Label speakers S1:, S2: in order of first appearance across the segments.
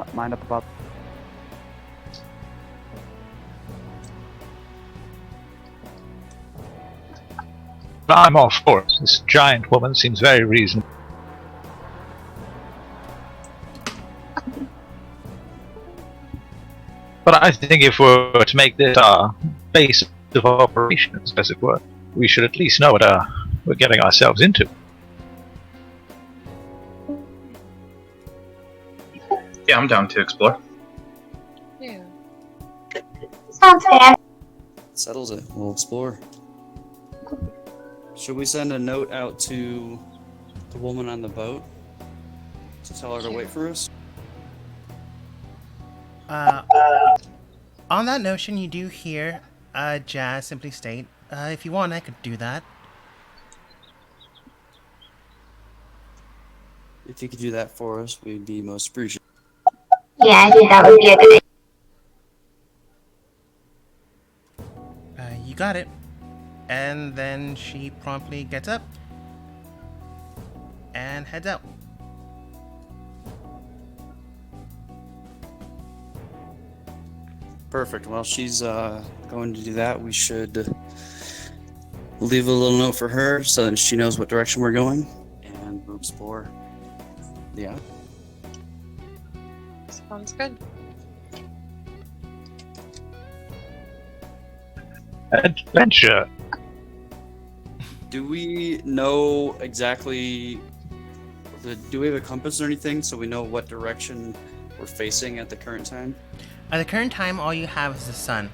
S1: our mind up about.
S2: I'm all for it. This giant woman seems very reasonable. But I think if we're to make this our base of operations, as it were, we should at least know what we're getting ourselves into.
S3: Yeah, I'm down to explore.
S4: Yeah.
S5: Sounds fair.
S6: Settles it. We'll explore. Should we send a note out to the woman on the boat to tell her to wait for us?
S7: On that notion, you do hear Jazz simply state, if you want, I could do that.
S6: If you could do that for us, we'd be most appreciative.
S5: Yeah, I think that would be a good idea.
S7: You got it. And then she promptly gets up and heads out.
S6: Perfect. Well, she's going to do that. We should leave a little note for her so that she knows what direction we're going, and we'll explore. Yeah.
S4: Sounds good.
S2: Adventure.
S6: Do we know exactly? Do we have a compass or anything so we know what direction we're facing at the current time?
S7: At the current time, all you have is the sun.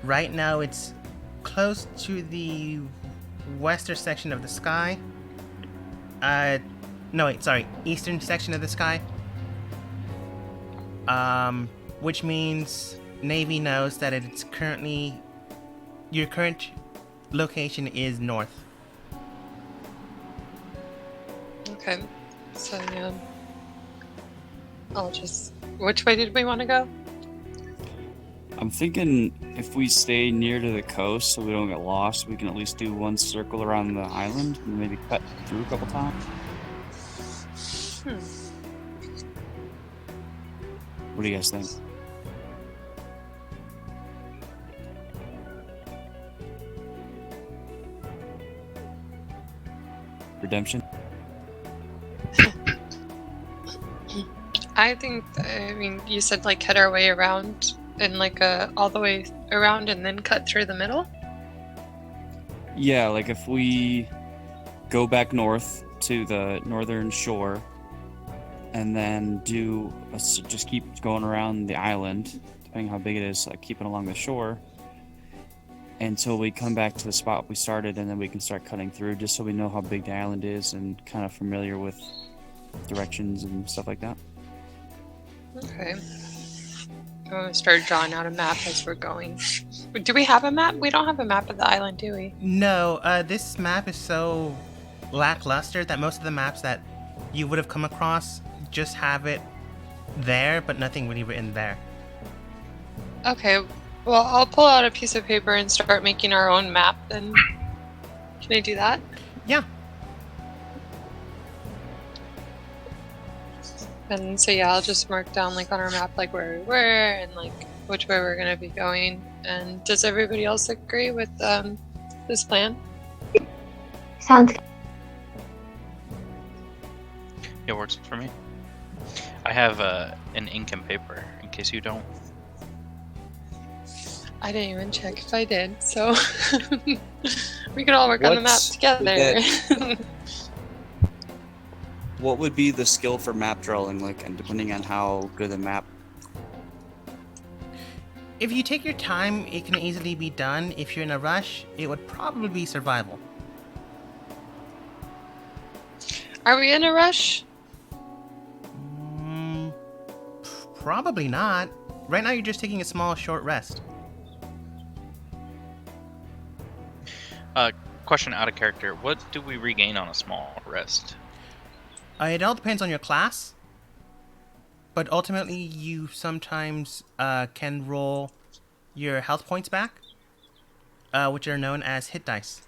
S7: Right now, it's close to the western section of the sky. Eastern section of the sky. Which means Navy knows that it's currently... Your current location is north.
S4: Okay. So, yeah. Which way did we want to go?
S6: I'm thinking if we stay near to the coast so we don't get lost, we can at least do one circle around the island and maybe cut through a couple times. What do you guys think? Redemption?
S4: I mean, you said like cut our way around and like all the way around and then cut through the middle?
S6: Yeah, like if we go back north to the northern shore and then just keep going around the island, depending how big it is, like keeping along the shore until we come back to the spot we started, and then we can start cutting through just so we know how big the island is and kind of familiar with directions and stuff like that.
S4: Okay. I'm gonna start drawing out a map as we're going. Do we have a map? We don't have a map of the island, do we?
S7: No, this map is so lackluster that most of the maps that you would have come across just have it there, but nothing really written there.
S4: Okay, well, I'll pull out a piece of paper and start making our own map then. Can I do that?
S7: Yeah.
S4: And so yeah, I'll just mark down like on our map like where we were and like which way we're gonna be going. And does everybody else agree with this plan?
S5: Sounds good.
S8: It works for me. I have an ink and paper in case you don't.
S4: I didn't even check if I did, so we could all work on the map together.
S6: What would be the skill for map drawing, like, and depending on how good the map?
S7: If you take your time, it can easily be done. If you're in a rush, it would probably be survival.
S4: Are we in a rush?
S7: Probably not. Right now you're just taking a small, short rest.
S8: Question out of character. What do we regain on a small rest?
S7: It all depends on your class. But ultimately, you sometimes can roll your health points back, which are known as hit dice.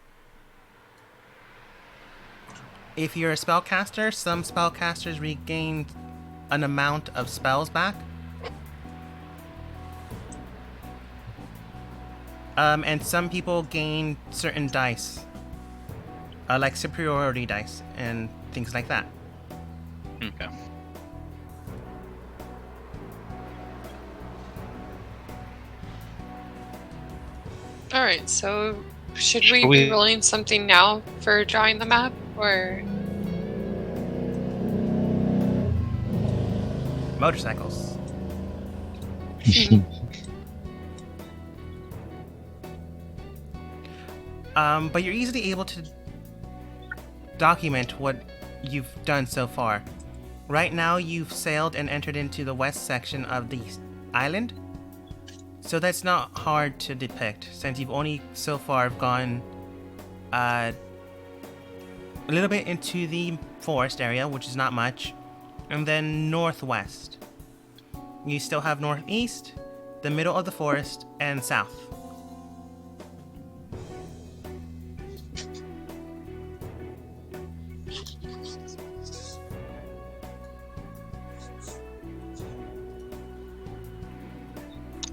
S7: If you're a spellcaster, some spellcasters regain an amount of spells back, And some people gain certain dice, like superiority dice and things like that.
S8: Okay.
S4: Alright, so should we be rolling something now for drawing the map, or
S7: Motorcycles. But you're easily able to document what you've done so far. Right now, you've sailed and entered into the west section of the island, so that's not hard to depict, since you've only so far gone a little bit into the forest area, which is not much, and then northwest. You still have northeast, the middle of the forest, and south.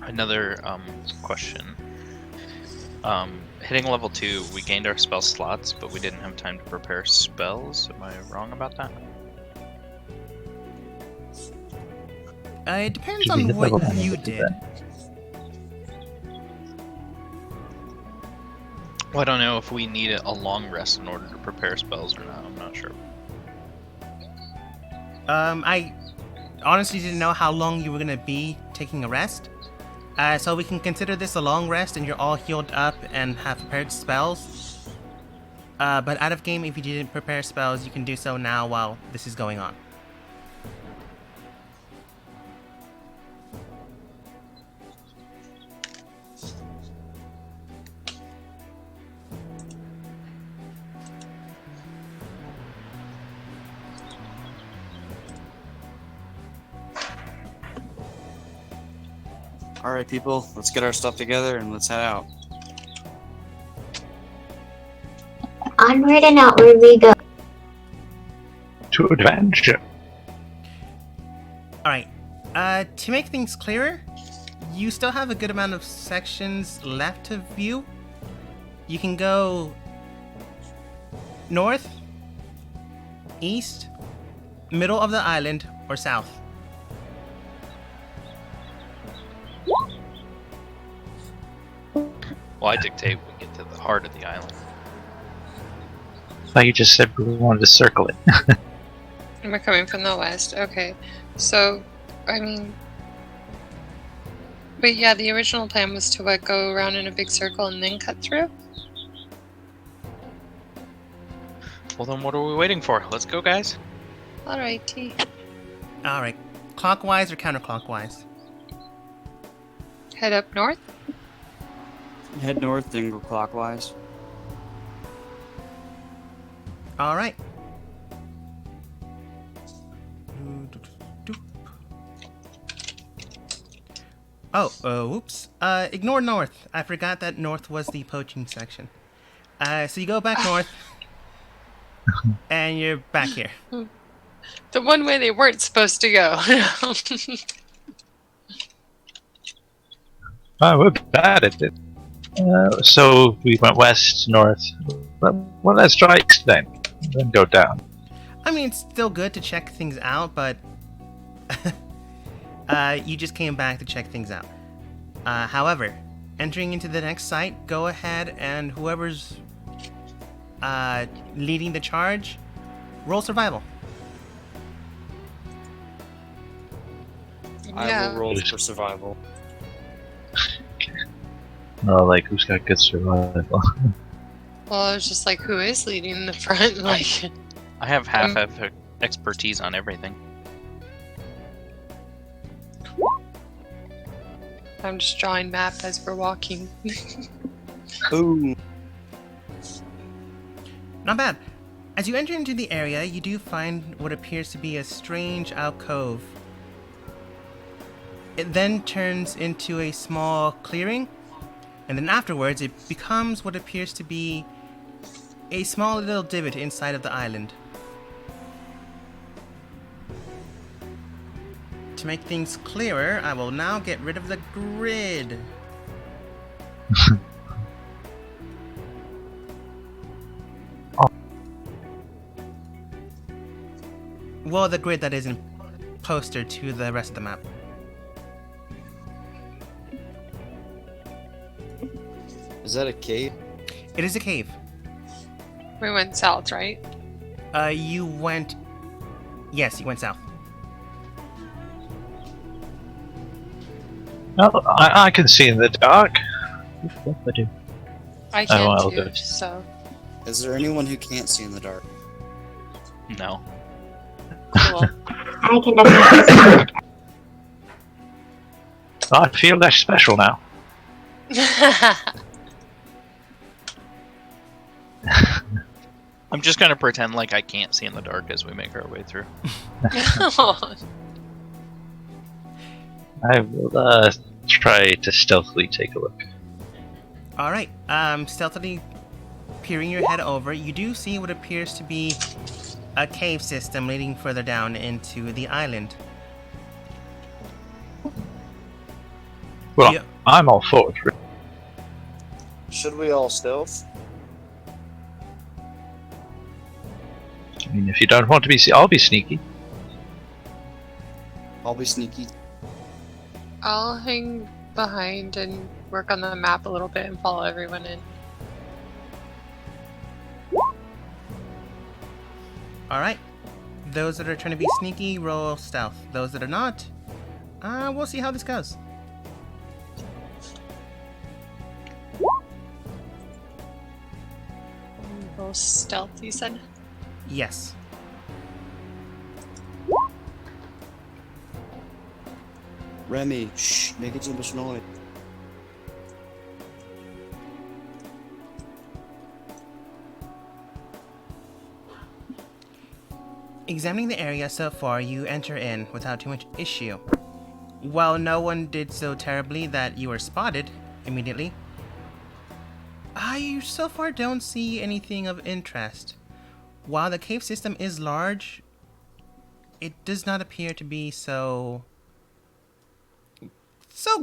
S8: Another question. Hitting level 2, we gained our spell slots, but we didn't have time to prepare spells. Am I wrong about that?
S7: It depends
S2: Should be
S7: on
S2: hit level
S7: what
S2: 10
S7: you
S2: to do
S7: did.
S2: that.
S8: Well, I don't know if we need a long rest in order to prepare spells or not. I'm not sure.
S7: I honestly didn't know how long you were gonna be taking a rest. So we can consider this a long rest and you're all healed up and have prepared spells. But out of game, if you didn't prepare spells, you can do so now while this is going on.
S6: All right, people, let's get our stuff together and let's head out.
S5: Onward and outward we go.
S2: To adventure.
S7: Alright, to make things clearer, you still have a good amount of sections left to view. You can go north, east, middle of the island, or south.
S8: Well, I dictate we get to the heart of the island.
S2: I thought you just said we wanted to circle it.
S4: we're coming from the west? Okay, so I mean, but yeah, the original plan was to what, go around in a big circle and then cut through.
S8: Well, then what are we waiting for? Let's go, guys.
S4: Alrighty.
S7: Alright, clockwise or counterclockwise?
S4: Head up north.
S6: Head north and go clockwise.
S7: Alright. Oh, whoops. Ignore north. I forgot that north was the poaching section. So you go back north, and you're back here.
S4: The one way they weren't supposed to go.
S2: Oh, we're bad at it. So we went west, north. Well, let's try east then go down.
S7: I mean, it's still good to check things out, but you just came back to check things out. However, entering into the next site, go ahead and whoever's leading the charge, roll survival.
S6: I will roll for survival.
S2: Oh, like who's got good survival?
S4: Well, I was just like, who is leading the front? Like,
S8: I have half expertise on everything.
S4: I'm just drawing map as we're walking.
S6: Boom.
S7: Not bad. As you enter into the area, you do find what appears to be a strange alcove. It then turns into a small clearing, and then afterwards it becomes what appears to be a small little divot inside of the island. To make things clearer, I will now get rid of the grid. Well, the grid that isn't posted to the rest of the map.
S1: Is that a cave?
S7: It is a cave.
S4: We went south, right?
S7: You went... Yes, you went south.
S2: No, I can see in the dark. What do I do?
S4: I
S2: Oh,
S4: can
S2: well,
S4: too,
S2: good.
S4: so
S1: Is there anyone who can't see in the dark?
S8: No.
S4: cool.
S5: I can definitely see.
S2: I feel less special now.
S8: I'm just gonna pretend like I can't see in the dark as we make our way through.
S2: I will try to stealthily take a look.
S7: Alright, stealthily peering your head over, you do see what appears to be a cave system leading further down into the island.
S2: Well,
S7: Yeah.
S2: I'm all for it.
S1: Should we all stealth?
S2: I mean, if you don't want to be, I'll be sneaky.
S1: I'll be sneaky.
S4: I'll hang behind and work on the map a little bit and follow everyone in.
S7: Alright. Those that are trying to be sneaky, roll stealth. Those that are not, we'll see how this goes.
S4: Roll stealth, you said?
S7: Yes.
S1: Remy, shh, making too much noise.
S7: Examining the area so far, you enter in without too much issue. While no one did so terribly that you were spotted immediately, you so far don't see anything of interest. While the cave system is large, it does not appear to be so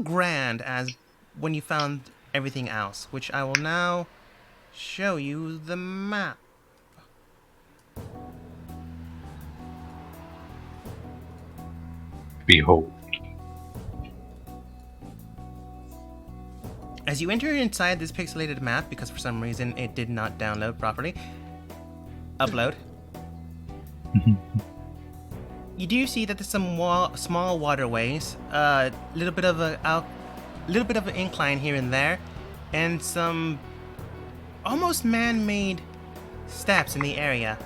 S7: grand as when you found everything else, which I will now show you the map.
S2: Behold.
S7: As you enter inside this pixelated map, because for some reason it did not download properly, upload, you do see that there's some small waterways, a little bit of an incline here and there, and some almost man-made steps in the area.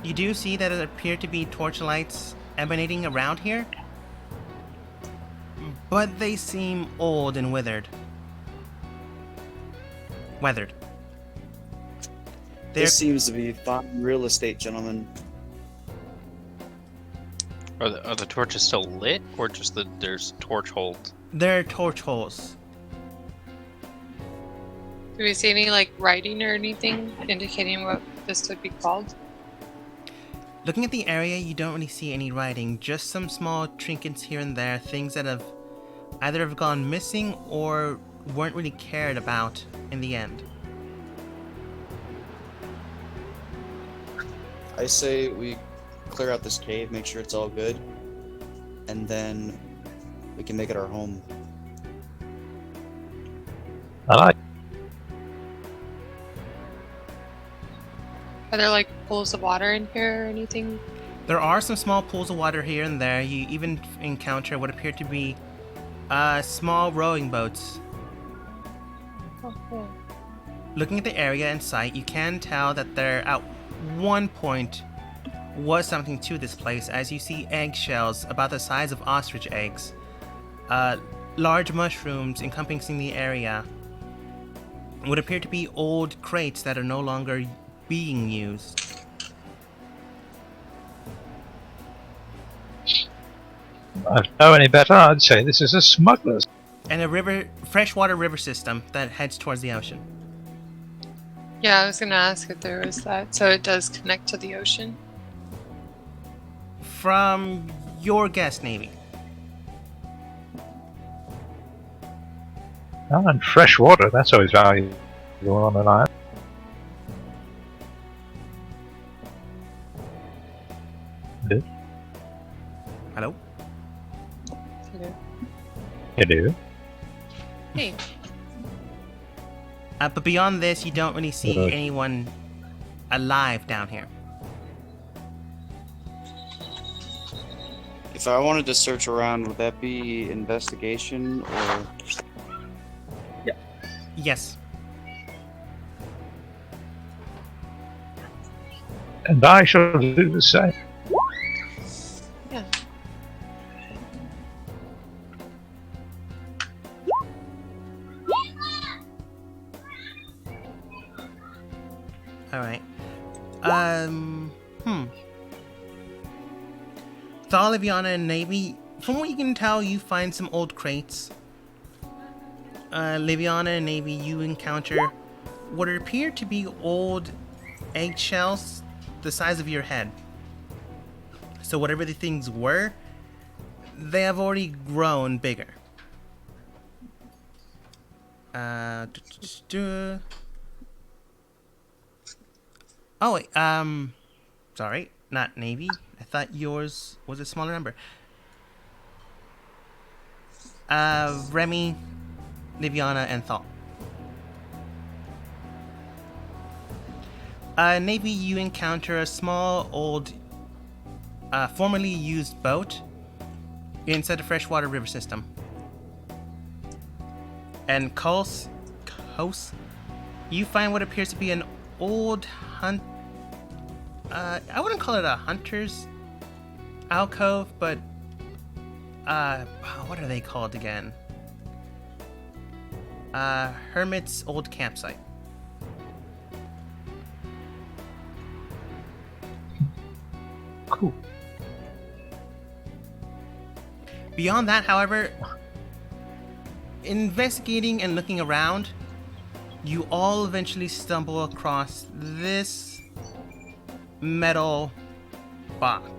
S7: You do see that there appear to be torchlights emanating around here, but they seem old and weathered.
S1: This seems to be fine real estate, gentlemen.
S8: Are the torches still lit, or just that there's torch holes?
S7: They're torch holes.
S4: Do we see any like writing or anything indicating what this would be called?
S7: Looking at the area, you don't really see any writing, just some small trinkets here and there, things that have either gone missing or weren't really cared about in the end.
S1: I say we clear out this cave, make sure it's all good, and then we can make it our home.
S2: I like.
S4: Are there like pools of water in here or anything?
S7: There are some small pools of water here and there. You even encounter what appear to be small rowing boats.
S4: Oh, cool.
S7: Looking at the area in sight, you can tell that there at one point was something to this place, as you see eggshells about the size of ostrich eggs, large mushrooms encompassing the area, what appear to be old crates that are no longer being used.
S2: If I know any better, I'd say this is a smuggler's.
S7: And a freshwater river system that heads towards the ocean.
S4: Yeah, I was gonna ask if there was that. So it does connect to the ocean?
S7: From your guess, Navy.
S2: Oh, and fresh water, that's always valuable on an island.
S7: Hello?
S2: Hello.
S4: Hey,
S7: But beyond this, you don't really see
S2: Right.
S7: anyone alive down here.
S1: If I wanted to search around, would that be investigation or?
S7: Yes.
S2: And I shall do the same.
S4: yeah.
S7: Alright. Thal, Liviana, and Navy, from what you can tell, you find some old crates. Liviana and Navy, you encounter what appear to be old eggshells the size of your head. So whatever the things were, they have already grown bigger. Oh, wait, sorry, not Navy. I thought yours was a smaller number. Remy, Liviana, and Thal. Navy, you encounter a small, old, formerly used boat inside a freshwater river system. And Kos, you find what appears to be an old I wouldn't call it a hunter's alcove, but what are they called again? Hermit's old campsite.
S2: Cool.
S7: Beyond that, however, investigating and looking around, you all eventually stumble across this metal box.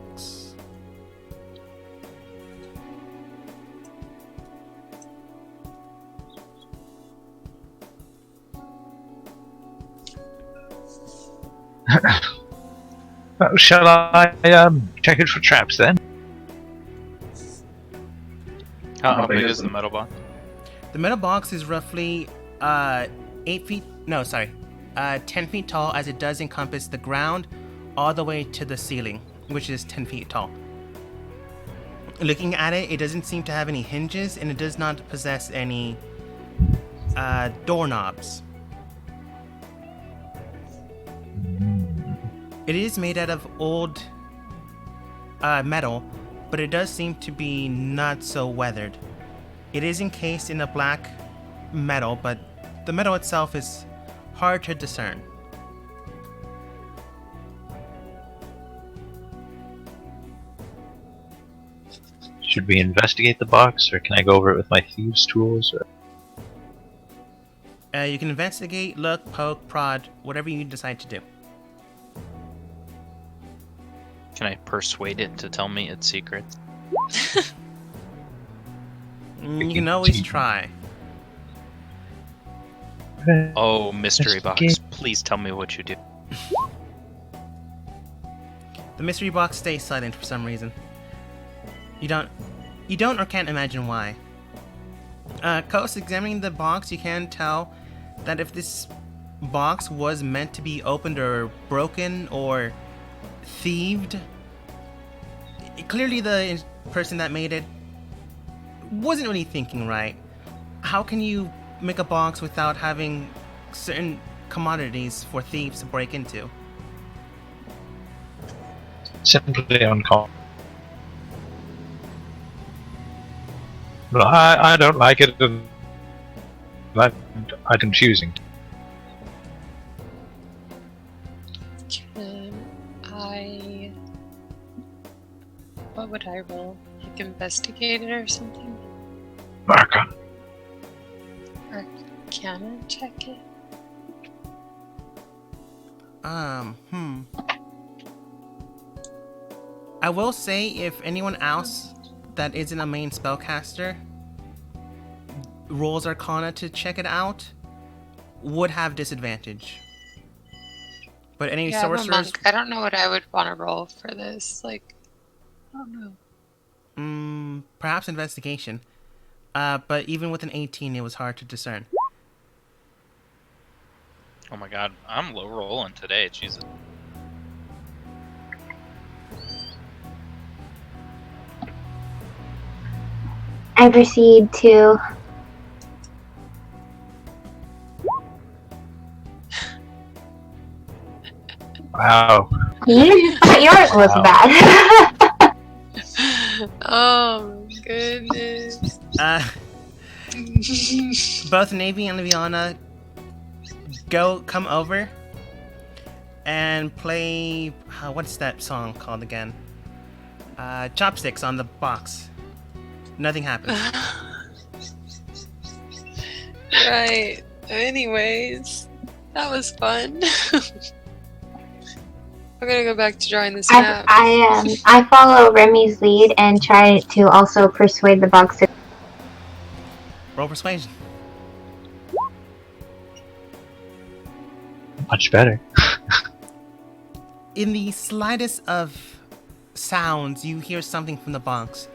S2: Shall I check it for traps then?
S8: How big is the metal box?
S7: The metal box is roughly 10 feet tall, as it does encompass the ground all the way to the ceiling, which is 10 feet tall. Looking at it, it doesn't seem to have any hinges, and it does not possess any doorknobs. It is made out of old metal, but it does seem to be not so weathered. It is encased in a black metal, but the metal itself is hard to discern.
S2: Should we investigate the box, or can I go over it with my thieves' tools? Or...
S7: You can investigate, look, poke, prod, whatever you decide to do.
S8: Can I persuade it to tell me its secret?
S7: You can always try.
S8: Oh, mystery box,
S2: Investigate.
S8: please tell me what you do.
S7: The mystery box stays silent for some reason. You don't or can't imagine why. Kos, examining the box, you can tell that if this box was meant to be opened or broken or thieved, clearly the person that made it wasn't really thinking right. How can you make a box without having certain commodities for thieves to break into?
S2: Simply uncalled. Well, I don't like it, and I'm choosing.
S4: Can I... What would I roll? Like investigate it or something?
S2: Marka.
S4: Or can I check it?
S7: I will say, if anyone else that isn't a main spellcaster rolls Arcana to check it out would have disadvantage. But any
S4: Yeah, I'm a
S7: sorcerers,
S4: monk. I don't know what I would want to roll for this. Like, I don't know.
S7: perhaps investigation. But even with an 18, it was hard to discern.
S8: Oh my god, I'm low rolling today. Jesus.
S5: I proceed to
S2: Wow.
S5: you thought yours was
S2: Wow.
S5: bad.
S4: Oh my goodness.
S7: Both Navy and Liviana come over and play what's that song called again? Chopsticks on the box. Nothing happens.
S4: Right. Anyways, that was fun. I'm gonna go back to drawing this map.
S5: I follow Remy's lead and try to also persuade the box to.
S7: Roll persuasion.
S2: Much better.
S7: In the slightest of sounds, you hear something from the box.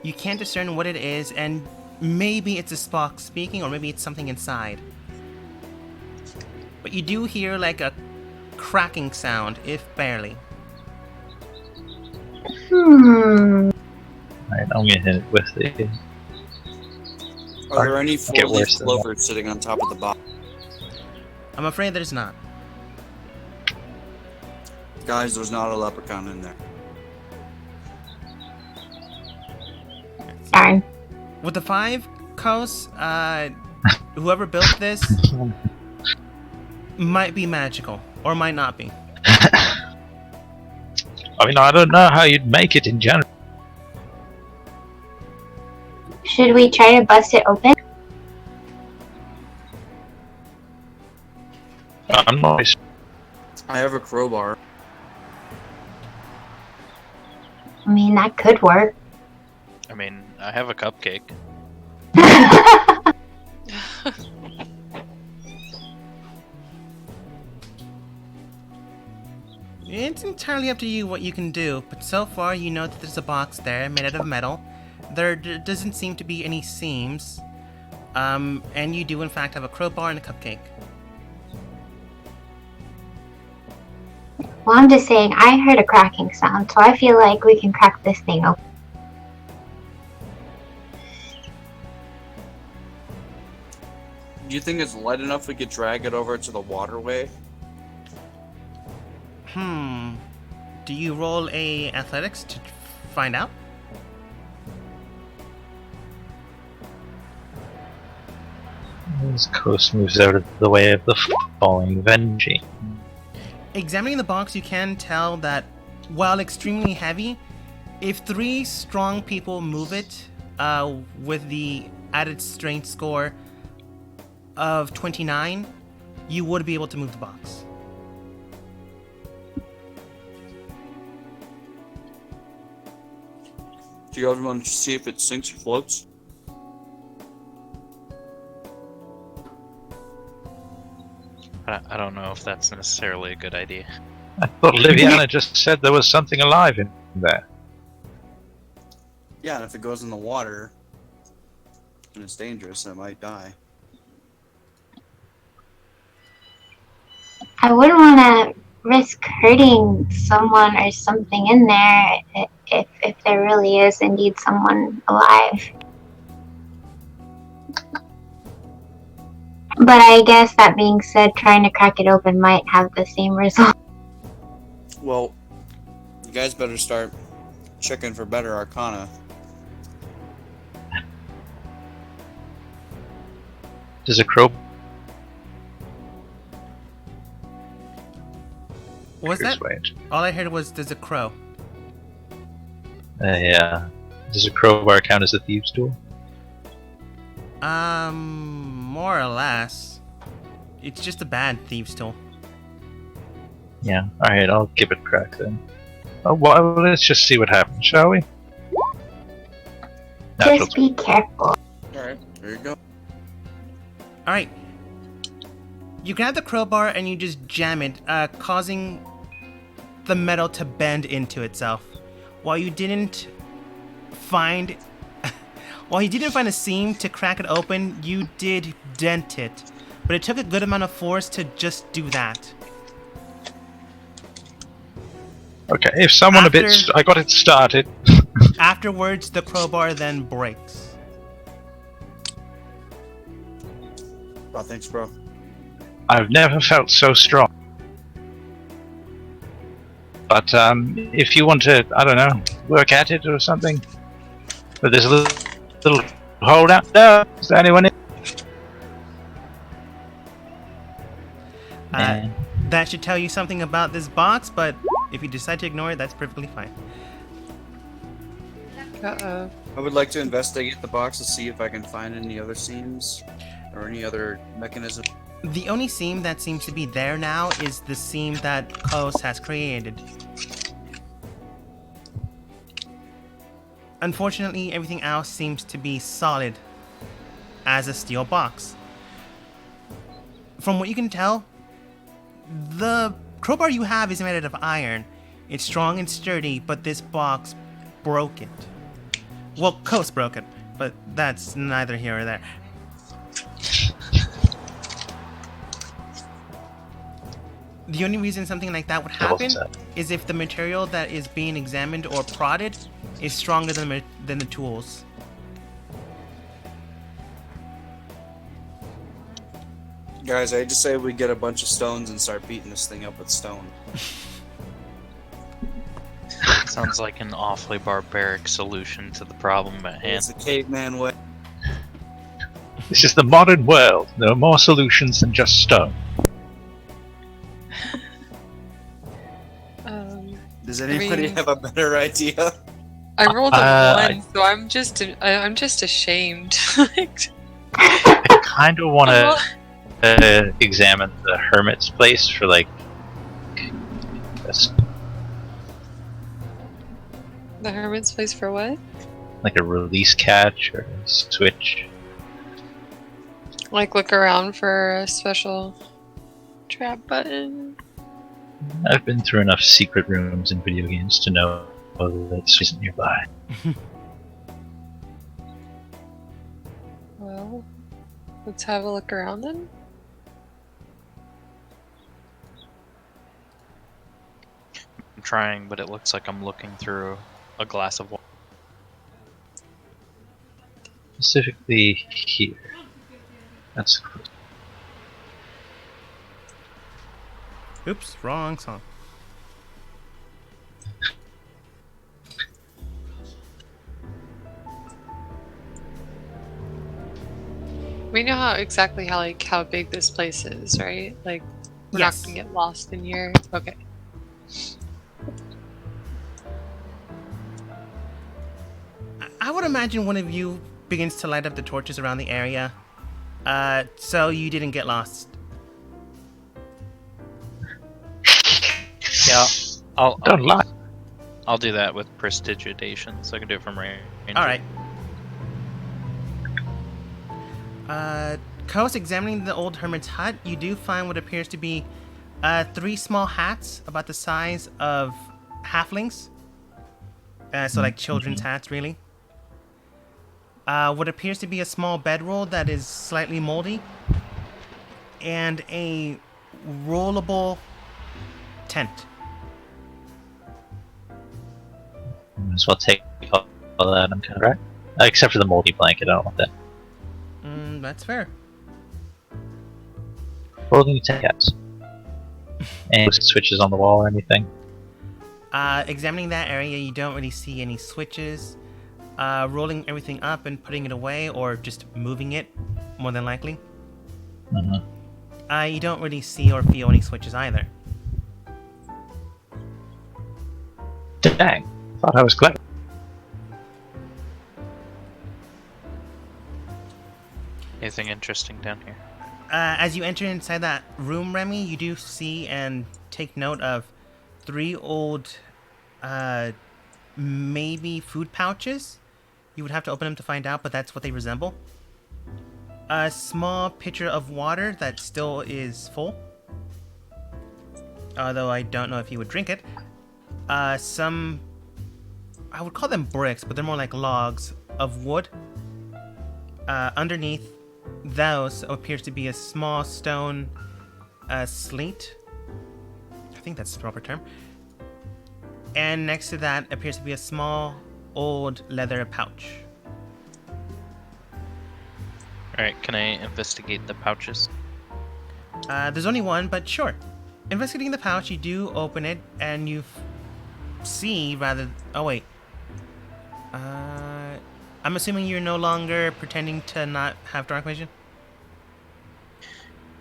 S7: You can't discern what it is, and maybe it's a Spock speaking, or maybe it's something inside. But you do hear like a cracking sound, if barely.
S5: Hmm.
S2: Alright, I'm gonna hit it with the.
S1: Are there any
S2: Get
S1: four-leaf
S2: worse than that.
S1: clovers sitting on top of the box?
S7: I'm afraid there's not.
S1: Guys, there's not a leprechaun in there.
S5: Darn.
S7: With the 5 coasts, whoever built this might be magical, or might not be.
S2: I mean, I don't know how you'd make it in general.
S5: Should we try to bust it open?
S2: I'm not.
S1: I have a crowbar.
S5: I mean, that could work.
S8: I mean, I have a cupcake.
S7: It's entirely up to you what you can do, but so far you know that there's a box there made out of metal. There doesn't seem to be any seams. And you do in fact have a crowbar and a cupcake.
S5: Well, I'm just saying, I heard a cracking sound, so I feel like we can crack this thing open.
S1: Do you think it's light enough we could drag it over to the waterway?
S7: Do you roll a athletics to find out?
S2: This coast moves out of the way of the falling Venji.
S7: Examining the box, you can tell that, while extremely heavy, if 3 strong people move it, with the added strength score of 29, you would be able to move the box.
S1: Do you guys want to see if it sinks or floats?
S8: I don't know if that's necessarily a good idea.
S2: I thought Liviana just said there was something alive in there.
S1: Yeah, and if it goes in the water and it's dangerous, it might die.
S5: I wouldn't want to risk hurting someone or something in there if there really is indeed someone alive. But I guess that being said, trying to crack it open might have the same result.
S1: Well, you guys better start checking for better arcana.
S2: There's a crow.
S7: What was that?
S2: Persuade.
S7: All I heard was there's a crow.
S2: Yeah. Does a crowbar count as a thieves' tool?
S7: More or less. It's just a bad thieves' tool.
S2: Yeah. Alright, I'll give it a crack then. Oh, well, let's just see what happens, shall we? Natural
S5: Just be careful.
S1: Alright, here you go.
S7: All right. You grab the crowbar and you just jam it, causing the metal to bend into itself. While you didn't find a seam to crack it open, you did dent it. But it took a good amount of force to just do that.
S2: Okay, if someone I got it started.
S7: Afterwards, the crowbar then breaks.
S1: Oh, thanks, bro.
S2: I've never felt so strong. But if you want to, I don't know, work at it or something. But there's a little hole down there. Is there anyone in?
S7: That should tell you something about this box, but if you decide to ignore it, that's perfectly fine.
S4: Uh-oh.
S1: I would like to investigate the box to see if I can find any other seams or any other mechanism.
S7: The only seam that seems to be there now is the seam that Kos has created. Unfortunately, everything else seems to be solid as a steel box. From what you can tell, the crowbar you have is made out of iron. It's strong and sturdy, but this box broke it. Well, Kos broke it, but that's neither here or there. The only reason something like that would happen is if the material that is being examined or prodded is stronger than the tools.
S1: Guys, I just say we get a bunch of stones and start beating this thing up with stone.
S8: Sounds like an awfully barbaric solution to the problem at hand.
S1: It's a caveman way.
S2: This is the modern world. There are more solutions than just stone.
S1: Does anybody have a better idea?
S4: I rolled a 1, so I'm just ashamed. Like,
S2: I kind of want to examine the hermit's place for like this,
S4: the hermit's place for what?
S2: like a release catch or a switch.
S4: Like look around for a special trap button.
S2: I've been through enough secret rooms in video games to know that it's isn't nearby.
S4: Well, let's have a look around then.
S8: I'm trying, but it looks like I'm looking through a glass of water.
S2: Specifically here. That's cool.
S7: Oops, wrong song.
S4: We know exactly how big this place is, right? Like we're
S7: Yes.
S4: not gonna get lost in here. Okay.
S7: I would imagine one of you begins to light up the torches around the area, so you didn't get lost.
S8: Yeah,
S2: Don't lie.
S8: I'll do that with prestidigitation, so I can do it from range.
S7: All right. Kos, examining the old hermit's hut, you do find what appears to be 3 small hats about the size of halflings. So like children's hats, really. What appears to be a small bedroll that is slightly moldy. And a rollable tent.
S2: Might as well take all that. I'm kind of right. Except for the moldy blanket, I don't want that.
S7: That's fair.
S2: Holding 10 cats. And switches on the wall or anything.
S7: Examining that area, you don't really see any switches. Rolling everything up and putting it away, or just moving it, more than likely. You don't really see or feel any switches either.
S2: Dang. Thought I was clever.
S8: Anything interesting down here?
S7: As you enter inside that room, Remy, you do see and take note of 3 old, maybe food pouches. You would have to open them to find out, but that's what they resemble. A small pitcher of water that still is full. Although I don't know if he would drink it. Some, I would call them bricks, but they're more like logs of wood. Underneath those appears to be a small stone slate. I think that's the proper term. And next to that appears to be a small old leather pouch.
S8: Alright, can I investigate the pouches?
S7: There's only one, but sure. Investigating the pouch, you do open it, and you see rather. Oh wait. I'm assuming you're no longer pretending to not have dark vision.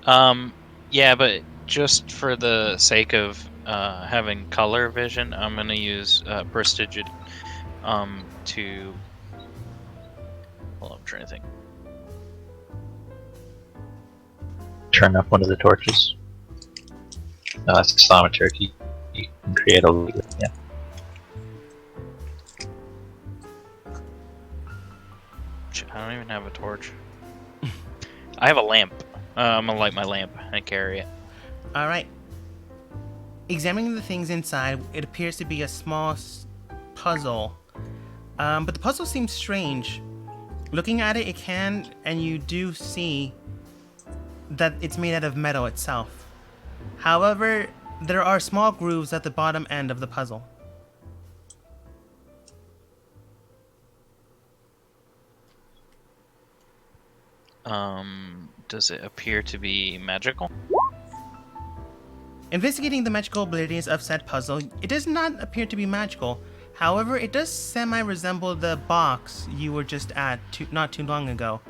S8: Yeah, but just for the sake of having color vision, I'm gonna use Prestidigit to. Hold on, I'm trying to think.
S2: Turn up one of the torches. No, that's a thaumaturgy. You can create a leader. Yeah.
S8: I don't even have a torch. I have a lamp. I'm gonna light my lamp and carry it.
S7: Alright. Examining the things inside, it appears to be a small puzzle. But the puzzle seems strange. Looking at it, and you do see that it's made out of metal itself. However, there are small grooves at the bottom end of the puzzle.
S8: Does it appear to be magical?
S7: Investigating the magical abilities of said puzzle, it does not appear to be magical. However, it does semi-resemble the box you were just at not too long ago.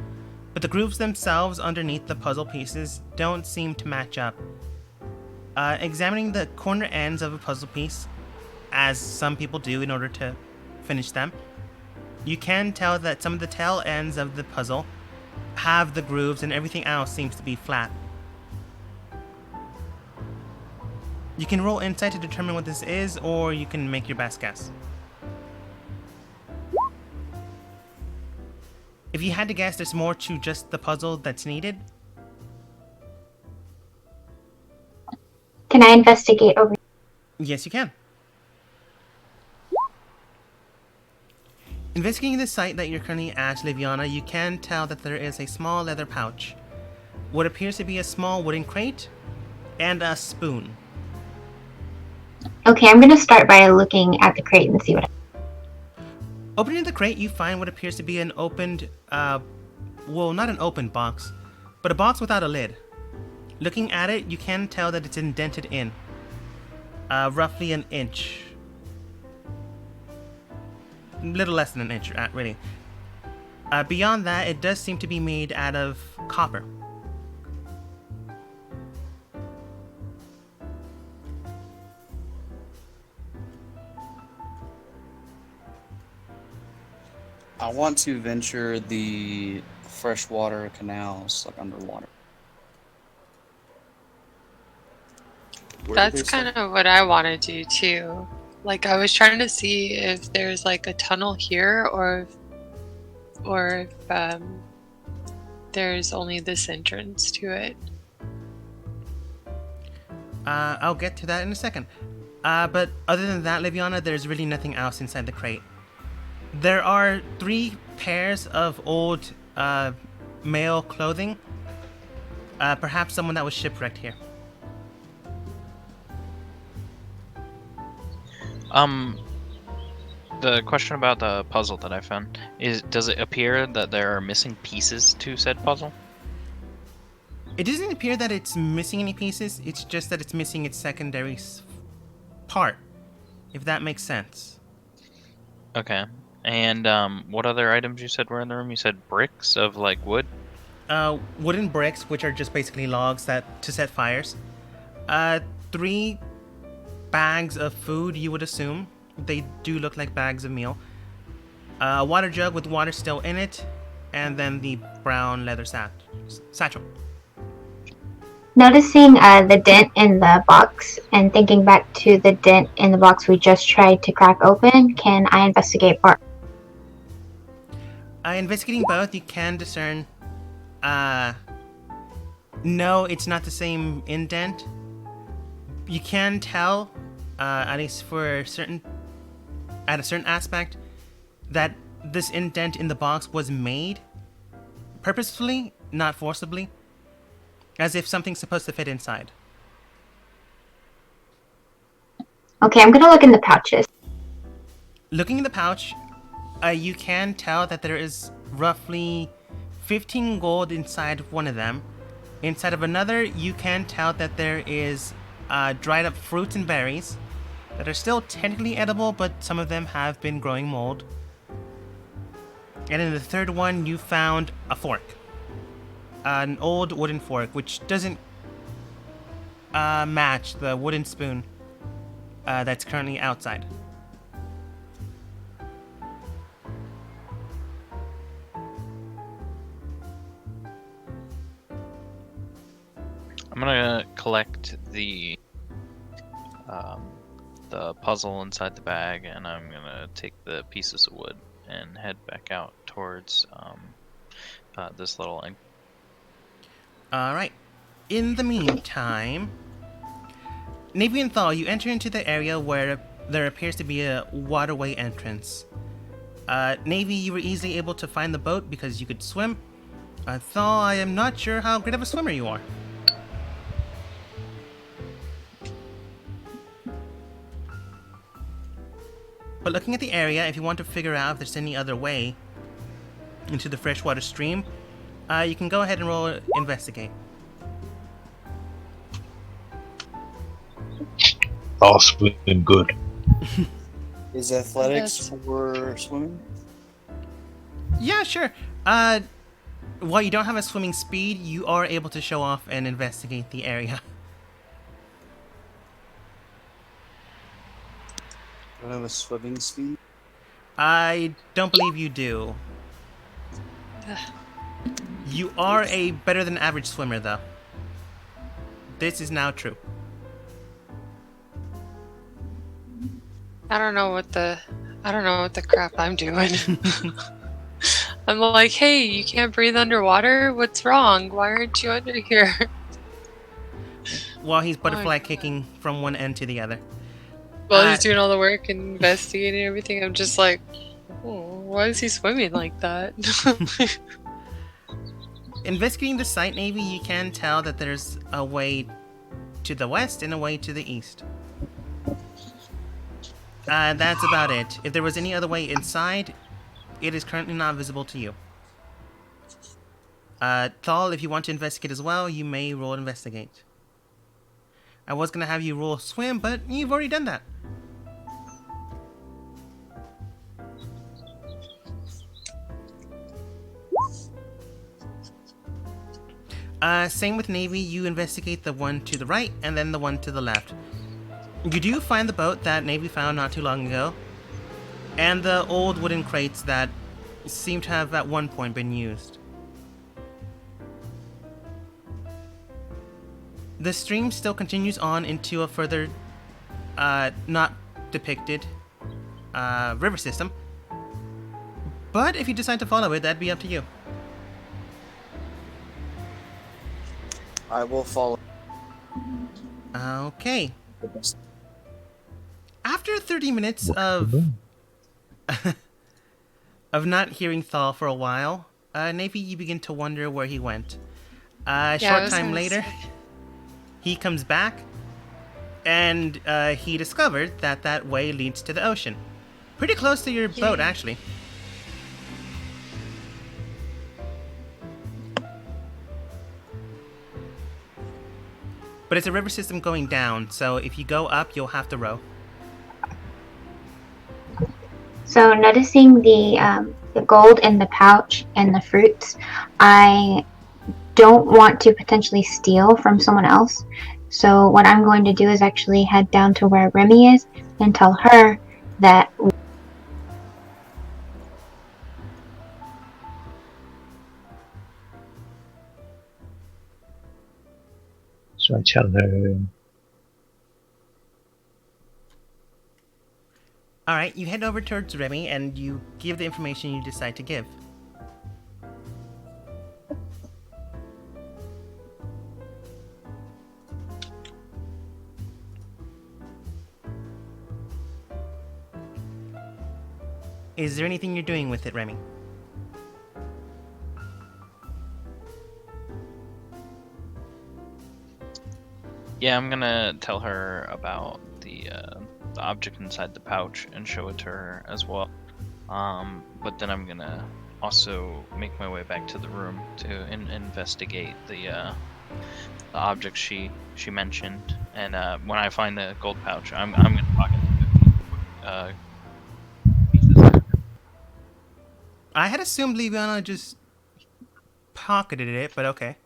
S7: But the grooves themselves underneath the puzzle pieces don't seem to match up. Examining the corner ends of a puzzle piece, as some people do in order to finish them, you can tell that some of the tail ends of the puzzle have the grooves and everything else seems to be flat. You can roll insight to determine what this is, or you can make your best guess. If you had to guess, there's more to just the puzzle that's needed.
S5: Can I investigate over?
S7: Yes, you can. Investigating the site that you're currently at, Liviana, you can tell that there is a small leather pouch, what appears to be a small wooden crate, and a spoon.
S5: Okay, I'm gonna start by looking at the crate and see what.
S7: Opening the crate, you find what appears to be an opened, well, not an open box, but a box without a lid. Looking at it, you can tell that it's indented in, roughly an inch. Little less than an inch, really. Beyond that, it does seem to be made out of copper.
S1: I want to venture the freshwater canals, like underwater.
S4: That's kind of what I want to do too. Like, I was trying to see if there's like a tunnel here, or if there's only this entrance to it.
S7: I'll get to that in a second. But other than that, Liviana, there's really nothing else inside the crate. There are 3 pairs of old male clothing. Perhaps someone that was shipwrecked here.
S8: The question about the puzzle that I found is, does it appear that there are missing pieces to said puzzle?
S7: It doesn't appear that it's missing any pieces, it's just that it's missing its secondary part, if that makes sense.
S8: Okay. And what other items you said were in the room? You said bricks of like wood?
S7: Wooden bricks, which are just basically logs that to set fires. 3 bags of food, you would assume. They do look like bags of meal. A water jug with water still in it, and then the brown leather satchel.
S5: Noticing the dent in the box and thinking back to the dent in the box we just tried to crack open, can I investigate part?
S7: Investigating both, you can discern No, it's not the same indent. You can tell, at least for a certain aspect, that this indent in the box was made purposefully, not forcibly, as if something's supposed to fit inside.
S5: Okay, I'm gonna look in the pouches.
S7: Looking in the pouch, you can tell that there is roughly 15 gold inside of one of them. Inside of another, you can tell that there is dried up fruits and berries that are still technically edible, but some of them have been growing mold. And in the third one, you found a fork. An old wooden fork, which doesn't match the wooden spoon that's currently outside.
S8: I'm gonna collect the puzzle inside the bag, and I'm gonna take the pieces of wood and head back out towards this little.
S7: Alright. In the meantime, Navy and Thal, you enter into the area where there appears to be a waterway entrance. Navy, you were easily able to find the boat because you could swim. Thal, I am not sure how great of a swimmer you are. But looking at the area, if you want to figure out if there's any other way into the freshwater stream, you can go ahead and roll Investigate.
S2: Oh, swimming good.
S1: Is athletics
S4: Yes.
S1: for swimming?
S7: Yeah, sure. While you don't have a swimming speed, you are able to show off and investigate the area.
S1: I don't have a swimming speed.
S7: I don't believe you do. You are a better than average swimmer, though. This is now true.
S4: I don't know what the crap I'm doing. I'm like, hey, you can't breathe underwater? What's wrong? Why aren't you under here?
S7: While he's butterfly
S4: God.
S7: kicking from one end to the other.
S4: While he's doing all the work and investigating everything, I'm just like, oh, why is he swimming like that?
S7: Investigating the site, Navy, you can tell that there's a way to the west and a way to the east. That's about it. If there was any other way inside, it is currently not visible to you. Thal, if you want to investigate as well, you may roll investigate. I was going to have you roll swim, but you've already done that. Same with Navy, you investigate the one to the right and then the one to the left. You do find the boat that Navy found not too long ago, and the old wooden crates that seem to have at one point been used. The stream still continues on into a further, not depicted, river system. But if you decide to follow it, that'd be up to you.
S1: I will follow.
S7: Okay. After 30 minutes of not hearing Thal for a while, Navy, you begin to wonder where he went.
S4: I
S7: Short
S4: was
S7: time
S4: gonna
S7: later,
S4: say.
S7: he comes back, and he discovered that that way leads to the ocean. Pretty close to your boat,
S4: Yay.
S7: actually. But it's a river system going down, so if you go up, you'll have to row.
S5: So noticing the gold in the pouch and the fruits, I don't want to potentially steal from someone else. So what I'm going to do is actually head down to where Remy is and tell her that
S2: So I tell her,
S7: Alright, you head over towards Remy and you give the information you decide to give. Is there anything you're doing with it, Remy?
S8: Yeah, I'm gonna tell her about the object inside the pouch and show it to her as well. But then I'm gonna also make my way back to the room to investigate the object she mentioned. And when I find the gold pouch, I'm gonna pocket the pieces.
S7: I had assumed Liviana just pocketed it, but okay.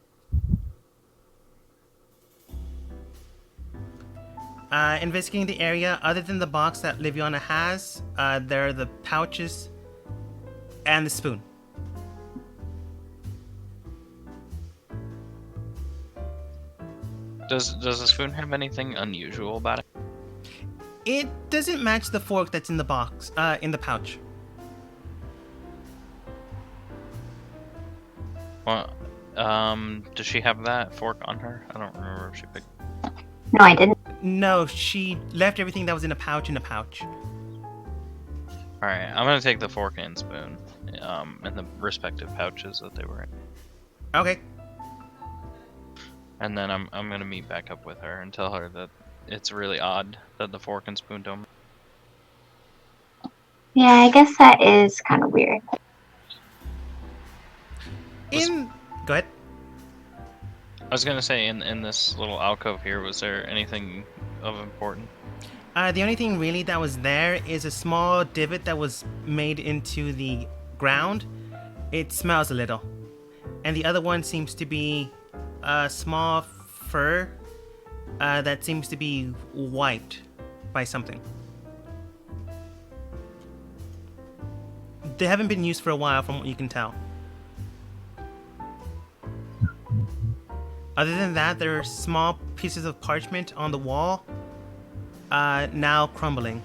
S7: Investigating the area, other than the box that Liviana has, there are the pouches and the spoon.
S8: Does the spoon have anything unusual about it?
S7: It doesn't match the fork that's in the box, in the pouch.
S8: Well, does she have that fork on her? I don't remember if she picked.
S5: No, I didn't.
S7: No, she left everything that was in a pouch in a pouch.
S8: All right, I'm gonna take the fork and spoon, in the respective pouches that they were in,
S7: Okay.
S8: and then I'm gonna meet back up with her and tell her that it's really odd that the fork and spoon don't.
S5: Yeah, I guess that is kind of weird.
S7: Go ahead.
S8: I was gonna say in this little alcove here, was there anything of importance?
S7: The only thing really that was there is a small divot that was made into the ground. It smells a little. And the other one seems to be a small fur that seems to be wiped by something. They haven't been used for a while from what you can tell. Other than that, there are small pieces of parchment on the wall, now crumbling.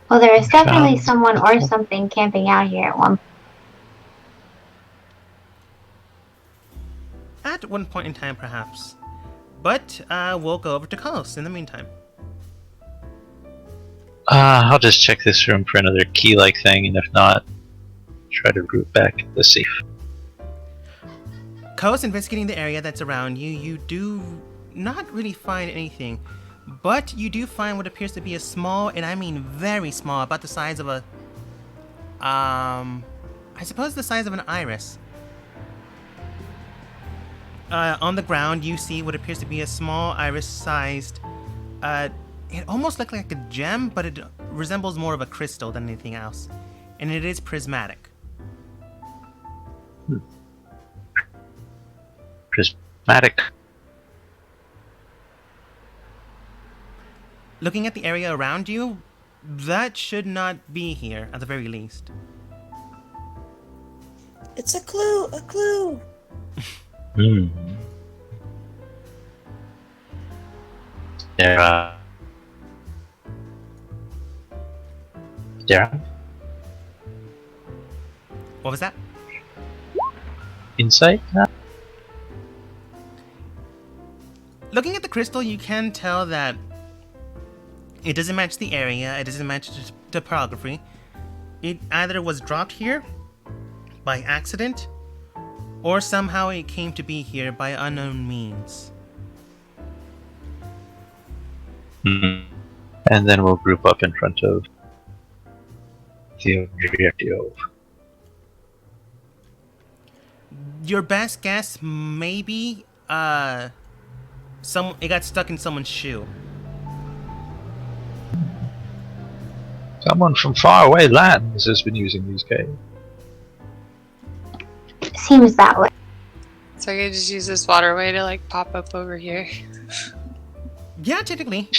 S5: Well, there is definitely someone or something camping out here at one.
S7: At one point in time, perhaps. But we'll go over to Carlos in the meantime.
S2: I'll just check this room for another key-like thing, and if not, try to root back the safe.
S7: Carlos, investigating the area that's around you, you do not really find anything, but you do find what appears to be a small, and I mean very small, about the size of a, I suppose the size of an iris. On the ground, you see what appears to be a small iris-sized, it almost looks like a gem, but it resembles more of a crystal than anything else. And it is prismatic.
S2: Prismatic.
S7: Looking at the area around you, that should not be here, at the very least.
S9: It's a clue! A clue!
S2: There, Darren?
S7: What was that?
S2: Insight?
S7: Looking at the crystal, you can tell that it doesn't match the area, it doesn't match the topography. It either was dropped here by accident, or somehow it came to be here by unknown means.
S2: And then we'll group up in front of the objective.
S7: Your best guess, maybe, it got stuck in someone's shoe.
S2: Someone from faraway lands has been using these caves.
S5: Seems that way.
S4: So I could just use this waterway to like pop up over here.
S7: Yeah, typically.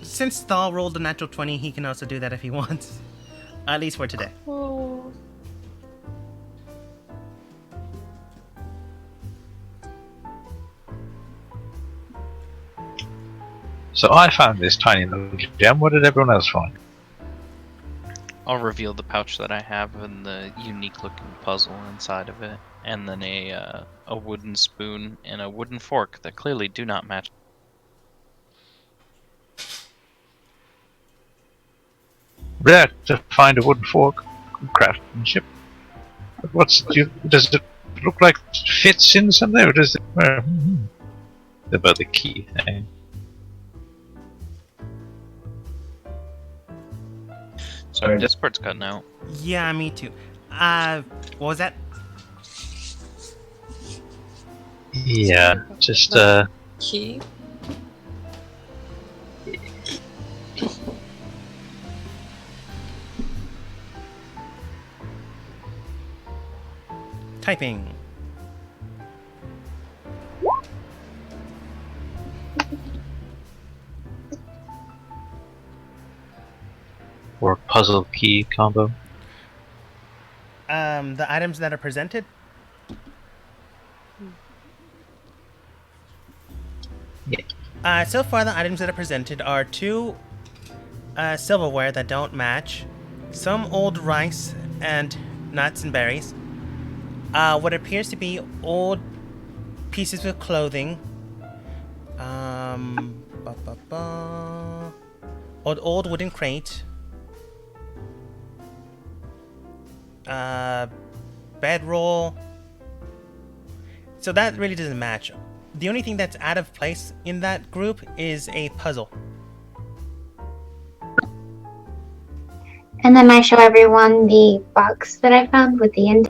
S7: Since Thal rolled a natural 20, he can also do that if he wants. At least for today.
S4: Oh.
S2: So I found this tiny little gem. What did everyone else find?
S8: I'll reveal the pouch that I have and the unique looking puzzle inside of it, and then a wooden spoon and a wooden fork that clearly do not match.
S2: Rare to find a wooden fork. Craftsmanship. But does it look like it fits in something, or does it? About the key thing.
S8: Sorry, Discord's cutting out.
S7: Yeah, me too. What was that?
S2: Yeah, just
S4: Key.
S7: Typing.
S2: or puzzle key combo.
S7: The items that are presented.
S2: Yeah.
S7: So far, the items that are presented are 2 silverware that don't match, some old rice and nuts and berries, what appears to be old pieces of clothing, old wooden crate, bedroll. So that really doesn't match. The only thing that's out of place in that group is a puzzle.
S5: And then I show everyone the box that I found with the end.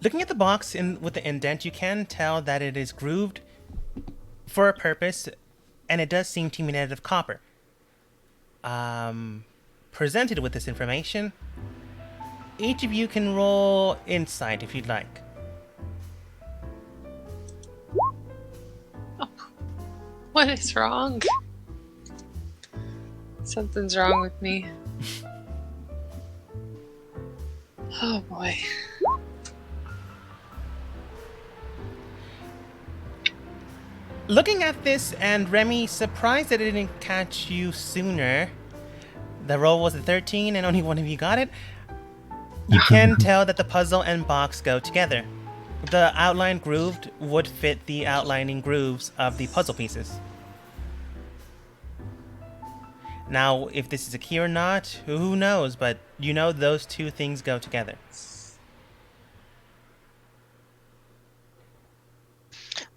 S7: Looking at the box with the indent, you can tell that it is grooved for a purpose, and it does seem to be made out of copper. Presented with this information, each of you can roll insight if you'd like.
S4: What is wrong? Something's wrong with me. Oh boy.
S7: Looking at this, and Remy, surprised that it didn't catch you sooner. The roll was a 13 and only one of you got it. You can tell that the puzzle and box go together. The outline grooved would fit the outlining grooves of the puzzle pieces. Now, if this is a key or not, who knows, but you know those two things go together.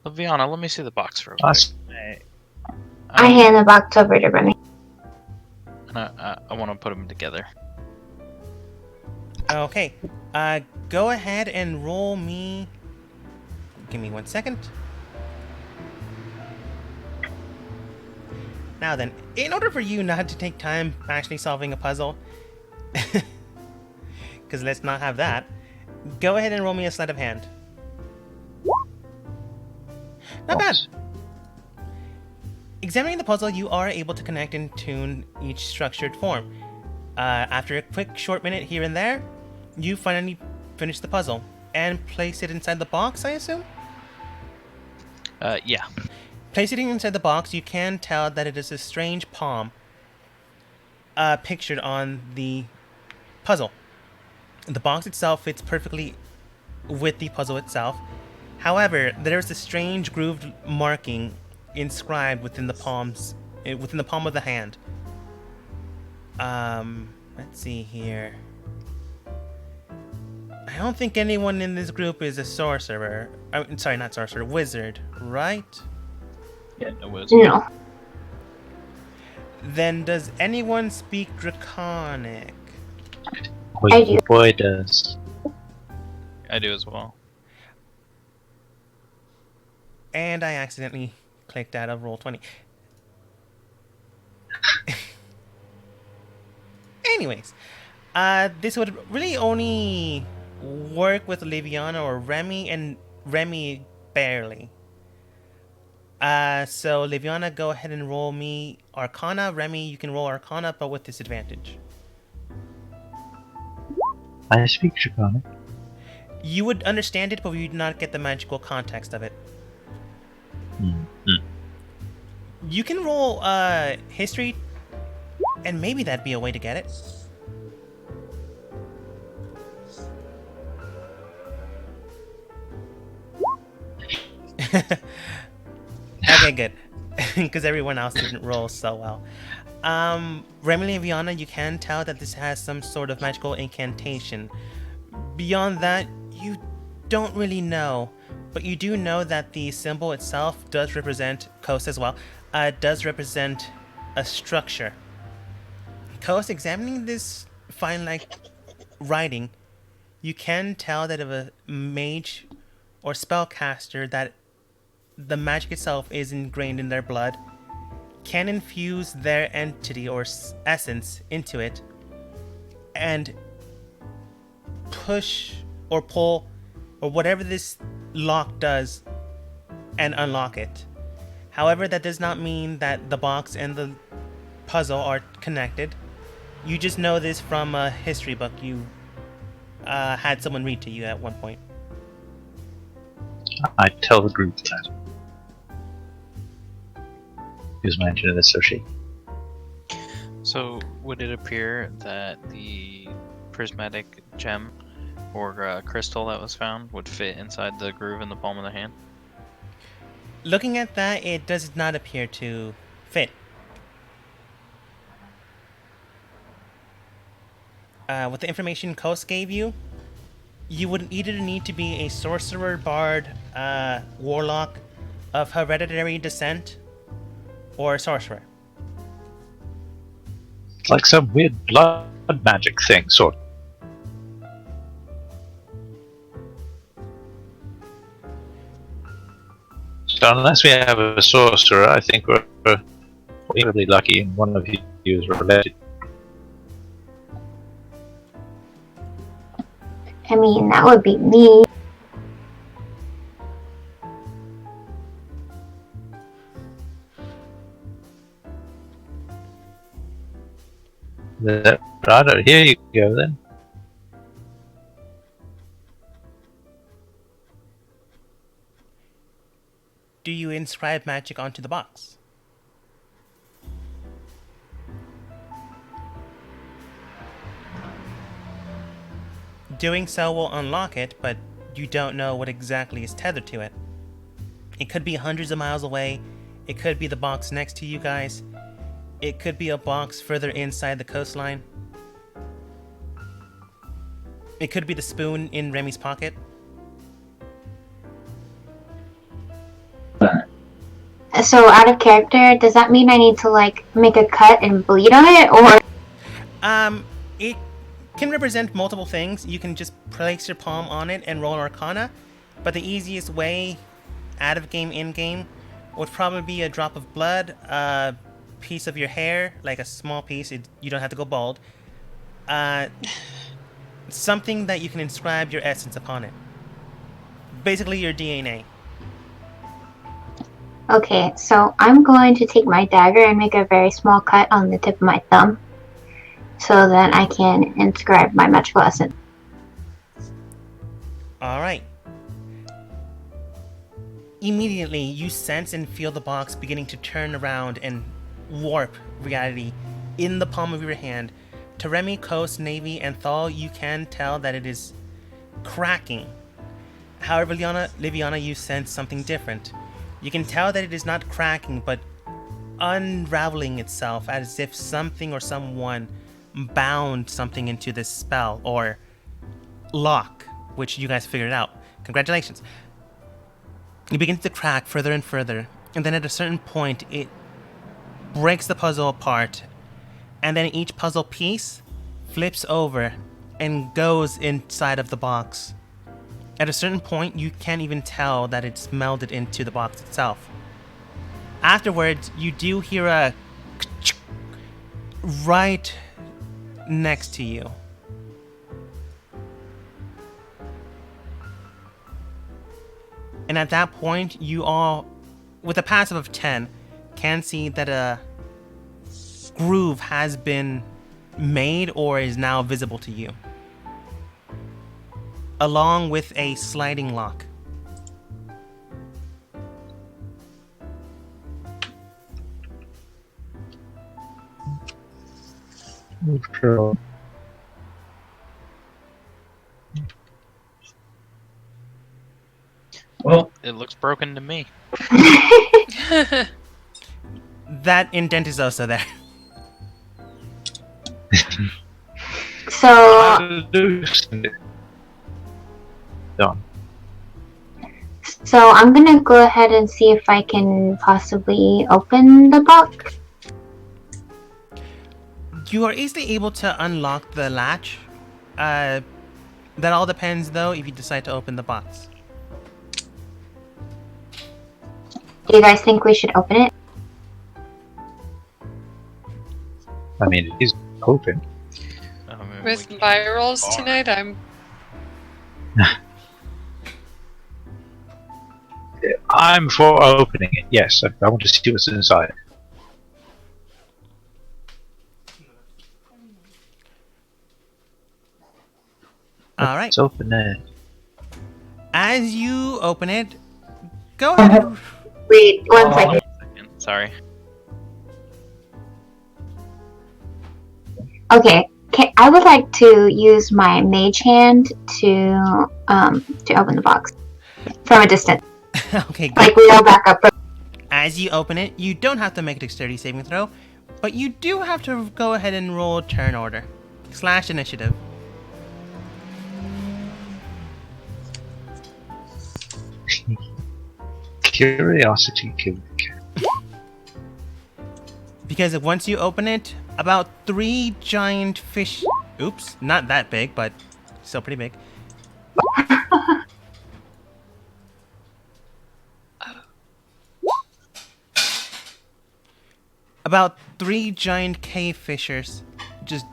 S8: Liviana, let me see the box real quick.
S2: Awesome.
S5: I hand the box over to Remy.
S8: And I want to put them together.
S7: Okay, go ahead and roll me. Give me 1 second. Now then, in order for you not to take time actually solving a puzzle, because let's not have that, go ahead and roll me a sleight of hand. Not bad. Examining the puzzle, you are able to connect and tune each structured form. After a quick short minute here and there, you finally finish the puzzle and place it inside the box, I assume?
S8: Yeah.
S7: Placing it inside the box, you can tell that it is a strange palm pictured on the puzzle. The box itself fits perfectly with the puzzle itself. However, there's a strange grooved marking inscribed within the palm of the hand. Let's see here. I don't think anyone in this group is a sorcerer. I'm sorry, not sorcerer, wizard, right?
S8: Yeah, no wizard.
S5: No.
S7: Then does anyone speak Draconic?
S5: I do.
S2: Boy does.
S8: I do as well.
S7: And I accidentally clicked out of Roll20. Anyways, this would really only work with Liviana or Remy, and Remy barely. So Liviana, go ahead and roll me Arcana. Remy, you can roll Arcana, but with disadvantage.
S2: I speak Draconic.
S7: You would understand it, but you would not get the magical context of it.
S2: Mm-hmm.
S7: You can roll History And maybe that'd be a way to get it. Okay, good. Because everyone else didn't roll so well. Remy and Viana, you can tell that this has some sort of magical incantation. Beyond that, you don't really know. But you do know that the symbol itself does represent Coast as well. Does represent a structure. Coast, examining this fine-like writing, you can tell that of a mage or spellcaster that the magic itself is ingrained in their blood, can infuse their entity or essence into it, and push or pull or whatever this lock does and unlock it. However, that does not mean that the box and the puzzle are connected. You just know this from a history book you had someone read to you at one point.
S2: I tell the group that. Use my internet associate.
S8: So, would it appear that the prismatic gem or crystal that was found would fit inside the groove in the palm of the hand?
S7: Looking at that, it does not appear to fit. With the information Kos gave you, you would either need to be a sorcerer, bard, warlock of hereditary descent, or a sorcerer.
S2: It's like some weird blood magic thing, sort of. So unless we have a sorcerer, I think we're incredibly lucky and one of you is related.
S5: I mean, that would be me.
S2: Right, here you go then.
S7: Do you inscribe magic onto the box? Doing so will unlock it, but you don't know what exactly is tethered to it. It could be hundreds of miles away. It could be the box next to you guys. It could be a box further inside the coastline. It could be the spoon in Remy's pocket.
S5: So out of character, does that mean I need to like make a cut and bleed on it, or?
S7: It can represent multiple things. You can just place your palm on it and roll an Arcana, but the easiest way, out of game, in game, would probably be a drop of blood, a piece of your hair, like a small piece. You don't have to go bald. Something that you can inscribe your essence upon it. Basically, your DNA.
S5: Okay, so I'm going to take my dagger and make a very small cut on the tip of my thumb, so that I can inscribe my magical essence.
S7: Alright. Immediately, you sense and feel the box beginning to turn around and warp reality in the palm of your hand. To Remy, Kos, Navy, and Thal, you can tell that it is cracking. However, Liviana, you sense something different. You can tell that it is not cracking, but unraveling itself as if something or someone bound something into this spell or lock, which you guys figured out. Congratulations. It begins to crack further and further, and then at a certain point, it breaks the puzzle apart, and then each puzzle piece flips over and goes inside of the box. At a certain point, you can't even tell that it's melded into the box itself. Afterwards, you do hear a right next to you. And at that point, you all, with a passive of 10, can see that a groove has been made or is now visible to you, along with a sliding lock.
S2: Neutral.
S3: Well,
S8: It looks broken to me.
S7: That indent is also there.
S5: So,
S2: Done.
S5: so I'm gonna go ahead and see if I can possibly open the box.
S7: You are easily able to unlock the latch. That all depends, though, if you decide to open the box.
S5: Do you guys think we should open it?
S2: I mean, it is open.
S4: With my rolls tonight,
S2: I'm for opening it. Yes, I want to see what's inside.
S7: All right.
S2: Let's open it.
S7: As you open it, go ahead.
S5: Wait, 1 second.
S8: Sorry.
S5: Okay, I would like to use my mage hand to open the box from a distance.
S7: Okay, good.
S5: Like we all back up.
S7: As you open it, you don't have to make a dexterity saving throw, but you do have to go ahead and roll turn order / initiative.
S2: Curiosity killed.
S7: Because once you open it, about 3 giant fish. Oops, not that big, but still pretty big. About 3 giant cave fishers just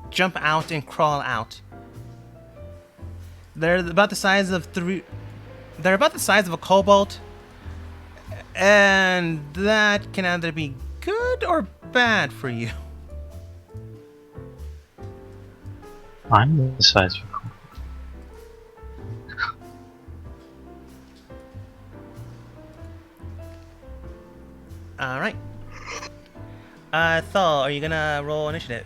S7: jump out and crawl out. They're about the size of They're about the size of a cobalt, and that can either be good or bad for you.
S2: I'm the size of a coin.
S7: All right. Thal, are you gonna roll initiative?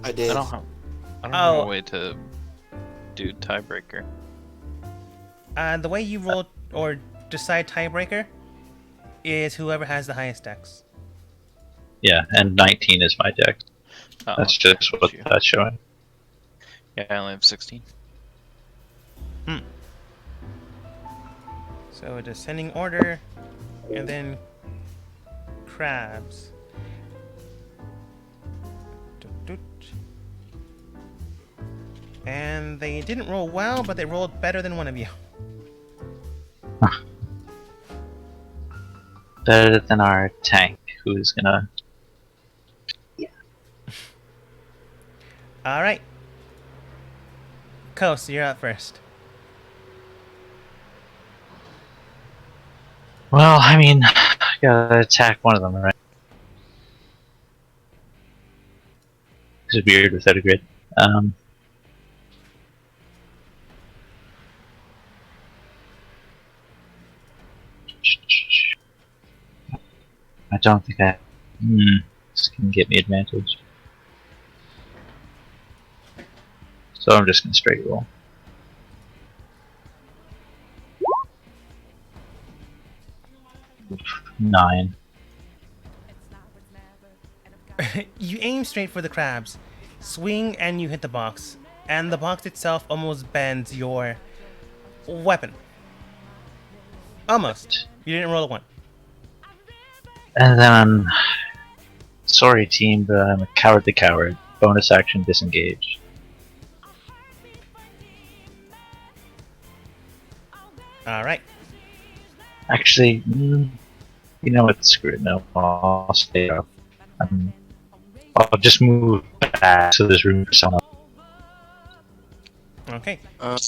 S1: I did.
S8: I don't have
S7: Oh.
S8: a way to do tiebreaker.
S7: The way you roll or decide tiebreaker is whoever has the highest dex.
S2: Yeah, and 19 is my dex.
S8: Oh,
S2: That's
S8: okay,
S2: just
S8: got
S2: what
S8: you.
S2: that's showing.
S8: Yeah, I only have 16.
S7: So descending order, and then crabs. Doot, doot. And they didn't roll well, but they rolled better than one of you.
S2: Better than our tank, who's gonna.
S7: All right. Coast, you're up first.
S2: Well, I mean, I gotta attack one of them, right? This is weird without a grid. I don't think I. This can get me advantage. So I'm just gonna straight roll. Nine.
S7: You aim straight for the crabs, swing, and you hit the box. And the box itself almost bends your weapon. Almost. You didn't roll a 1.
S2: And then I'm. Sorry, team, but I'm a cowardly coward. Bonus action disengage.
S7: All right.
S2: Actually, you know what? Screw it. No, I'll stay up. I'll just move back so there's room for someone else.
S7: Okay.
S1: Uh,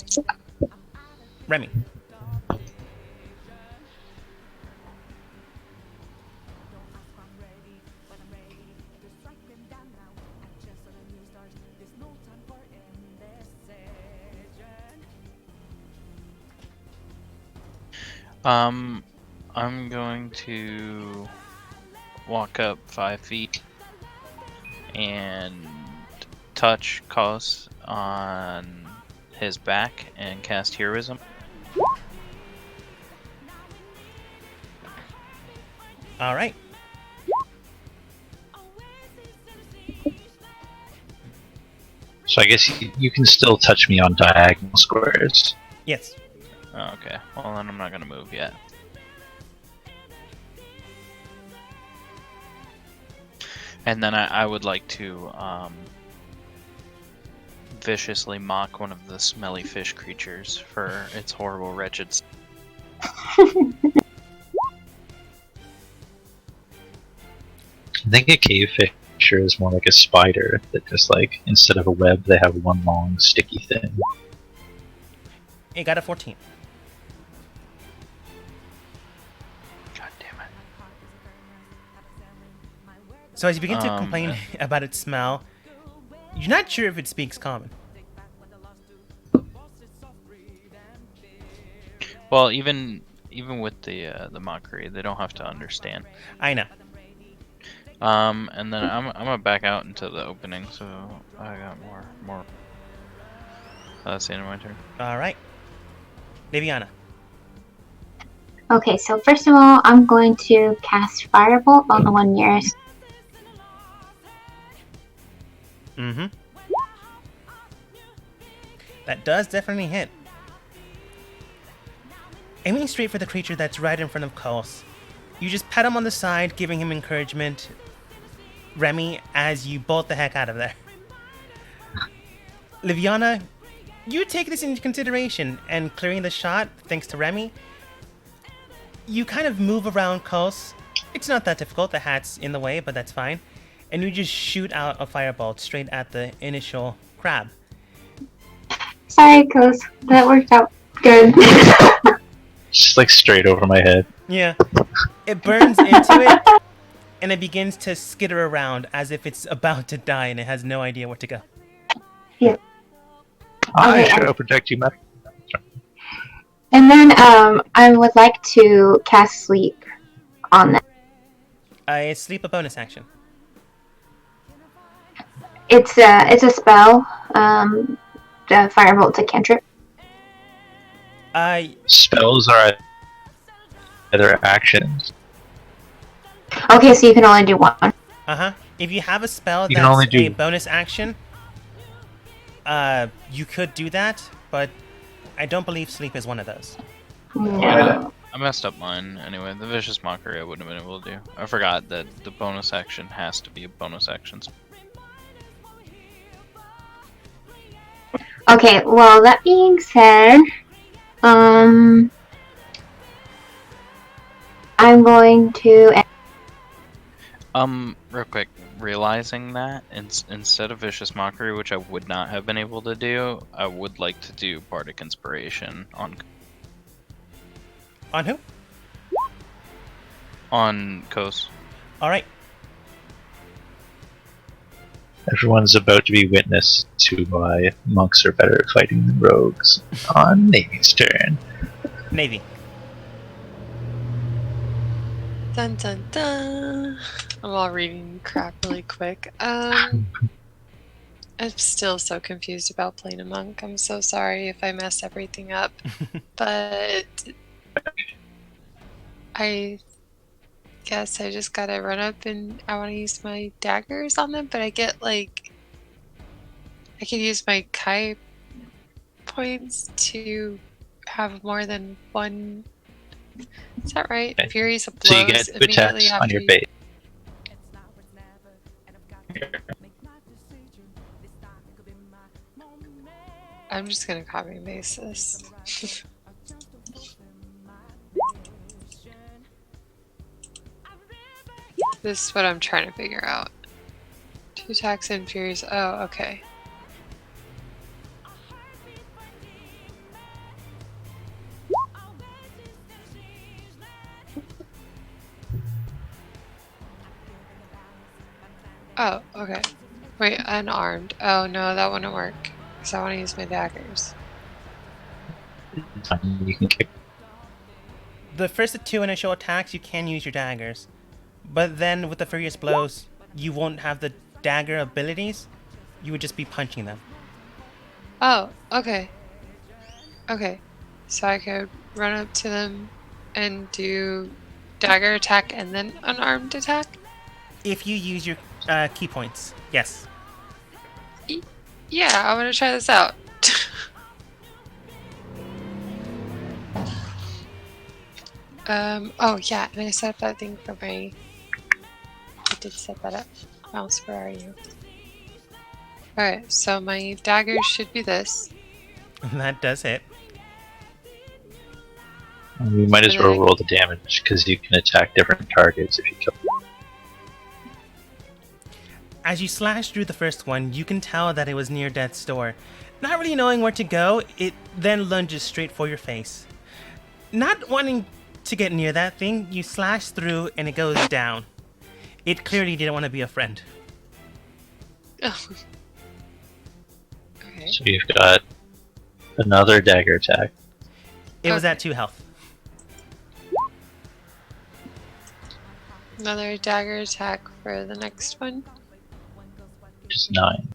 S7: Remy.
S8: I'm going to walk up 5 feet and touch Kos on his back and cast Heroism.
S7: All right.
S2: So I guess you can still touch me on diagonal squares.
S7: Yes.
S8: Oh, okay, well then I'm not gonna move yet. And then I would like to viciously mock one of the smelly fish creatures for its horrible, wretched.
S2: I think a cave fisher is more like a spider that just like instead of a web they have one long sticky thing.
S7: It got a 14.
S8: God damn it.
S7: So as you begin to
S8: Um,
S7: complain about its smell, you're not sure if it speaks common.
S8: Well, even with the mockery, they don't have to understand.
S7: I know.
S8: And then I'm gonna back out into the opening, so I got more. That's the end of my turn.
S7: All right. Liviana.
S5: Okay, so first of all, I'm going to cast Firebolt on the one nearest.
S7: Mm-hmm. That does definitely hit. Aiming straight for the creature that's right in front of Kos, you just pat him on the side, giving him encouragement, Remy, as you bolt the heck out of there. Liviana, you take this into consideration, and clearing the shot, thanks to Remy, you kind of move around Kos. It's not that difficult, the hat's in the way, but that's fine. And you just shoot out a firebolt straight at the initial crab.
S5: Sorry, Kos. That worked out good.
S2: Just like straight over my head.
S7: Yeah. It burns into it, and it begins to skitter around as if it's about to die and it has no idea where to go.
S2: I
S5: Okay,
S2: shall protect you, Matt.
S5: And then I would like to cast Sleep on them.
S7: Sleep a bonus action.
S5: It's a spell. The Firebolt's a cantrip.
S2: Spells are either actions.
S5: Okay, so you can only do one.
S7: Uh-huh. If you have a spell
S2: You can
S7: that's
S2: only do-
S7: a bonus action, you could do that, but I don't believe Sleep is one of those.
S5: No.
S8: I messed up mine anyway. The vicious mockery I wouldn't have been able to do. I forgot that the bonus action has to be a bonus action.
S5: Okay, well, that being said, I'm going to...
S8: Real quick, realizing that instead of vicious mockery, which I would not have been able to do, I would like to do bardic inspiration on
S7: On who?
S8: Kos.
S7: Alright.
S2: Everyone's about to be witness to why monks are better at fighting than rogues. On Navy's turn.
S7: Navy.
S4: Dun dun dun. I'm all reading crap really quick. I'm still so confused about playing a monk. I'm so sorry if I mess everything up. But I guess I just gotta run up and I want to use my daggers on them, but I get like I could use my Kai points to have more than one. Is that right?
S2: Okay.
S4: Furies of blows
S2: So you get two
S4: immediately
S2: attacks
S4: after
S2: on your
S4: you-
S2: base.
S4: I'm just gonna copy and paste this. This is what I'm trying to figure out. 2 attacks and furies. Oh, okay. Oh, okay. Wait, unarmed. Oh no, that wouldn't work. Because I want to use my daggers.
S2: You can kick.
S7: The first 2 initial attacks, you can use your daggers. But then with the Furious Blows, you won't have the dagger abilities. You would just be punching them.
S4: Oh, okay. Okay. So I could run up to them and do dagger attack and then unarmed attack?
S7: If you use your key points, yes.
S4: Yeah, I want to try this out. Oh yeah, and I set up that thing for my... I did set that up. Mouse, where are you? Alright, so my dagger should be this.
S7: That does hit.
S2: You might as well roll the damage, because you can attack different targets if you kill them.
S7: As you slash through the first one, you can tell that it was near death's door. Not really knowing where to go, it then lunges straight for your face. Not wanting to get near that thing, you slash through and it goes down. It clearly didn't want to be a friend.
S4: Oh. Okay.
S2: So you've got another dagger attack.
S7: It was at 2 health.
S4: Another dagger attack for the next one.
S2: Which is 9.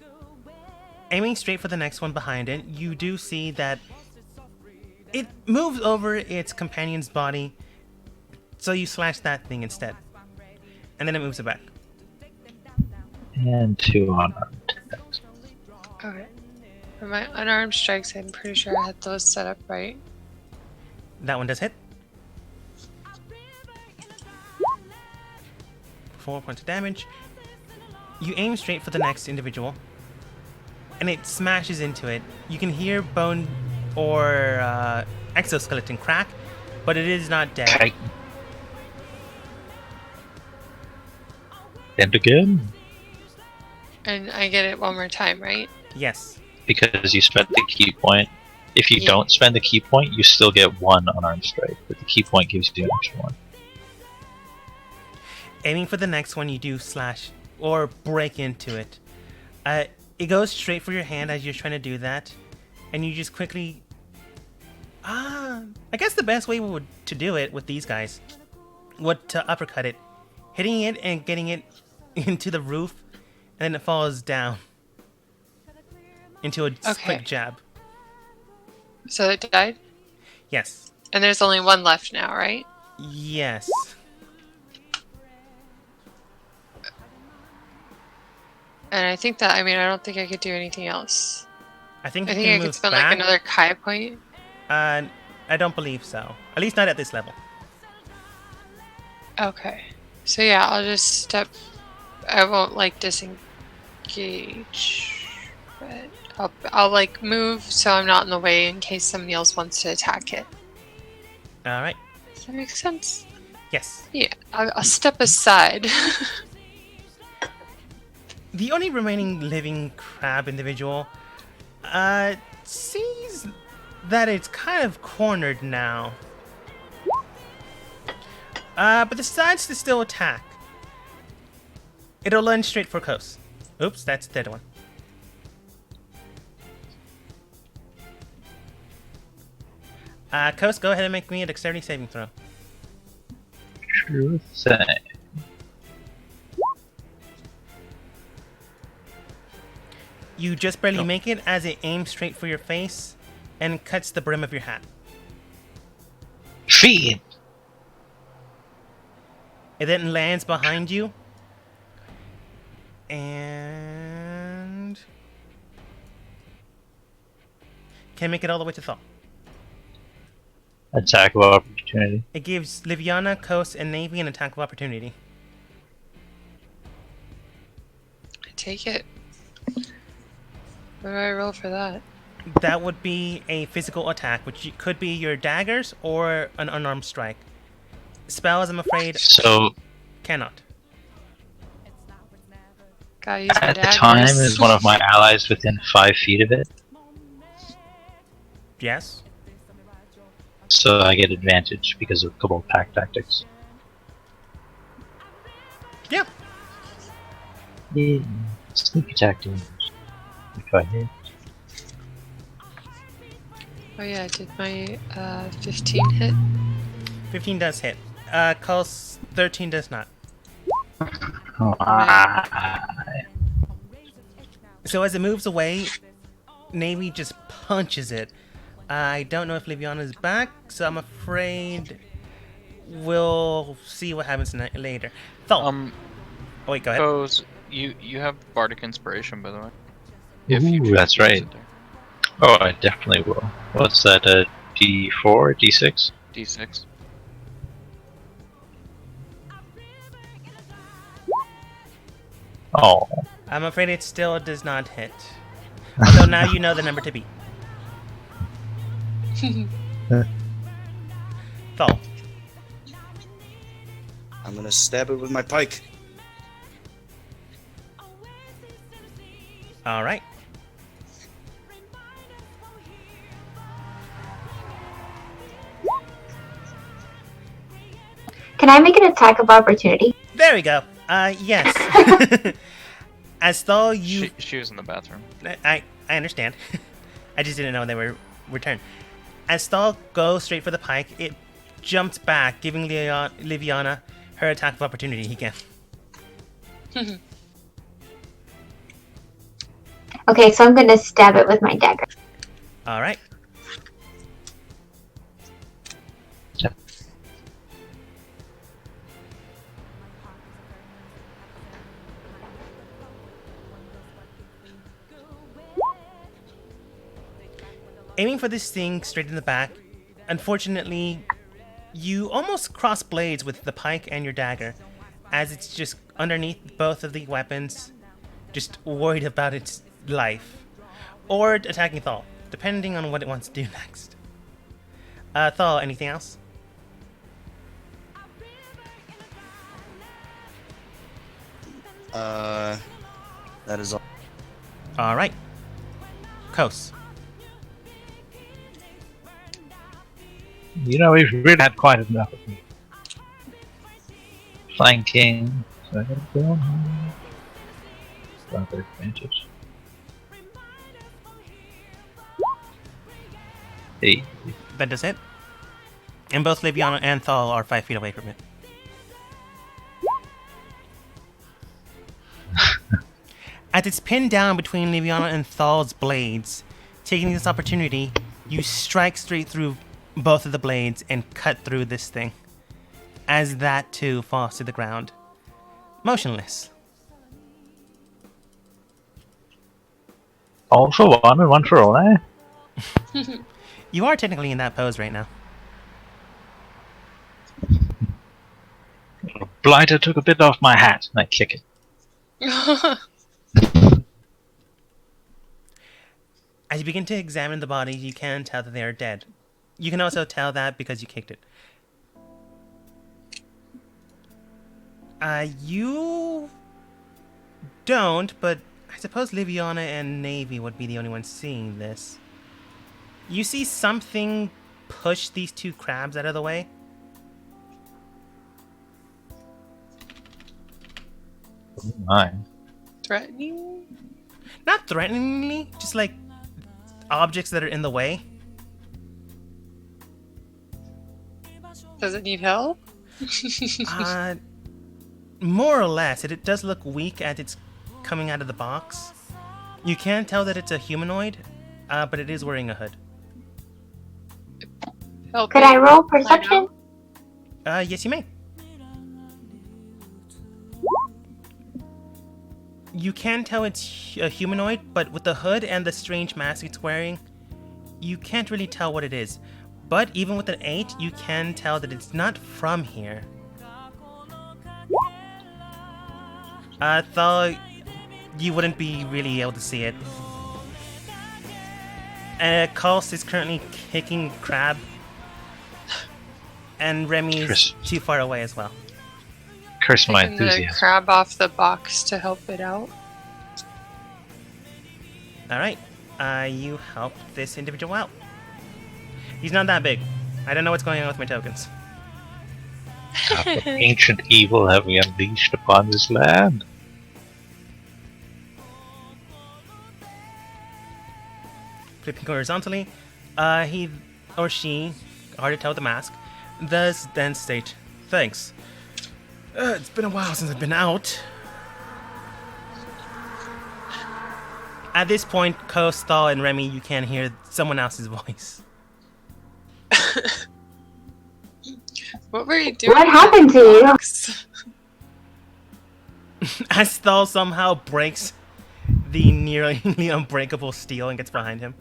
S7: Aiming straight for the next one behind it, you do see that it moves over its companion's body, so you slash that thing instead. And then it moves it back.
S2: And 2 unarmed attacks.
S4: Okay. For my unarmed strikes, I'm pretty sure I had those set up right.
S7: That one does hit. 4 points of damage. You aim straight for the next individual, and it smashes into it. You can hear bone or exoskeleton crack, but it is not dead.
S2: Okay. And again.
S4: And I get it one more time, right?
S7: Yes.
S2: Because you spent the key point. If you
S4: Yeah.
S2: don't spend the key point, you still get 1 unarmed strike, but the key point gives you an extra 1.
S7: Aiming for the next one, you do slash or break into it. It goes straight for your hand as you're trying to do that, and you just quickly... I guess the best way to do it with these guys would to uppercut it, hitting it and getting it into the roof, and then it falls down into a quick jab.
S4: So it died?
S7: Yes.
S4: And there's only one left now, right?
S7: Yes.
S4: And I think that, I don't think I could do anything else.
S7: I think
S4: I
S7: you
S4: think
S7: can
S4: I
S7: move
S4: could spend
S7: back.
S4: like another Kai point.
S7: I don't believe so. At least not at this level.
S4: Okay. So yeah, I'll just step. I won't like disengage, but I'll like move so I'm not in the way in case somebody else wants to attack it.
S7: All right.
S4: Does that make sense?
S7: Yes.
S4: Yeah, I'll step aside.
S7: The only remaining living crab individual sees that it's kind of cornered now. But decides to still attack. It'll lunge straight for Kos. Oops, that's the dead one. Kos, go ahead and make me a dexterity saving throw.
S2: True thing.
S7: You just barely make it as it aims straight for your face and cuts the brim of your hat.
S2: Feed!
S7: It then lands behind you. And... can make it all the way to Thal.
S2: Attack of opportunity.
S7: It gives Liviana, Kos, and Navy an attack of opportunity.
S4: I take it. What do I roll for that?
S7: That would be a physical attack, which could be your daggers or an unarmed strike. Spells, I'm afraid,
S2: So,
S7: cannot.
S4: Gotta use my
S2: at the
S4: daggers.
S2: time, is one of my allies within 5 feet of it,
S7: Yes.
S2: so I get advantage because of Cobalt Pack tactics.
S7: Yeah.
S2: Yeah. Sneak attack damage. If I hit.
S4: Oh yeah, did my 15 hit?
S7: 15 does hit. Kos, 13 does not.
S2: Why?
S7: So as it moves away, Navy just punches it. I don't know if Liviana's back, so I'm afraid we'll see what happens later. Thal. Oh, wait, go ahead.
S8: Goes. You have Bardic Inspiration, by the way.
S2: Ooh, that's
S8: to use
S2: right.
S8: it there.
S2: Oh, I definitely will. What's that? D4, D6?
S8: D6.
S2: Oh,
S7: I'm afraid it still does not hit. Although now you know the number to beat. Thal.
S1: I'm gonna stab it with my pike.
S7: All right.
S5: Can I make an attack of opportunity?
S7: There we go. Yes. As though you...
S8: She was in the bathroom.
S7: I understand. I just didn't know they were returned. As Stahl goes straight for the pike, it jumps back, giving Liviana her attack of opportunity again.
S5: Okay, so I'm gonna stab it with my dagger.
S7: All right. Aiming for this thing straight in the back, unfortunately, you almost cross blades with the pike and your dagger, as it's just underneath both of the weapons, just worried about its life. Or attacking Thal, depending on what it wants to do next. Thal, anything else?
S1: That is all.
S7: Alright. Kos.
S2: you know, we've really had quite enough of me. Flanking. So I gotta go on here. Rather advantage. Hey.
S7: That does it. And both Liviana and Thal are 5 feet away from it. As it's pinned down between Liviana and Thal's blades, taking this opportunity, you strike straight through both of the blades and cut through this thing. As that too falls to the ground, motionless.
S2: All for one and one for all, eh?
S7: You are technically in that pose right now.
S2: Blighter took a bit off my hat, and I kick it.
S7: As you begin to examine the body, you can tell that they are dead. You can also tell that because you kicked it. You don't, but I suppose Liviana and Navy would be the only ones seeing this. You see something push these two crabs out of the way.
S2: Oh my.
S4: Threatening?
S7: Not threateningly, just like objects that are in the way.
S4: Does it need help?
S7: More or less. It does look weak as it's coming out of the box. You can tell that it's a humanoid, but it is wearing a hood.
S4: Help
S5: Could
S4: it
S5: I roll
S4: climb
S5: perception?
S4: out?
S7: Yes, you may. You can tell it's a humanoid, but with the hood and the strange mask it's wearing, you can't really tell what it is. But even with an 8, you can tell that it's not from here. I thought you wouldn't be really able to see it. And Kals is currently kicking Crab. And Remy is too far away as well.
S2: Curse my
S4: Taking the
S2: enthusiasm.
S4: crab off the box to help it out.
S7: Alright, you help this individual out. He's not that big. I don't know what's going on with my tokens.
S2: What ancient evil have we unleashed upon this land?
S7: Flipping horizontally, he or she, hard to tell with the mask, does then state, "Thanks. It's been a while since I've been out. At this point, Kostal and Remy, you can hear someone else's voice.
S4: What were you doing?
S5: What happened to you?
S7: As Thal somehow breaks the nearly unbreakable steel and gets behind him.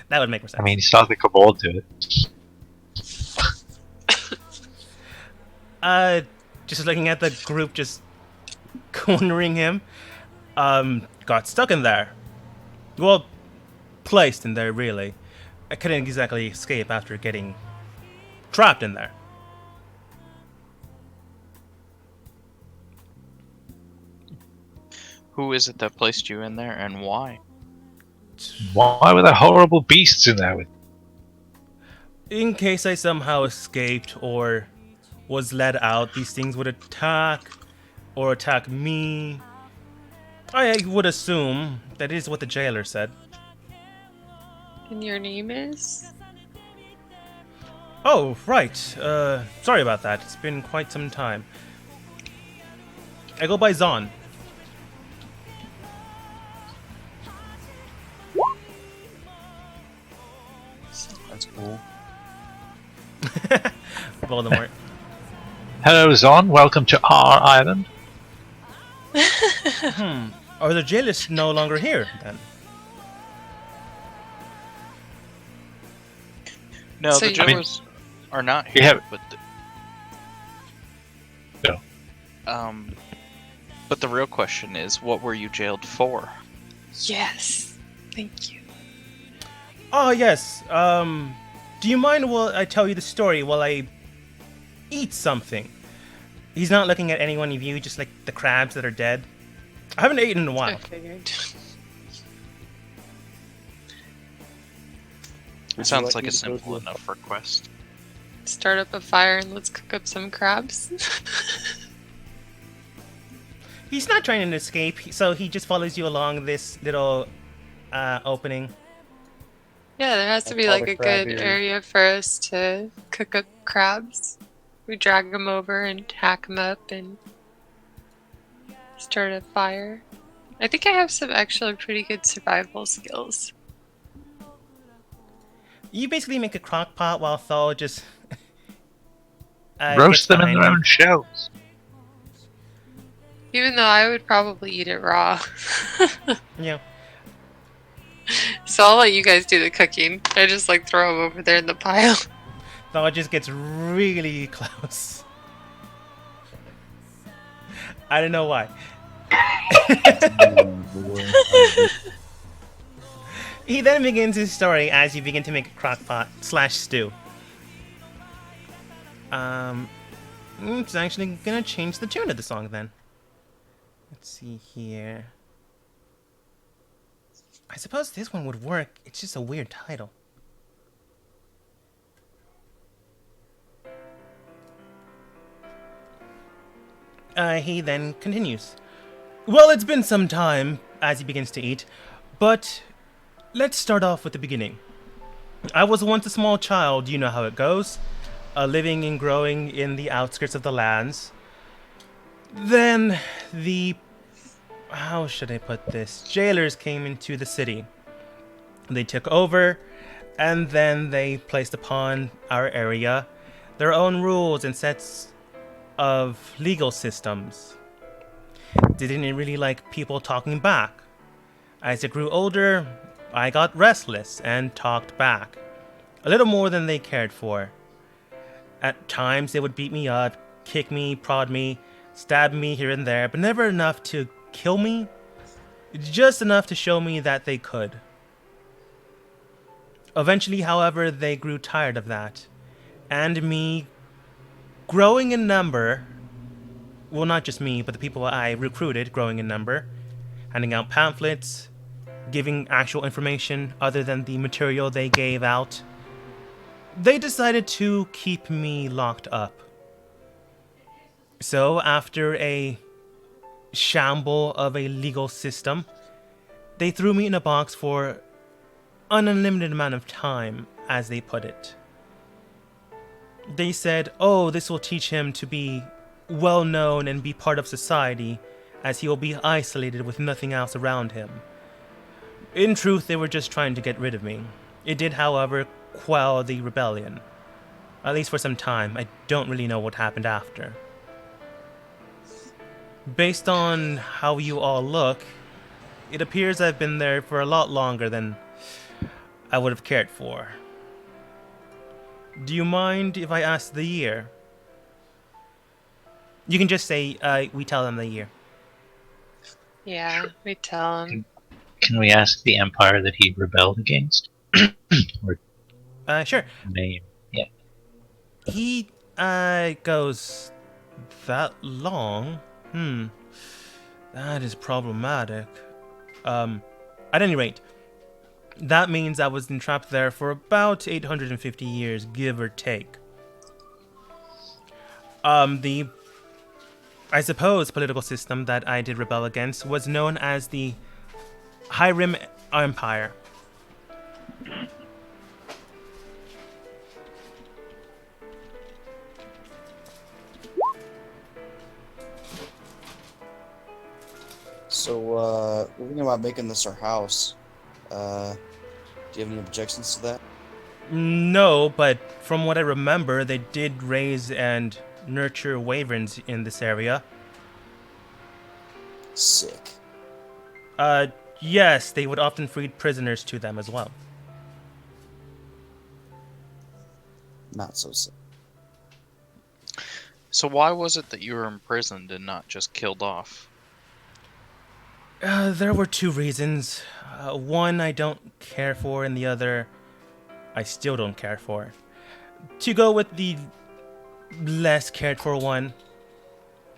S7: That would make more sense.
S2: I mean, it's not the Cabal do it.
S7: Just looking at the group just cornering him, got stuck in there. Well, placed in there, really. I couldn't exactly escape after getting trapped in there.
S8: Who is it that placed you in there, and why?
S2: Why were there horrible beasts in there with?
S7: In case I somehow escaped or was let out, these things would attack or attack me. I would assume that is what the jailer said.
S4: And your name is?
S7: Oh, right. Sorry about that. It's been quite some time. I go by Zon.
S1: That's cool.
S7: Voldemort.
S2: Hello, Zon. Welcome to our island.
S7: Are the jailers no longer here, then?
S8: No,
S4: So
S8: the
S4: you-
S8: jailers are not
S2: We
S8: here,
S2: have-
S8: but
S2: No.
S8: but the real question is, what were you jailed for?
S4: Yes. Thank you.
S7: Oh, yes. Do you mind while I tell you the story while I eat something? He's not looking at any one of you, just like the crabs that are dead. I haven't eaten in a
S4: I
S7: while.
S4: figured.
S8: It sounds like a simple enough request.
S4: Start up a fire and let's cook up some crabs.
S7: He's not trying to escape, so he just follows you along this little opening.
S4: Yeah, there has to be
S1: That's all
S4: like
S1: the
S4: a
S1: crab
S4: good
S1: area.
S4: area for us to cook up crabs. We drag them over and hack them up and start a fire. I think I have some actually pretty good survival skills.
S7: You basically make a crock pot while Thal just
S2: Roast
S7: gets
S2: them in
S7: behind
S2: their
S7: him.
S2: own shells.
S4: Even though I would probably eat it raw.
S7: Yeah.
S4: So I'll let you guys do the cooking. I just like throw them over there in the pile.
S7: Thal just gets really close. I don't know why. He then begins his story as you begin to make a crock pot / stew. It's actually gonna change the tune of the song then. Let's see here. I suppose this one would work. It's just a weird title. He then continues. Well, it's been some time, as he begins to eat, but let's start off with the beginning. I was once a small child, you know how it goes, living and growing in the outskirts of the lands. Then how should I put this? Jailers came into the city. They took over, and then they placed upon our area their own rules and sets of legal systems. They didn't really like people talking back. As I grew older, I got restless and talked back. A little more than they cared for. At times they would beat me up, kick me, prod me, stab me here and there, but never enough to kill me. Just enough to show me that they could. Eventually, however, they grew tired of that. And me growing in number, well, not just me, but the people I recruited growing in number, handing out pamphlets, giving actual information other than the material they gave out, they decided to keep me locked up. So, after a shamble of a legal system, they threw me in a box for an unlimited amount of time, as they put it. They said, oh, this will teach him to be well known and be part of society, as he will be isolated with nothing else around him. In truth, they were just trying to get rid of me. It did, however, quell the rebellion. At least for some time. I don't really know what happened after. Based on how you all look, it appears I've been there for a lot longer than I would have cared for. Do you mind if I ask the year? You can just say, we tell them the year.
S4: Yeah, we tell him.
S2: Can we ask the Empire that he rebelled against? Or
S7: Sure.
S2: name? Yeah.
S7: He, goes that long? That is problematic. At any rate, that means I was entrapped there for about 850 years, give or take. I suppose, political system that I did rebel against was known as the Hyrim Empire.
S1: So, we're thinking about making this our house. Do you have any objections to that?
S7: No, but from what I remember, they did raise and nurture wyverns in this area.
S1: Sick.
S7: Yes, they would often feed prisoners to them as well.
S1: Not so sick.
S8: So why was it that you were imprisoned and not just killed off?
S7: There were two reasons. One I don't care for, and the other I still don't care for. To go with the less cared for one,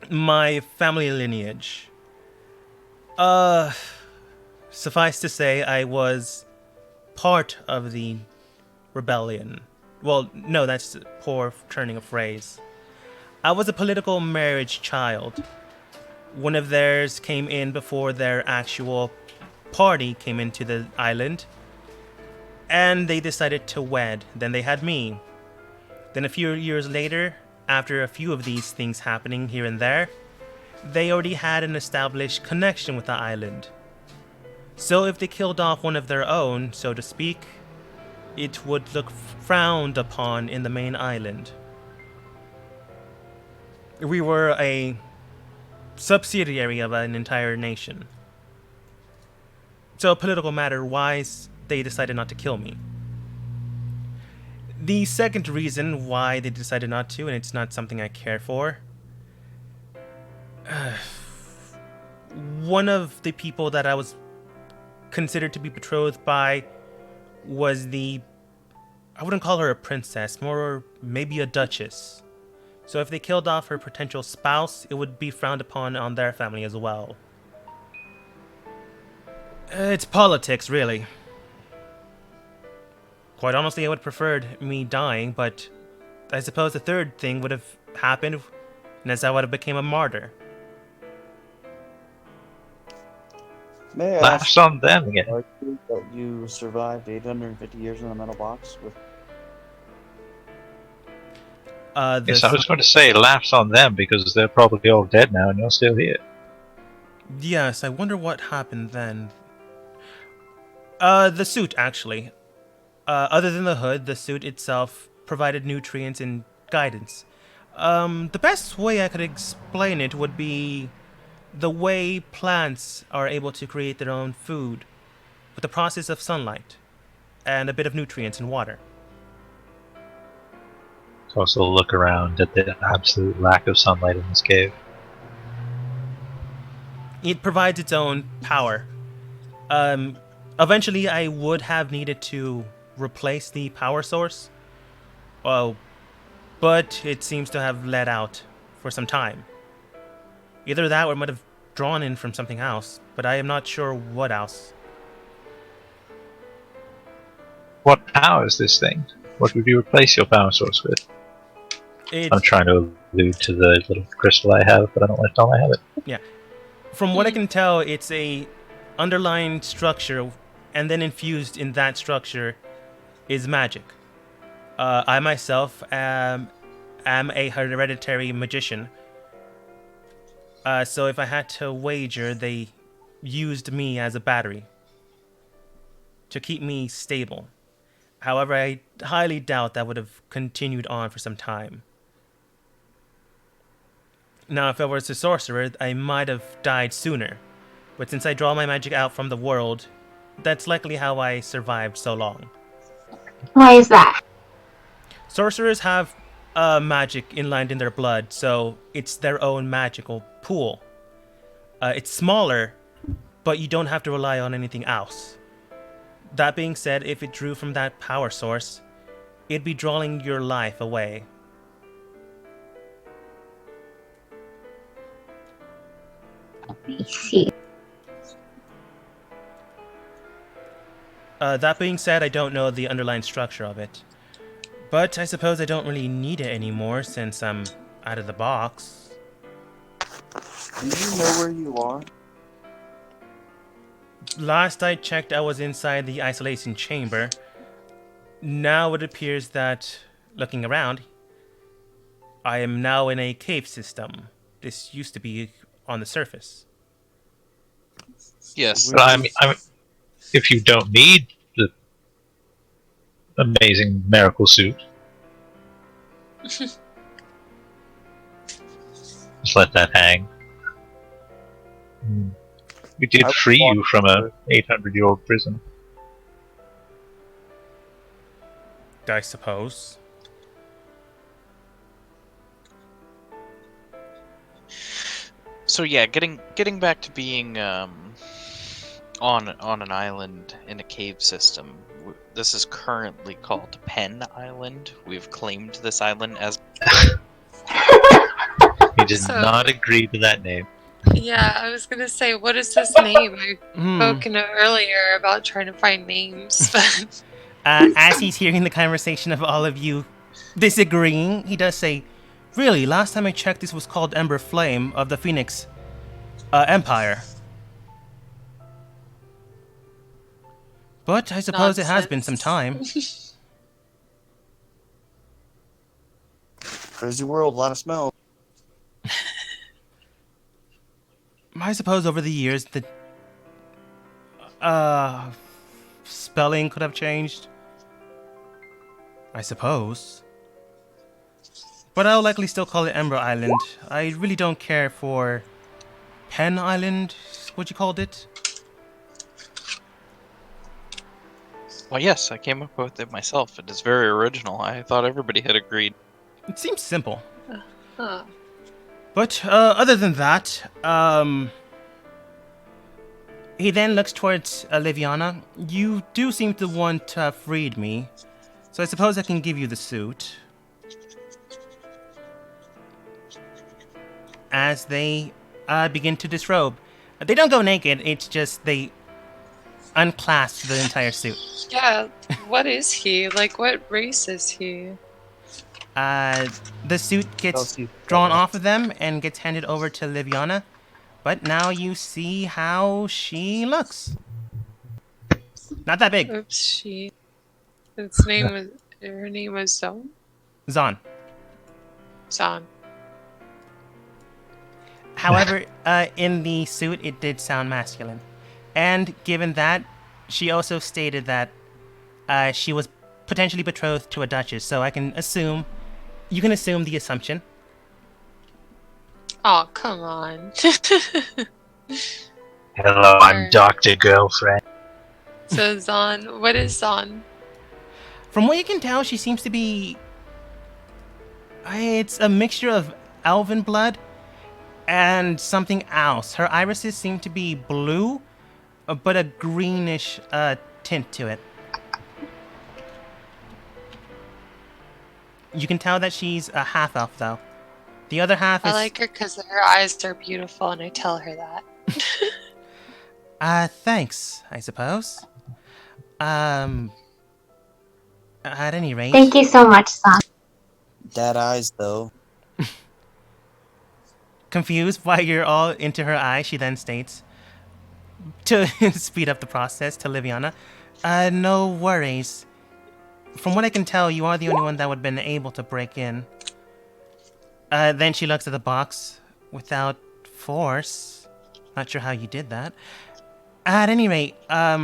S7: my family lineage. Suffice to say, I was part of the rebellion. Well, no, that's a poor turning of phrase. I was a political marriage child. One of theirs came in before their actual party came into the island, and they decided to wed. Then they had me. Then a few years later, after a few of these things happening here and there, they already had an established connection with the island. So if they killed off one of their own, so to speak, it would look frowned upon in the main island. We were a subsidiary of an entire nation. So political matter-wise, they decided not to kill me. The second reason why they decided not to, and it's not something I care for, one of the people that I was considered to be betrothed by was I wouldn't call her a princess, more maybe a duchess. So if they killed off her potential spouse, it would be frowned upon on their family as well. It's politics, really. Quite honestly, I would have preferred me dying, but I suppose the third thing would have happened, and as I would have become a martyr.
S1: May I
S2: Laughs on them again.
S1: argue that you survived 850 years in a metal box with...
S2: Yes, I was going to say laughs on them because they're probably all dead now and you're still here.
S7: Yes, I wonder what happened then. The suit, actually. Other than the hood, the suit itself provided nutrients and guidance. The best way I could explain it would be the way plants are able to create their own food with the process of sunlight and a bit of nutrients and water.
S2: Also look around at the absolute lack of sunlight in this cave.
S7: It provides its own power. Eventually, I would have needed to replace the power source. But it seems to have let out for some time. Either that or it might have drawn in from something else, but I am not sure what else.
S2: What powers this thing? What would you replace your power source with? I'm trying to allude to the little crystal I have, but I don't know I have it.
S7: Yeah. From what I can tell, it's a underlying structure, and then infused in that structure is magic. I myself am am a hereditary magician. So if I had to wager, they used me as a battery to keep me stable. However, I highly doubt that would have continued on for some time. Now, if I was a sorcerer, I might have died sooner. But since I draw my magic out from the world, that's likely how I survived so long.
S5: Why is that?
S7: Sorcerers have magic inlined in their blood, so it's their own magical pool. It's smaller, but you don't have to rely on anything else. That being said, if it drew from that power source, it'd be drawing your life away.
S5: I see.
S7: That being said, I don't know the underlying structure of it. But I suppose I don't really need it anymore since I'm out of the box.
S1: Do you know where you are?
S7: Last I checked, I was inside the isolation chamber. Now it appears that, looking around, I am now in a cave system. This used to be on the surface.
S8: Yes.
S2: But I mean, if you don't need the amazing miracle suit, just let that hang. We did free you from a 800-year-old prison.
S7: I suppose.
S8: So yeah, getting back to being on an island in a cave system. This is currently called Penn Island. We've claimed this island as.
S2: He did not agree to that name.
S4: Yeah, I was gonna say, what is this name? I spoken earlier about trying to find names, but
S7: As he's hearing the conversation of all of you disagreeing, he does say, "Really, last time I checked, this was called Ember Flame of the Phoenix Empire." But I suppose it has been some time.
S1: Crazy world, a lot of smell.
S7: I suppose over the years, the spelling could have changed. I suppose. But I'll likely still call it Ember Island. I really don't care for Penn Island, what you called it?
S8: Well, yes, I came up with it myself. It is very original. I thought everybody had agreed.
S7: It seems simple.
S4: huh.
S7: But other than that, he then looks towards Liviana. You do seem to want to have freed me, so I suppose I can give you the suit. As they begin to disrobe. They don't go naked, it's just they unclasp the entire suit.
S4: Yeah, what is he? Like, what race is he?
S7: The suit gets drawn off of them and gets handed over to Liviana. But now you see how she looks. Not that big.
S4: Oops, she. Her name was Zone?
S7: Zon.
S4: Zon.
S7: However, in the suit, it did sound masculine. And given that, she also stated that she was potentially betrothed to a duchess, so I can assume, you can assume the assumption.
S4: Oh, come on.
S2: Hello, I'm Dr. Girlfriend.
S4: So Zon, what is Zon?
S7: From what you can tell, she seems to be... It's a mixture of elven blood and something else. Her irises seem to be blue, but a greenish tint to it. You can tell that she's a half-elf, though. The other half is...
S4: I like her because her eyes are beautiful, and I tell her that.
S7: Thanks, I suppose. At any rate...
S5: Thank you so much, son.
S1: Dad eyes, though.
S7: Confused why you're all into her eye, she then states, to speed up the process, to Liviana, no worries. From what I can tell, you are the only one that would have been able to break in. Then she looks at the box without force. Not sure how you did that. At any rate, let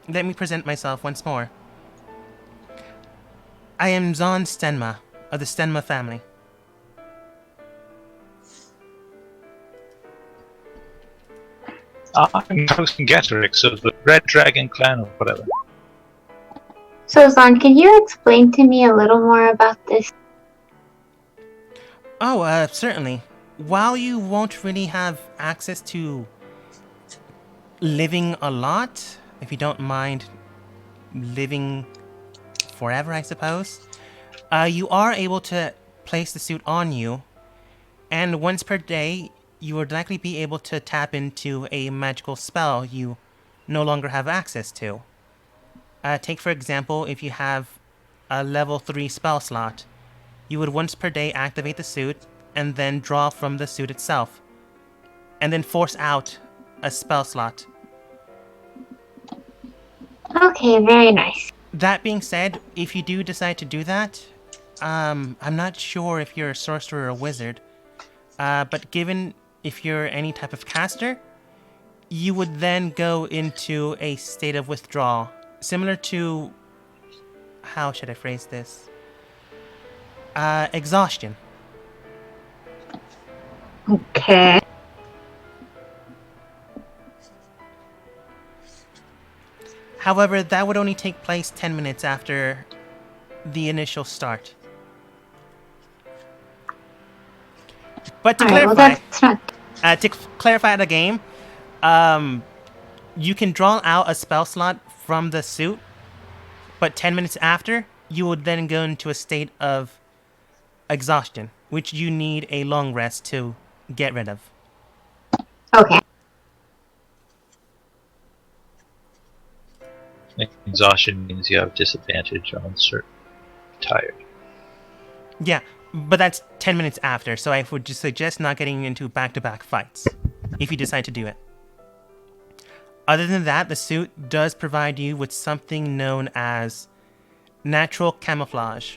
S7: me present myself once more. I am Zon Stenma, of the Stenma family.
S2: I'm Tosin Gatorix of the Red Dragon Clan or whatever.
S5: So, Zon, can you explain to me a little more about this?
S7: Oh, certainly. While you won't really have access to living a lot, if you don't mind living forever, I suppose, you are able to place the suit on you, and once per day, you would likely be able to tap into a magical spell you no longer have access to. Take, for example, if you have a level 3 spell slot, you would once per day activate the suit and then draw from the suit itself, and then force out a spell slot.
S5: Okay, very nice.
S7: That being said, if you do decide to do that, I'm not sure if you're a sorcerer or a wizard, but given if you're any type of caster, you would then go into a state of withdrawal, similar to, how should I phrase this? Exhaustion.
S5: Okay.
S7: However, that would only take place 10 minutes after the initial start. But to
S5: Alright, well,
S7: clarify,
S5: that's not...
S7: clarify the game, you can draw out a spell slot from the suit, but 10 minutes after, you would then go into a state of exhaustion, which you need a long rest to get rid of.
S5: Okay.
S2: Exhaustion means you have disadvantage on certain tired.
S7: Yeah, but that's 10 minutes after, so I would just suggest not getting into back-to-back fights, if you decide to do it. Other than that, the suit does provide you with something known as natural camouflage.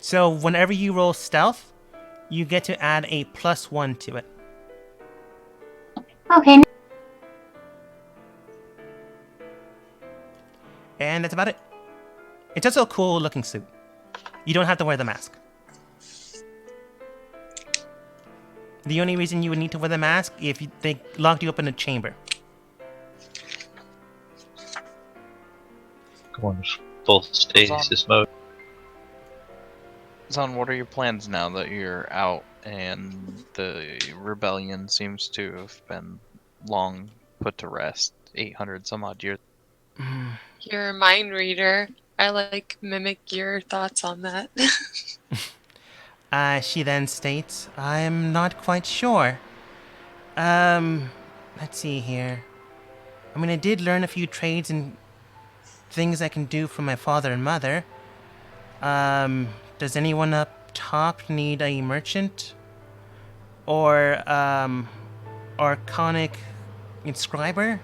S7: So whenever you roll stealth, you get to add a +1 to it.
S5: Okay.
S7: And that's about it. It's also a cool looking suit. You don't have to wear the mask. The only reason you would need to wear the mask if they locked you up in a chamber.
S2: Going full stasis mode.
S8: Zon, what are your plans now that you're out and the rebellion seems to have been long put to rest? 800 some odd years.
S4: You're a mind reader. I like mimic your thoughts on that.
S7: She then states, I'm not quite sure. Let's see here. I mean, I did learn a few trades and things I can do for my father and mother. Does anyone up top need a merchant? Or, arcanic inscriber?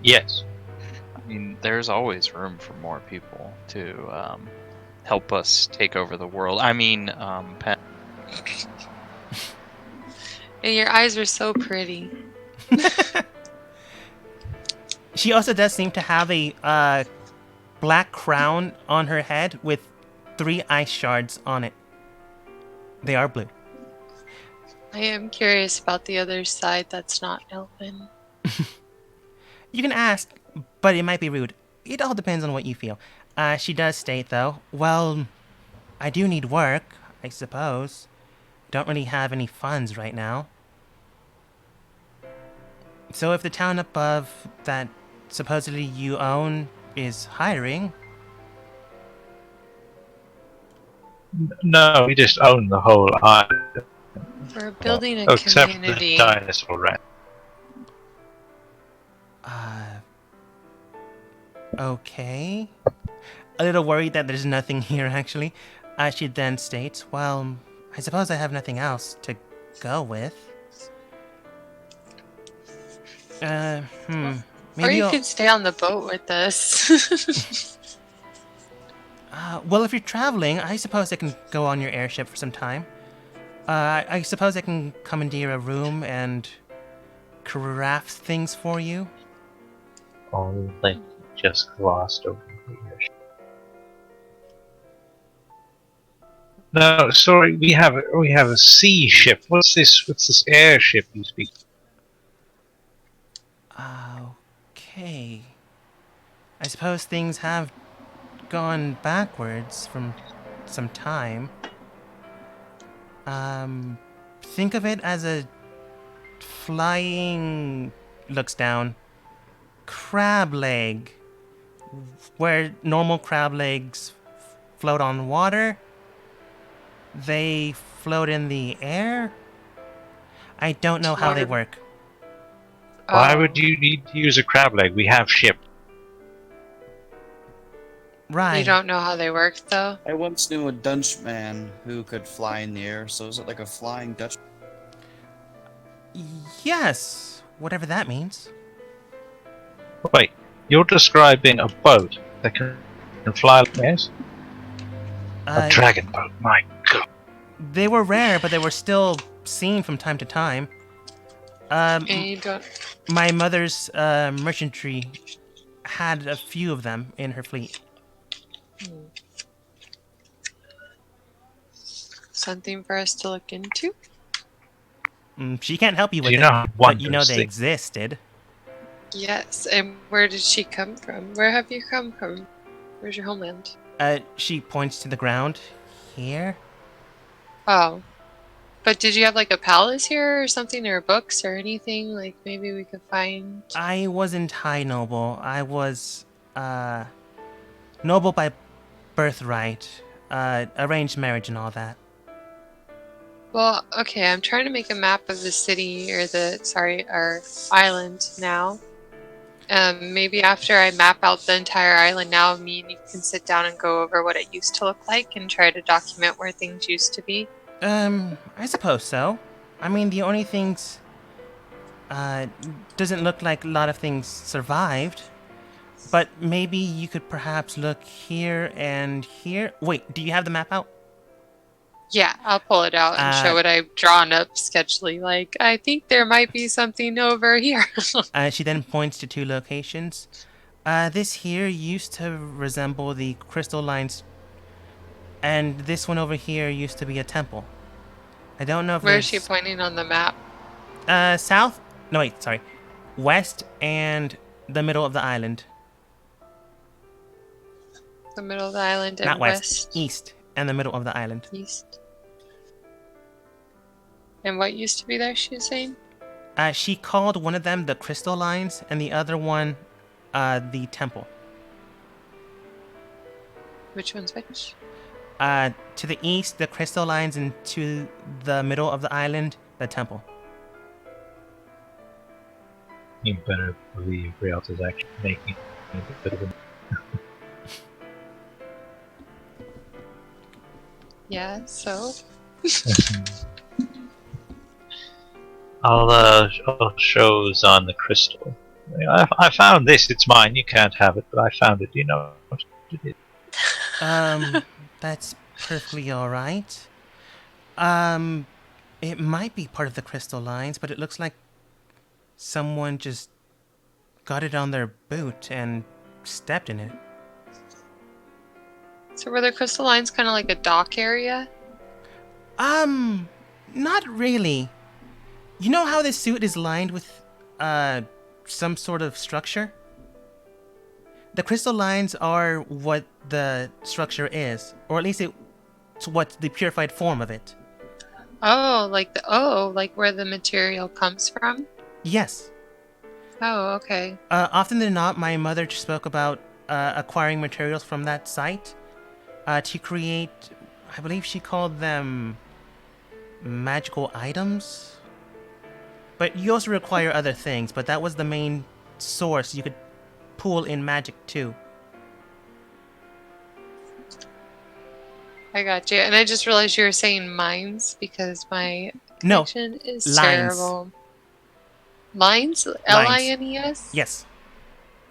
S2: Yes.
S8: I mean, there's always room for more people to help us take over the world. I mean, Pen.
S4: And your eyes are so pretty.
S7: She also does seem to have a black crown on her head with 3 ice shards on it. They are blue.
S4: I am curious about the other side that's not elven.
S7: You can ask, but it might be rude. It all depends on what you feel. She does state, though, well, I do need work, I suppose. Don't really have any funds right now. So if the town above that supposedly you own is hiring...
S2: No, we just own the whole island.
S4: We're building a
S2: Except
S4: community.
S2: the dinosaur ranch.
S7: Okay. A little worried that there's nothing here, actually. She then states, well, I suppose I have nothing else to go with.
S4: Or
S7: Maybe
S4: you
S7: I'll-
S4: could stay on the boat with us.
S7: Well, if you're traveling, I suppose I can go on your airship for some time. I suppose I can commandeer a room and craft things for you.
S2: Only just glossed over here. No, sorry, we have a sea ship. What's this airship you speak?
S7: Okay. I suppose things have gone backwards from some time. Think of it as a flying, looks down, crab leg, where normal crab legs float on water. They float in the air. I don't know how they work.
S2: Why
S4: Oh.
S2: would you need to use a crab leg? We have ship.
S7: Right.
S4: You don't know how they work, though?
S1: I once knew a Dutchman who could fly in the air, so is it like a flying Dutch?
S7: Yes, whatever that means.
S2: Wait, you're describing a boat that can fly like this? A dragon boat, my god.
S7: They were rare, but they were still seen from time to time.
S4: And you don't.
S7: My mother's merchantry had a few of them in her fleet.
S4: Something for us to look into?
S7: She can't help you with
S2: you
S7: it,
S2: know how
S7: but you know
S2: wondrous
S7: they
S2: they-
S7: existed.
S4: Yes, and where did she come from? Where have you come from? Where's your homeland?
S7: She points to the ground. Here?
S4: Oh. But did you have like a palace here or something, or books or anything? Like maybe we could find.
S7: I wasn't high noble. I was, noble by birthright. Arranged marriage and all that.
S4: Well, okay, I'm trying to make a map of the city, or our island now. Maybe after I map out the entire island now, me and you can sit down and go over what it used to look like and try to document where things used to be.
S7: I suppose so. I mean, the only things, doesn't look like a lot of things survived. But maybe you could perhaps look here and here. Wait, do you have the map out?
S4: Yeah, I'll pull it out and show what I've drawn up sketchily. Like, I think there might be something over here.
S7: She then points to two locations. This here used to resemble the crystal lines, and this one over here used to be a temple. I don't know if
S4: Where is she
S7: there's-
S4: pointing on the map?
S7: South? No, wait, sorry. West and the middle of the island.
S4: The middle of the island and
S7: Not west. East and the middle of the island.
S4: East. And what used to be there, she was saying?
S7: She called one of them the crystal lines and the other one the temple.
S4: Which one's which?
S7: To the east, the crystal lines, and to the middle of the island, the temple.
S2: You better believe Rialto's actually making a bit of a...
S4: Yeah, so?
S2: I'll show Zahn the crystal. I found this, it's mine, you can't have it, but I found it, you know what it is.
S7: That's perfectly alright. It might be part of the crystal lines, but it looks like someone just got it on their boot and stepped in it.
S4: So were the crystal lines kind of like a dock area?
S7: Not really. You know how this suit is lined with, some sort of structure? The crystal lines are what the structure is, or at least it's what's the purified form of it.
S4: Oh, like where the material comes from?
S7: Yes.
S4: Oh, okay.
S7: Often than not, my mother spoke about acquiring materials from that site to create, I believe she called them magical items. But you also require other things, but that was the main source. You could pull in magic too.
S4: I got you. And I just realized you were saying mines because my
S7: No,
S4: connection is
S7: lines.
S4: terrible. Lines? L-I-N-E-S?
S7: Yes.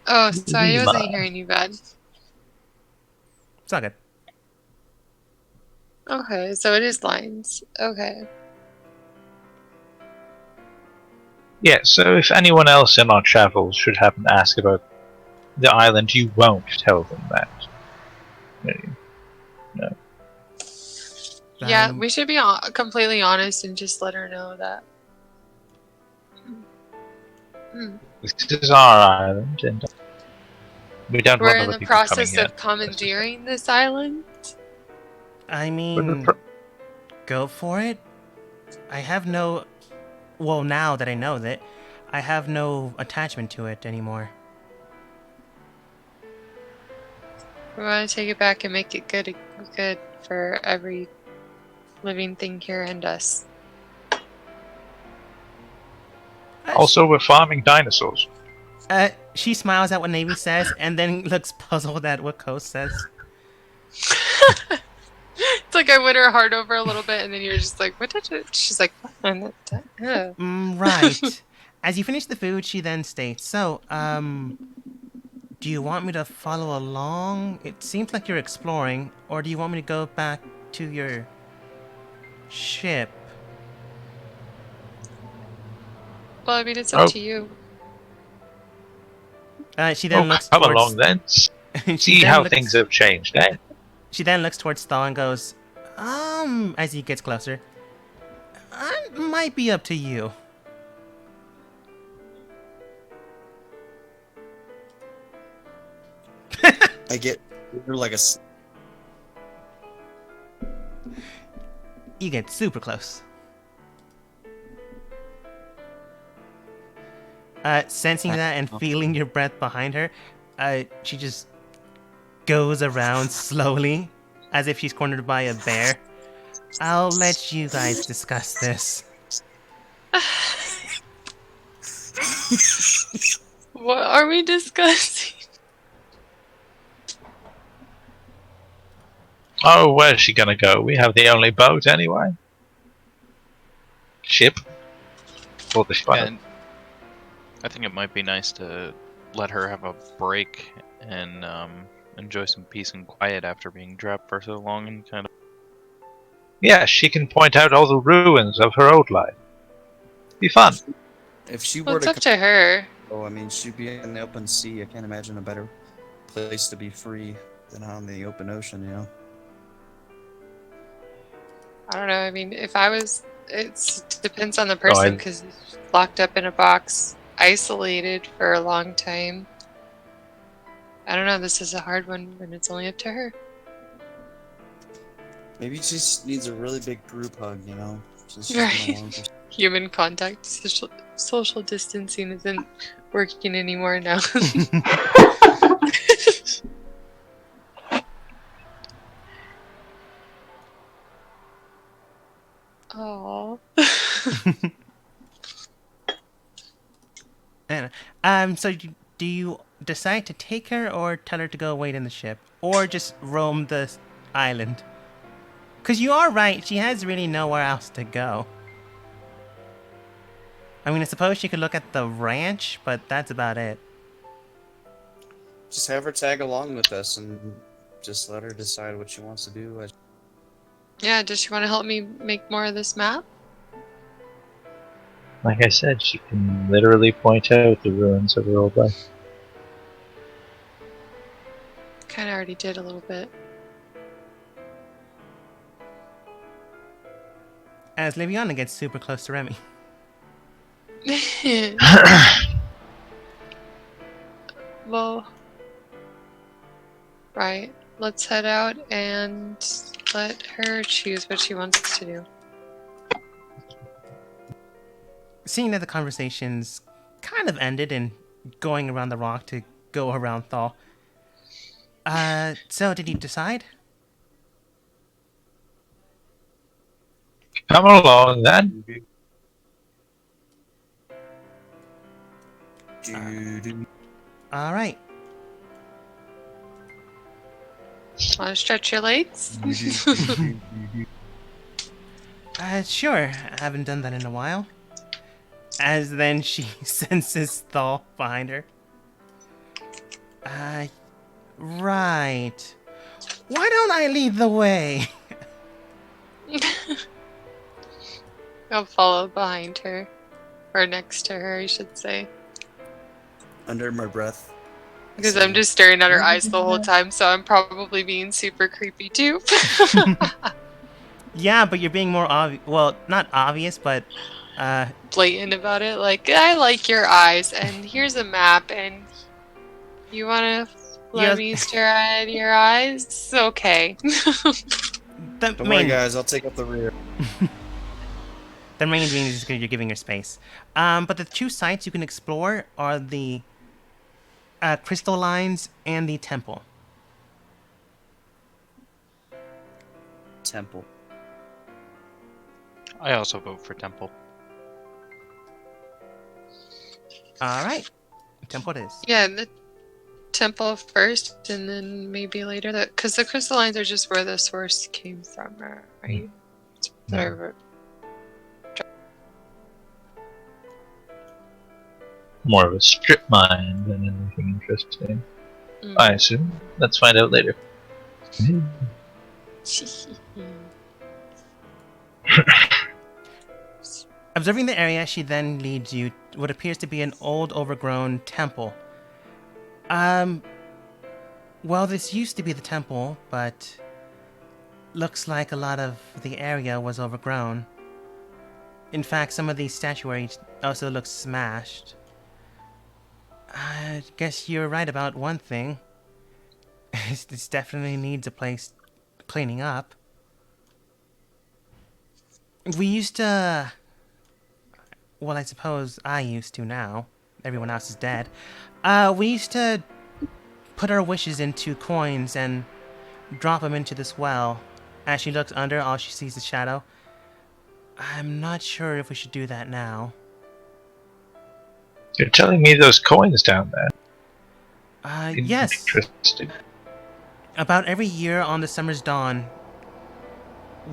S4: Oh, sorry, I wasn't
S2: Lima.
S4: hearing you bad.
S7: It's all good.
S4: Okay, so it is lines. Okay.
S2: Yeah, so if anyone else in our travels should happen to ask about the island, you won't tell them that. No.
S4: Yeah,
S7: Um,
S4: we should be completely honest and just let her know that.
S2: This is our island, and we don't
S4: We're
S2: want
S4: in
S2: other
S4: the
S2: people coming
S4: process
S2: here.
S4: of commandeering this island.
S7: I
S2: But
S7: mean, go for it. I have no. Well, now that I know that, I have no attachment to it anymore.
S4: We want to take it back and make it good for every living thing here and us.
S2: Also, we're farming dinosaurs.
S7: She smiles at what Navy says and then looks puzzled at what Coast says.
S4: It's like I win her heart over a little bit, and then you're just like, "What did you?" She's like, "What?"
S7: Right. As you finish the food, she then states, "So, do you want me to follow along? It seems like you're exploring, or do you want me to go back to your ship?"
S4: Well, I mean, it's up to you.
S7: She then looks
S2: come
S7: towards...
S2: along then.
S7: She
S2: See
S7: then
S2: how
S7: looks-
S2: things have changed, eh?
S7: She then looks towards Thaw and goes, as he gets closer, might be up to you.
S1: I get you're like a.
S7: You get super close. Sensing that and feeling your breath behind her, she just goes around slowly, as if she's cornered by a bear. I'll let you guys discuss this.
S4: What are we discussing?
S2: Oh, where's she gonna go? We have the only boat anyway. Ship? Or the ship?
S8: And I think it might be nice to let her have a break and enjoy some peace and quiet after being trapped for so long and kind of.
S2: Yeah, she can point out all the ruins of her old life. Be fun.
S1: If she
S4: Well,
S1: were
S4: it's
S1: to
S4: up to her.
S1: Oh, I mean, she'd be in the open sea. I can't imagine a better place to be free than out in the open ocean, you know?
S4: I don't know. I mean, if I was, it depends on the person
S2: I-
S4: because locked up in a box, isolated for a long time. I don't know. This is a hard one, and it's only up to her.
S1: Maybe she just needs a really big group hug, you know? Since she's been alone for-
S4: Human contact, social distancing isn't working anymore now. Oh.
S7: So do you decide to take her or tell her to go wait in the ship? Or just roam the island? Because you are right, she has really nowhere else to go. I mean, I suppose she could look at the ranch, but that's about it.
S1: Just have her tag along with us and just let her decide what she wants to do.
S4: Yeah, does she want to help me make more of this map?
S2: Like I said, she can literally point out the ruins of her old life.
S4: Kind of already did a little bit.
S7: As Liviana gets super close to Remy.
S4: Well, right. Let's head out and let her choose what she wants to do.
S7: Seeing that the conversations kind of ended in going around the rock to go around Thaw. So did you decide?
S2: Come along then.
S7: Alright.
S4: Want to stretch your legs?
S7: Sure. I haven't done that in a while. As then she senses Thaw behind her. Right. Why don't I lead the way?
S4: I'll follow behind her. Or next to her, I should say.
S1: Under my breath.
S4: Because I'm just staring at her eyes the whole time, so I'm probably being super creepy too.
S7: Yeah, but you're being more obvious. Well, not obvious, but
S4: Blatant about it. Like, I like your eyes, and here's a map, and you want to let
S7: Yes.
S4: me stare at your eyes? It's okay.
S7: the
S1: Don't worry,
S7: main
S1: guys. I'll take up the rear.
S7: the main reason is because you're giving her space. But the two sites you can explore are the crystal lines and the temple.
S1: Temple.
S8: I also vote for Temple.
S7: All right, temple it is.
S4: Yeah, the temple first, and then maybe later because the crystal lines are just where the source came from, right? That's what I wrote.
S2: More of a strip mine than anything interesting.
S4: Mm.
S2: I assume. Let's find out later.
S7: Observing the area, she then leads you to what appears to be an old, overgrown temple. Well, this used to be the temple, but looks like a lot of the area was overgrown. In fact, some of the statuary also looks smashed. I guess you're right about one thing. This definitely needs a place cleaning up. We used to... Well, I suppose I used to now. Everyone else is dead. We used to put our wishes into coins and drop them into this well. As she looks under, all she sees is shadow. I'm not sure if we should do that now.
S2: You're telling me those coins down there?
S7: Yes.
S2: Interesting.
S7: About every year on the summer's dawn,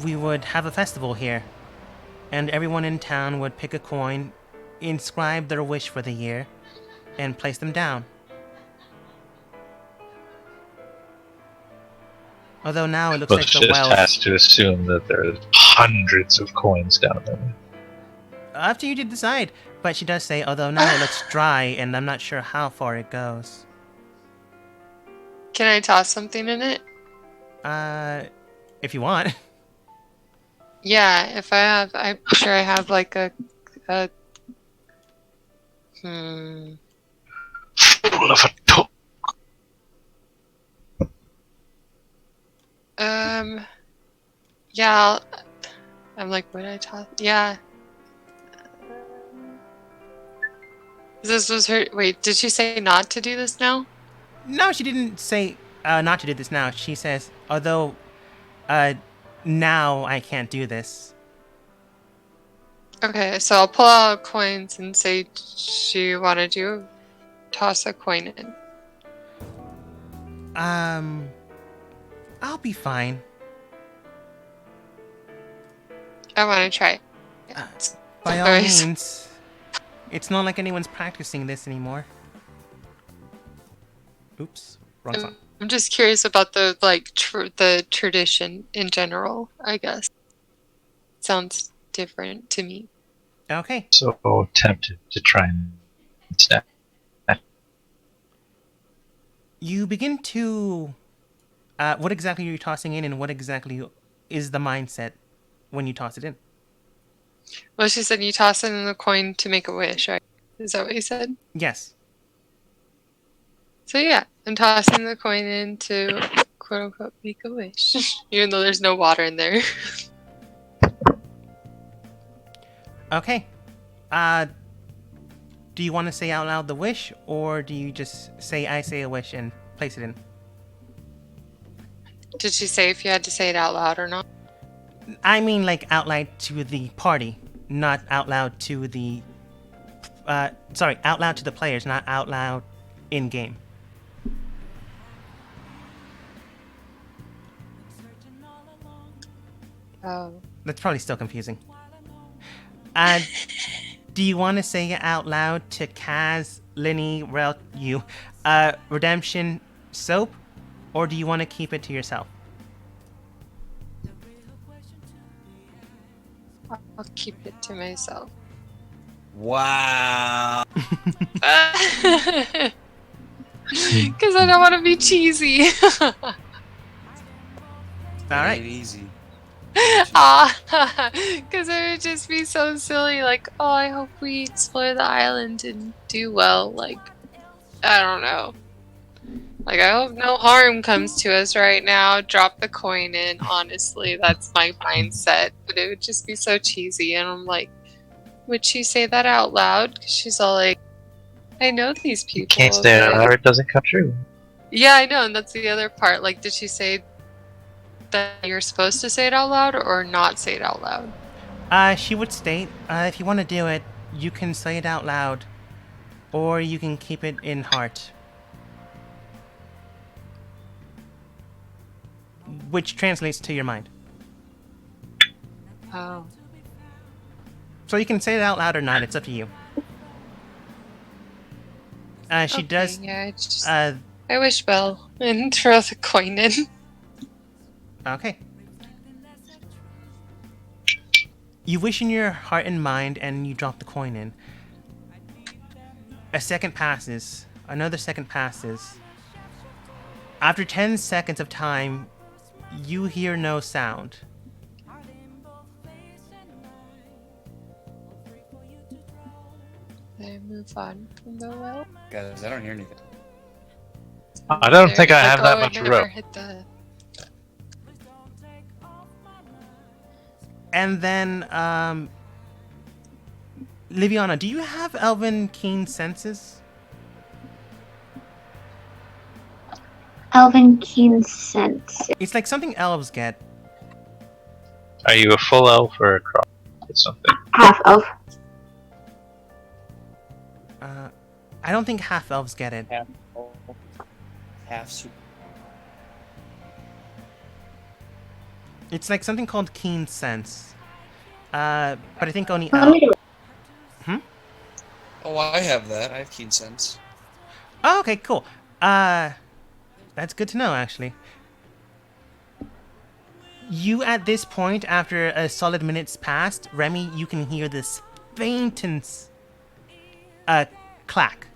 S7: we would have a festival here. And everyone in town would pick a coin, inscribe their wish for the year, and place them down. Although now it looks
S2: But
S7: like the
S2: just
S7: wells...
S2: has to assume that there's hundreds of coins down there.
S7: After you decide. But she does say, although now it looks dry, and I'm not sure how far it goes.
S4: Can I toss something in it?
S7: If you want.
S4: Yeah, if I have, I'm sure I have like a
S2: Full of a talk.
S4: Yeah, I'm like, what did I toss? Yeah. This was her. Wait, did she say not to do this now?
S7: No, she didn't say not to do this now. She says, although now I can't do this.
S4: Okay, so I'll pull out coins and say, do you want to toss a coin in?
S7: I'll be fine.
S4: I want to try.
S7: By all
S4: Alright.
S7: means. It's not like anyone's practicing this anymore. Oops, wrong song.
S4: I'm just curious about the the tradition in general. I guess sounds different to me.
S7: Okay.
S2: So tempted to try and snap.
S7: You begin to... what exactly are you tossing in, and what exactly is the mindset when you toss it in?
S4: Well, she said you toss in the coin to make a wish, right? Is that what you said?
S7: Yes.
S4: So yeah, I'm tossing the coin in to quote unquote make a wish, even though there's no water in there.
S7: Okay. Do you want to say out loud the wish, or do you just say I say a wish and place it in?
S4: Did she say if you had to say it out loud or not?
S7: I mean, like, out loud to the party, not out loud to the... sorry, out loud to the players, not out loud in-game.
S4: Oh.
S7: That's probably still confusing. Do you want to say it out loud to Kaz Linny, Rel, you, redemption soap, or do you want to keep it to yourself?
S4: I'll keep it to myself.
S1: Wow.
S4: Because I don't want to be cheesy.
S7: All right.
S1: Ain't easy.
S4: Because it would just be so silly. Like, oh, I hope we explore the island and do well. Like, I don't know. Like, I hope no harm comes to us right now. Drop the coin in. Honestly, that's my mindset. But it would just be so cheesy. And I'm like, would she say that out loud? Because she's all like, I know these people.
S2: You can't say it
S4: but-
S2: or it doesn't come true.
S4: Yeah, I know. And that's the other part. Like, did she say that you're supposed to say it out loud or not say it out loud?
S7: She would state, if you want to do it, you can say it out loud, or you can keep it in heart. Which translates to your mind.
S4: Oh.
S7: So you can say it out loud or not, it's up to you. She
S4: Okay,
S7: does,
S4: Yeah, I just.
S7: uh,
S4: I wish well and throw the coin in.
S7: okay. You wish in your heart and mind, and you drop the coin in. A second passes. Another second passes. After 10 seconds of time, you hear no sound.
S4: I move on from the well.
S1: Guys, I don't hear anything.
S2: I don't think I
S4: Like,
S2: have
S4: oh,
S2: that
S4: I
S2: much
S4: never
S2: rope.
S4: hit the-
S7: And then, Liviana, do you have Elven keen senses?
S5: Elven keen sense.
S7: It's like something elves get.
S2: Are you a full elf or a cross? It's something.
S5: Half elf.
S7: I don't think half elves get it.
S1: Half super.
S7: It's like something called keen sense. But I think only
S5: Let me
S7: elves.
S5: do it.
S1: Oh, I have that. I have keen sense.
S7: Oh, okay, cool. That's good to know, actually. You, at this point, after a solid minute's passed, Remy, you can hear this faintest, clack.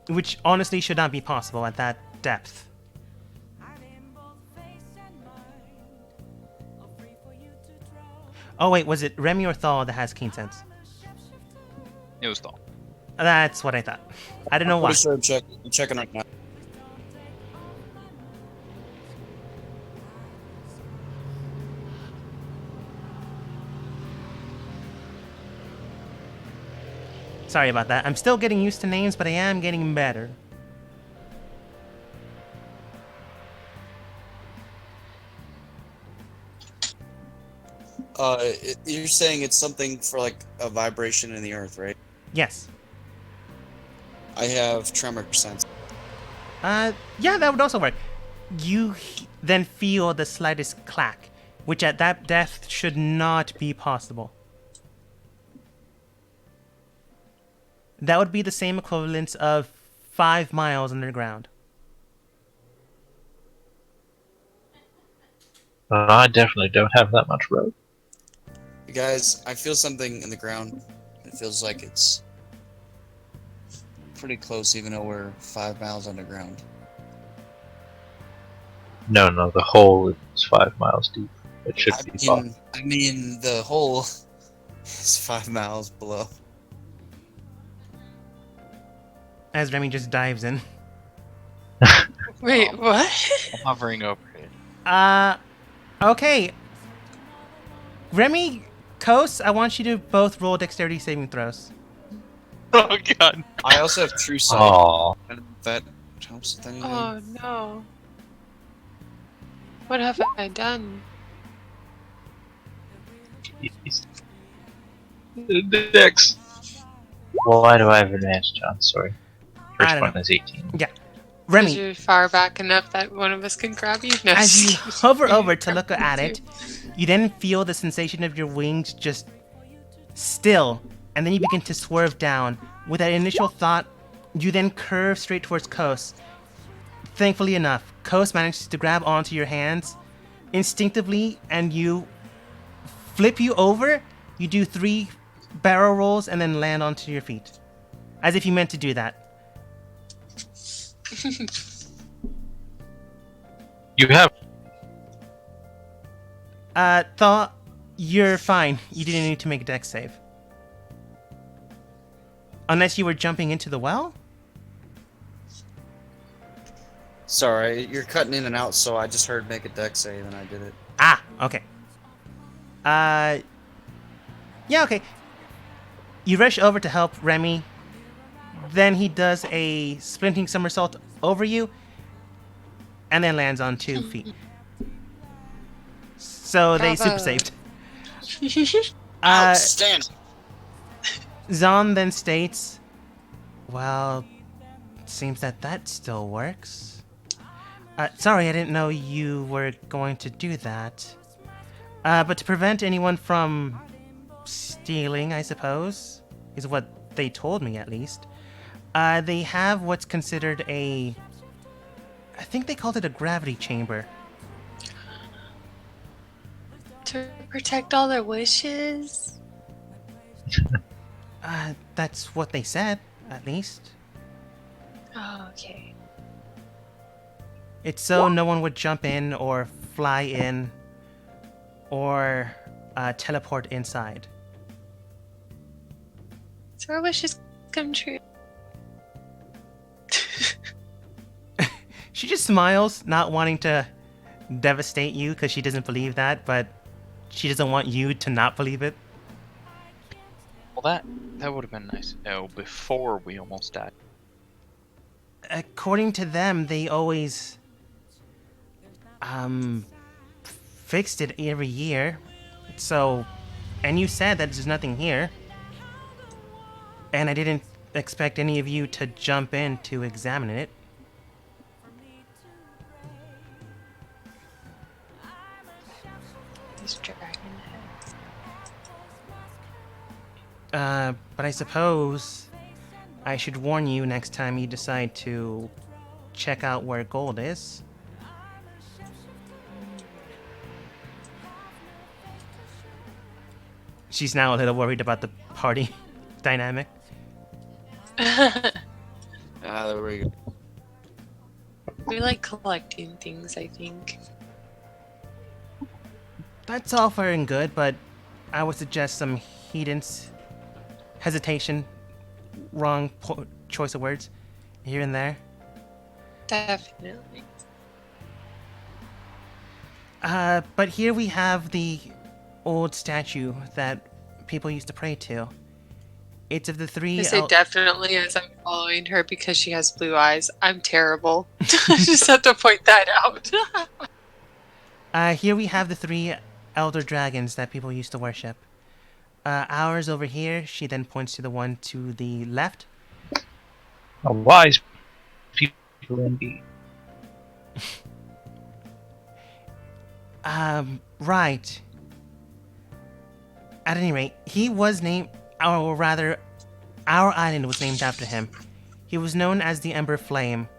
S7: Which honestly should not be possible at that depth. Oh wait, was it Remy or Thal that has keen sense?
S8: It was Thal.
S7: That's what I thought. I don't know why.
S1: Pretty sure I'm checking right now.
S7: Sorry about that. I'm still getting used to names, but I am getting better.
S1: You're saying it's something for like a vibration in the earth, right?
S7: Yes.
S1: I have tremor sense.
S7: Yeah, that would also work. You then feel the slightest clack, which at that depth should not be possible. That would be the same equivalence of 5 miles underground.
S2: I definitely don't have that much rope.
S1: You guys, I feel something in the ground. It feels like it's pretty close, even though we're 5 miles underground.
S2: No, the hole is 5 miles deep. It should be fine.
S1: I mean, the hole is 5 miles below.
S7: As Remy just dives in.
S4: Wait, what?
S8: I'm hovering over it.
S7: Okay. Remy, Kos, I want you to both roll dexterity saving throws.
S8: Oh god.
S1: I also have true sight.
S2: Aww.
S1: I don't know if that helps with anything.
S4: Oh no. What have I done?
S2: Jeez. The dex. Why do I have advantage, John? Sorry.
S7: I
S2: First
S7: don't
S2: one
S7: know.
S2: is 18.
S7: Remy,
S4: Is you far back enough that one of us can grab you? No,
S7: as you
S4: just kidding.
S7: hover over to look at it, You then feel the sensation of your wings just still, and then you begin to swerve down. With that initial thought, you then curve straight towards Kos. Thankfully enough, Kos manages to grab onto your hands instinctively, and you flip you over. You do 3 barrel rolls and then land onto your feet, as if you meant to do that.
S2: You have.
S7: Thaw, you're fine. You didn't need to make a dex save. Unless you were jumping into the well?
S1: Sorry, you're cutting in and out, so I just heard make a deck save and I did it.
S7: Ah, okay. Yeah, okay. You rush over to help Remy. Then he does a splinting somersault over you, and then lands on 2 feet. So they super saved.
S1: Outstanding.
S7: Zon then states, well, seems that still works. Sorry, I didn't know you were going to do that. But to prevent anyone from stealing, I suppose, is what they told me at least, they have what's considered I think they called it a gravity chamber.
S4: To protect all their wishes?
S7: That's what they said, at least.
S4: Oh, okay.
S7: It's so no one would jump in or fly in or teleport inside.
S4: So our wishes come true.
S7: She just smiles, not wanting to devastate you because she doesn't believe that, but she doesn't want you to not believe it.
S8: Well, that would have been nice. No, before we almost died.
S7: According to them, they always fixed it every year. So, and you said that there's nothing here. And I didn't expect any of you to jump in to examine it.
S4: These dragon heads.
S7: But I suppose I should warn you next time you decide to check out where gold is. She's now a little worried about the party dynamic.
S1: There we go.
S4: We like collecting things, I think.
S7: That's all fair and good, but I would suggest some hesitation, wrong choice of words, here and there.
S4: Definitely.
S7: But here we have the old statue that people used to pray to. It's of the 3...
S4: I say definitely as I'm following her because she has blue eyes. I'm terrible. I just have to point that out.
S7: Here we have the 3 elder dragons that people used to worship. Ours over here, she then points to the one to the left.
S2: A wise people indeed.
S7: Right. At any rate, he was named, or rather, our island was named after him. He was known as the Ember Flame,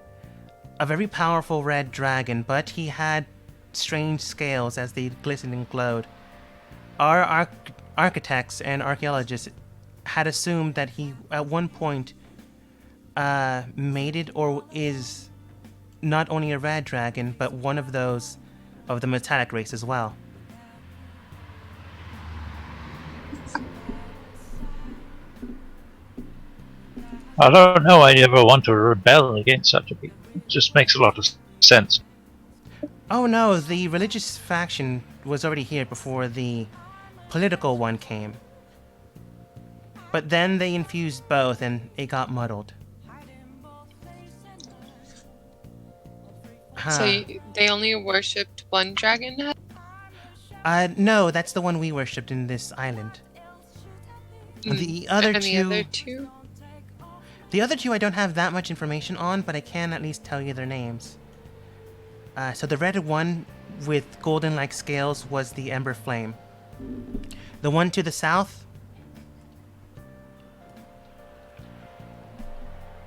S7: a very powerful red dragon, but he had strange scales as they glistened and glowed. Our architects and archaeologists had assumed that he, at one point, mated or is not only a red dragon, but one of those of the metallic race as well.
S2: I don't know I ever want to rebel against such a people. It just makes a lot of sense.
S7: Oh no, the religious faction was already here before the political one came. But then they infused both and it got muddled.
S4: So they only worshipped one dragon head?
S7: No, that's the one we worshipped in this island. The other
S4: and
S7: two...
S4: the other two?
S7: The other two I don't have that much information on, but I can at least tell you their names. So the red one, with golden-like scales was the Ember Flame. The one to the south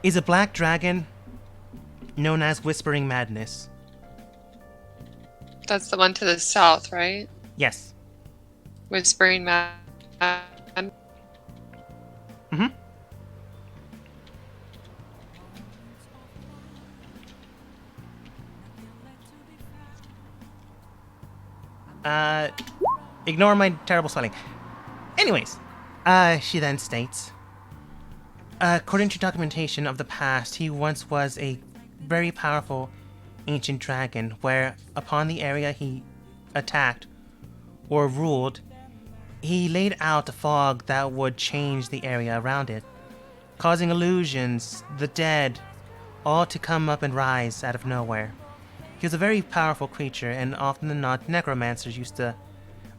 S7: is a black dragon known as Whispering Madness.
S4: That's the one to the south, right?
S7: Yes.
S4: Whispering Man.
S7: Mm-hmm. Ignore my terrible spelling. Anyways, she then states, according to documentation of the past, he once was a very powerful ancient dragon, where upon the area he attacked or ruled, he laid out a fog that would change the area around it, causing illusions, the dead, all to come up and rise out of nowhere. He was a very powerful creature, and often than not, necromancers used to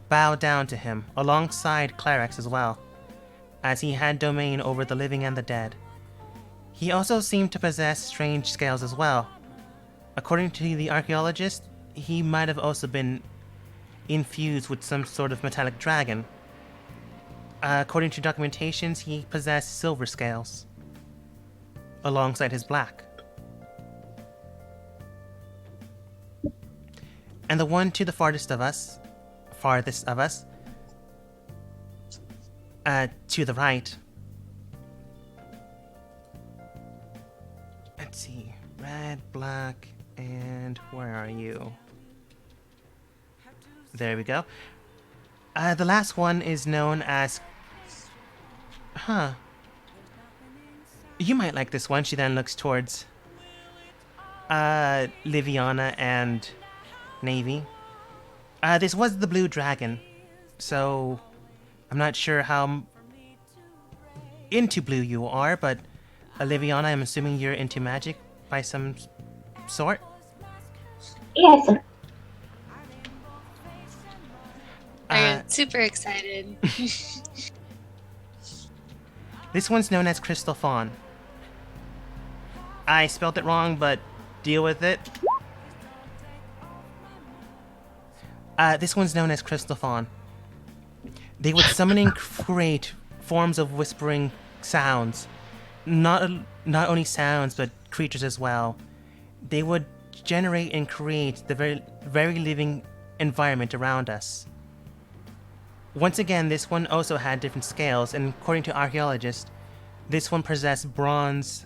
S7: bow down to him, alongside clerics as well, as he had domain over the living and the dead. He also seemed to possess strange scales as well. According to the archaeologist, he might have also been infused with some sort of metallic dragon. According to documentations, he possessed silver scales alongside his black. And the one to the farthest of us, to the right. Let's see, red, black, and where are you? There we go. The last one is known as... You might like this one. She then looks towards Liviana and Navy. This was the blue dragon, so I'm not sure how into blue you are, but Liviana, I'm assuming you're into magic by some sort?
S5: Yes, sir.
S4: I get super excited.
S7: This one's known as Crystal Fawn. I spelled it wrong, but deal with it. This one's known as Crystal Fawn. They would summon and create forms of whispering sounds. Not only sounds, but creatures as well. They would generate and create the very living environment around us. Once again, this one also had different scales, and according to archaeologists, this one possessed bronze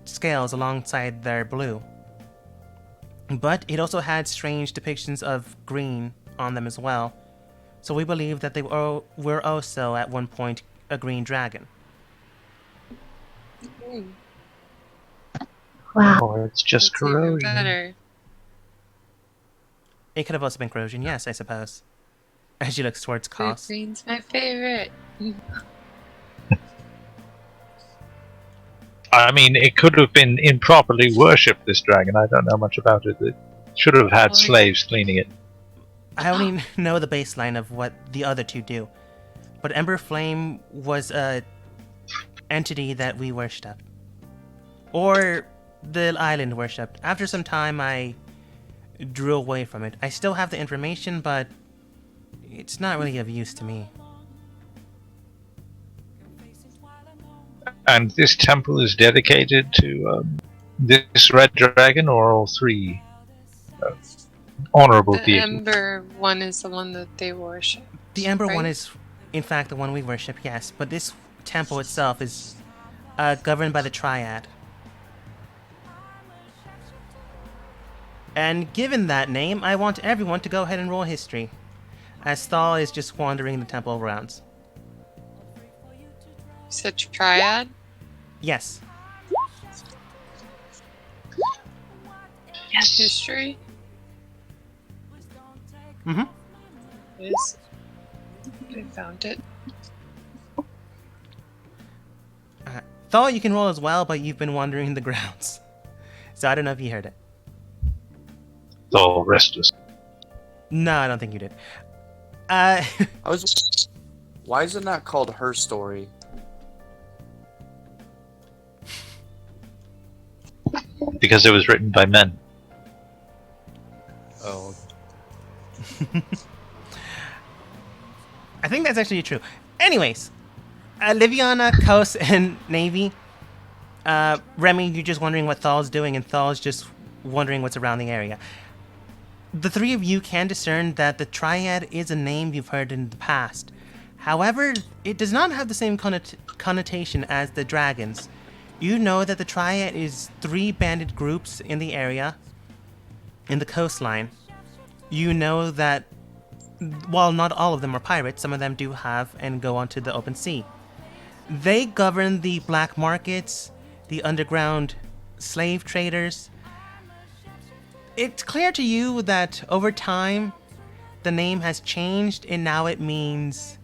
S7: scales alongside their blue. But it also had strange depictions of green on them as well. So we believe that they were also at one point a green dragon.
S5: Wow.
S2: Or it's just
S4: That's even
S2: corrosion.
S4: better.
S7: It could have also been corrosion, yes, I suppose. As she looks towards
S4: Blue
S7: Koss.
S4: green's my favorite.
S2: I mean, it could have been improperly worshipped, this dragon. I don't know much about it. It should have had slaves cleaning it.
S7: I only know the baseline of what the other two do. But Ember Flame was a entity that we worshipped. Or the island worshipped. After some time, I drew away from it. I still have the information, but it's not really of use to me.
S2: And this temple is dedicated to this red dragon, or all three honorable
S4: The
S2: deities?
S4: Ember one is the one that they worship.
S7: The Ember one
S4: Right.
S7: is, in fact, the one we worship, yes. But this temple itself is governed by the Triad. And given that name, I want everyone to go ahead and roll history, as Thal is just wandering the temple grounds.
S4: You said Triad?
S7: Yes.
S4: Yes. History?
S7: Mm-hmm.
S4: Is. I found it.
S7: Thal, you can roll as well, but you've been wandering the grounds. So I don't know if you heard it.
S2: It's all restless.
S7: No, I don't think you did.
S1: I was. Why is it not called Her Story?
S2: Because it was written by men.
S1: Oh,
S7: I think that's actually true. Anyways, Liviana, Kos, and Navy. Remy, you're just wondering what Thal's doing, and Thal's just wondering what's around the area. The three of you can discern that the Triad is a name you've heard in the past. However, it does not have the same connotation as the dragons. You know that the Triad is 3 bandit groups in the area, in the coastline. You know that while not all of them are pirates, some of them do have and go onto the open sea. They govern the black markets, the underground slave traders. It's clear to you that over time, the name has changed and now it means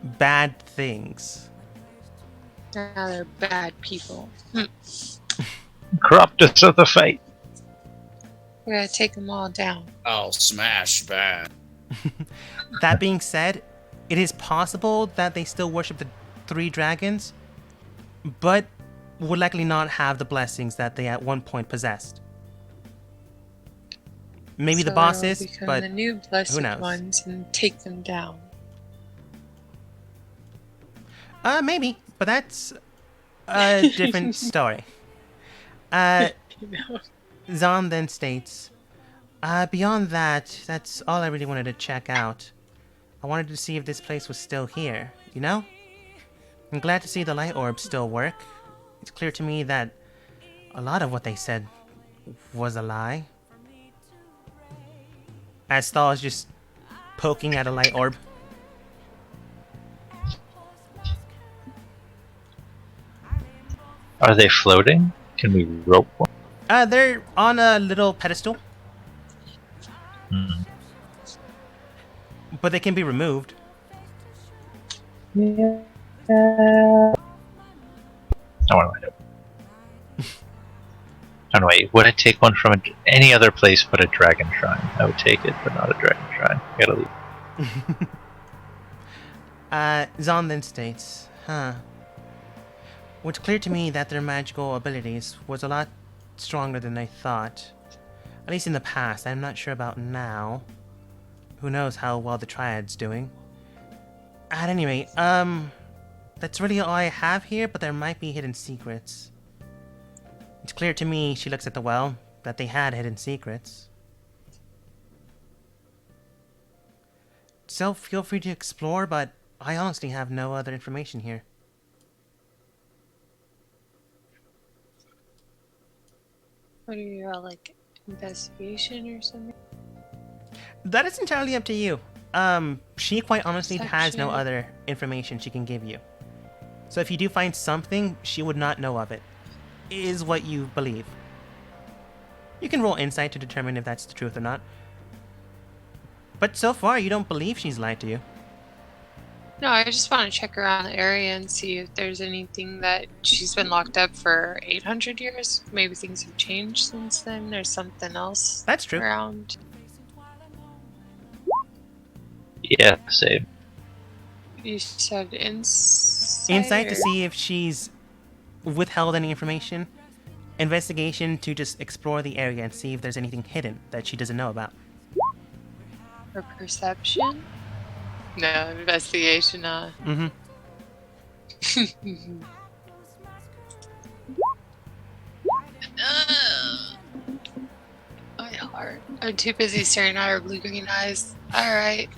S7: bad things.
S4: Now they're bad people.
S2: Corruptors of the fate.
S4: We gotta take them all down.
S1: Oh, smash bad.
S7: That being said, it is possible that they still worship the 3 dragons, but would likely not have the blessings that they at one point possessed. Maybe the
S4: So
S7: bosses,
S4: they'll become
S7: but
S4: the new blessed
S7: who knows?
S4: ones and take them down.
S7: Maybe, but that's a different story. Zahn then states, beyond that, that's all I really wanted to check out. I wanted to see if this place was still here, you know? I'm glad to see the light orbs still work. It's clear to me that a lot of what they said was a lie. As Thal is just poking at a light orb.
S2: Are they floating? Can we rope one?
S7: They're on a little pedestal,
S2: Hmm.
S7: but they can be removed.
S2: I want to I don't know, would I take one from any other place but a dragon shrine? I would take it, but not a dragon shrine. I gotta leave.
S7: Zahn then states, It's clear to me that their magical abilities was a lot stronger than I thought. At least in the past. I'm not sure about now. Who knows how well the Triad's doing. At any rate, that's really all I have here, but there might be hidden secrets. It's clear to me, she looks at the well, that they had hidden secrets. So feel free to explore, but I honestly have no other information here.
S4: What are your like investigation or something?
S7: That is entirely up to you. She quite honestly has no
S4: Perception.
S7: other information she can give you. So if you do find something, she would not know of it. Is what you believe. You can roll insight to determine if that's the truth or not. But so far, you don't believe she's lied to you.
S4: No, I just want to check around the area and see if there's anything that she's been locked up for 800 years. Maybe things have changed since then. There's something else
S7: That's true.
S4: around.
S2: Yeah, same.
S4: You said insight.
S7: Insight to
S4: or-
S7: see if she's withheld any information. Investigation to just explore the area and see if there's anything hidden that she doesn't know about.
S4: or perception. No, investigation.
S7: Mm-hmm.
S4: My heart. I'm too busy staring at her blue-green eyes. All right.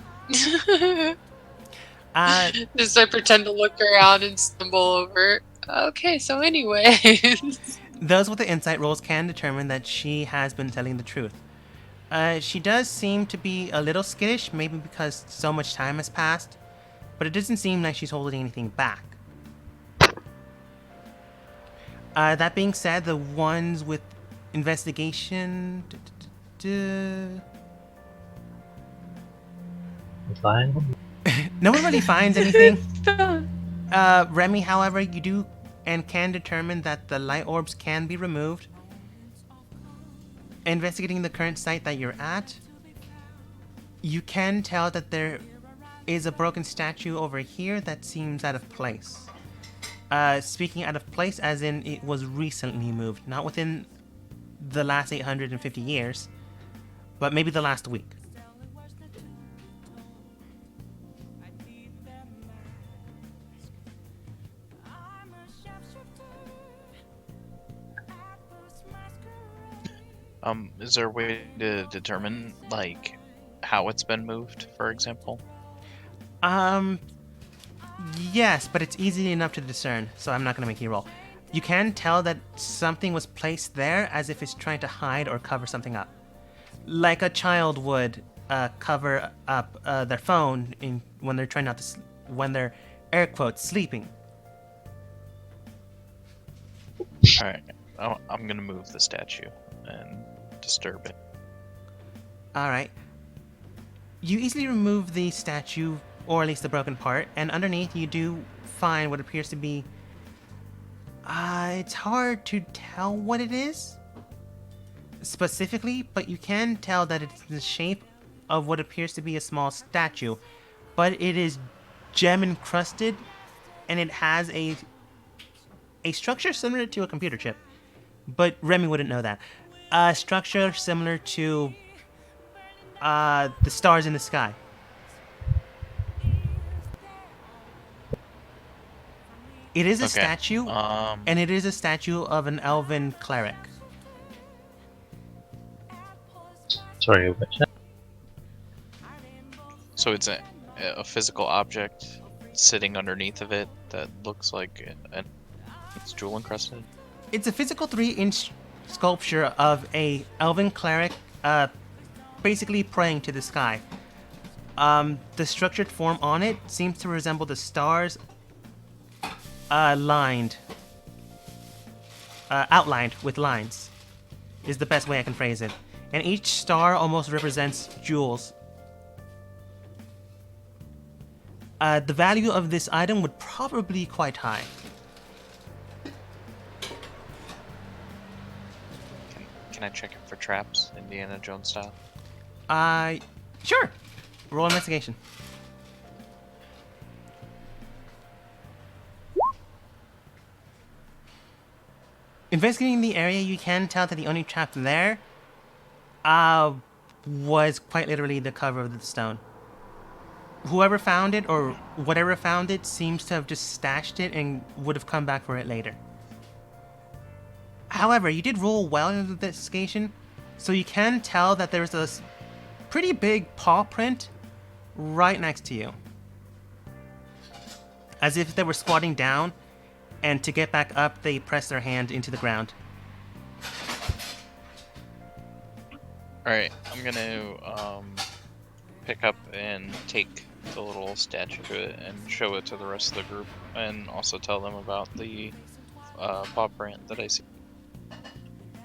S4: Just I pretend to look around and stumble over. Okay, so anyway.
S7: Those with the insight rolls can determine that she has been telling the truth. She does seem to be a little skittish, maybe because so much time has passed, but it doesn't seem like she's holding anything back. That being said, the ones with investigation... No one really finds anything. Remy, however, you do and can determine that the light orbs can be removed. Investigating the current site that you're at, you can tell that there is a broken statue over here that seems out of place. Speaking out of place as in it was recently moved, not within the last 850 years, but maybe the last week.
S8: Is there a way to determine like how it's been moved, for example?
S7: Yes, but it's easy enough to discern, so I'm not going to make you roll. You can tell that something was placed there as if it's trying to hide or cover something up. Like a child would cover up their phone when they're trying not to, when they're, air quotes, sleeping.
S8: Alright, I'm gonna move the statue and disturb it.
S7: Alright. You easily remove the statue, or at least the broken part, and underneath you do find what appears to be... it's hard to tell what it is specifically, but you can tell that it's the shape of what appears to be a small statue, but it is gem encrusted, and it has a structure similar to a computer chip, but Remy wouldn't know that. A structure similar to the stars in the sky. It is a statue, and it is a statue of an elven cleric.
S2: Sorry, what's that?
S8: So it's a physical object sitting underneath of it that looks like it's jewel encrusted?
S7: It's a physical 3-inch sculpture of a elven cleric basically praying to the sky. The structured form on it seems to resemble the stars outlined with lines, is the best way I can phrase it. And each star almost represents jewels. The value of this item would probably be quite high.
S8: Can I check it for traps, Indiana Jones style?
S7: Sure. Roll investigation. Investigating the area, you can tell that the only trap there was quite literally the cover of the stone. Whoever found it, or whatever found it, seems to have just stashed it and would have come back for it later. However, you did roll well in the investigation, so you can tell that there's a pretty big paw print right next to you. As if they were squatting down, and to get back up, they press their hand into the ground.
S8: Alright, I'm gonna pick up and take the little statue and show it to the rest of the group, and also tell them about the paw print that I see.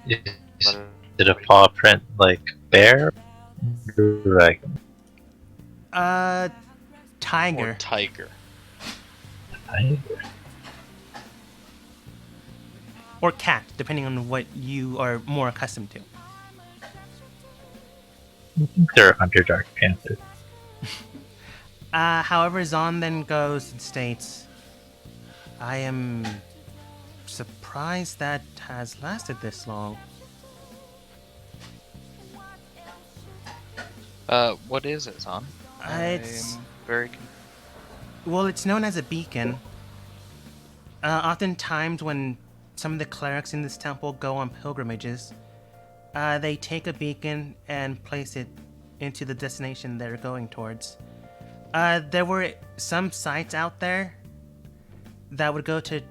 S2: Is it a paw print like bear? Dragon?
S7: Tiger.
S8: Or tiger.
S2: Tiger.
S7: Or cat, depending on what you are more accustomed to.
S2: I think they're under Dark Panther.
S7: However, Zahn then goes and states, I am surprised that has lasted this long.
S8: What is it, Zahn?
S7: It's...
S8: I'm very...
S7: Well, it's known as a beacon. Oftentimes when some of the clerics in this temple go on pilgrimages, they take a beacon and place it into the destination they're going towards. There were some sites out there that would go to...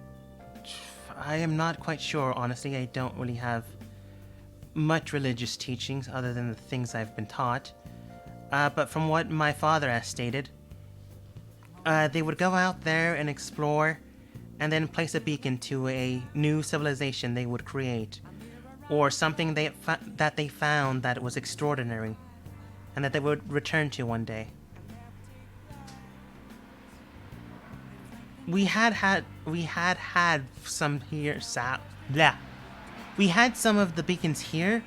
S7: I am not quite sure, honestly. I don't really have much religious teachings other than the things I've been taught. But from what my father has stated, they would go out there and explore, and then place a beacon to a new civilization they would create, or something that they found that was extraordinary, and that they would return to one day. We had some here. We had some of the beacons here,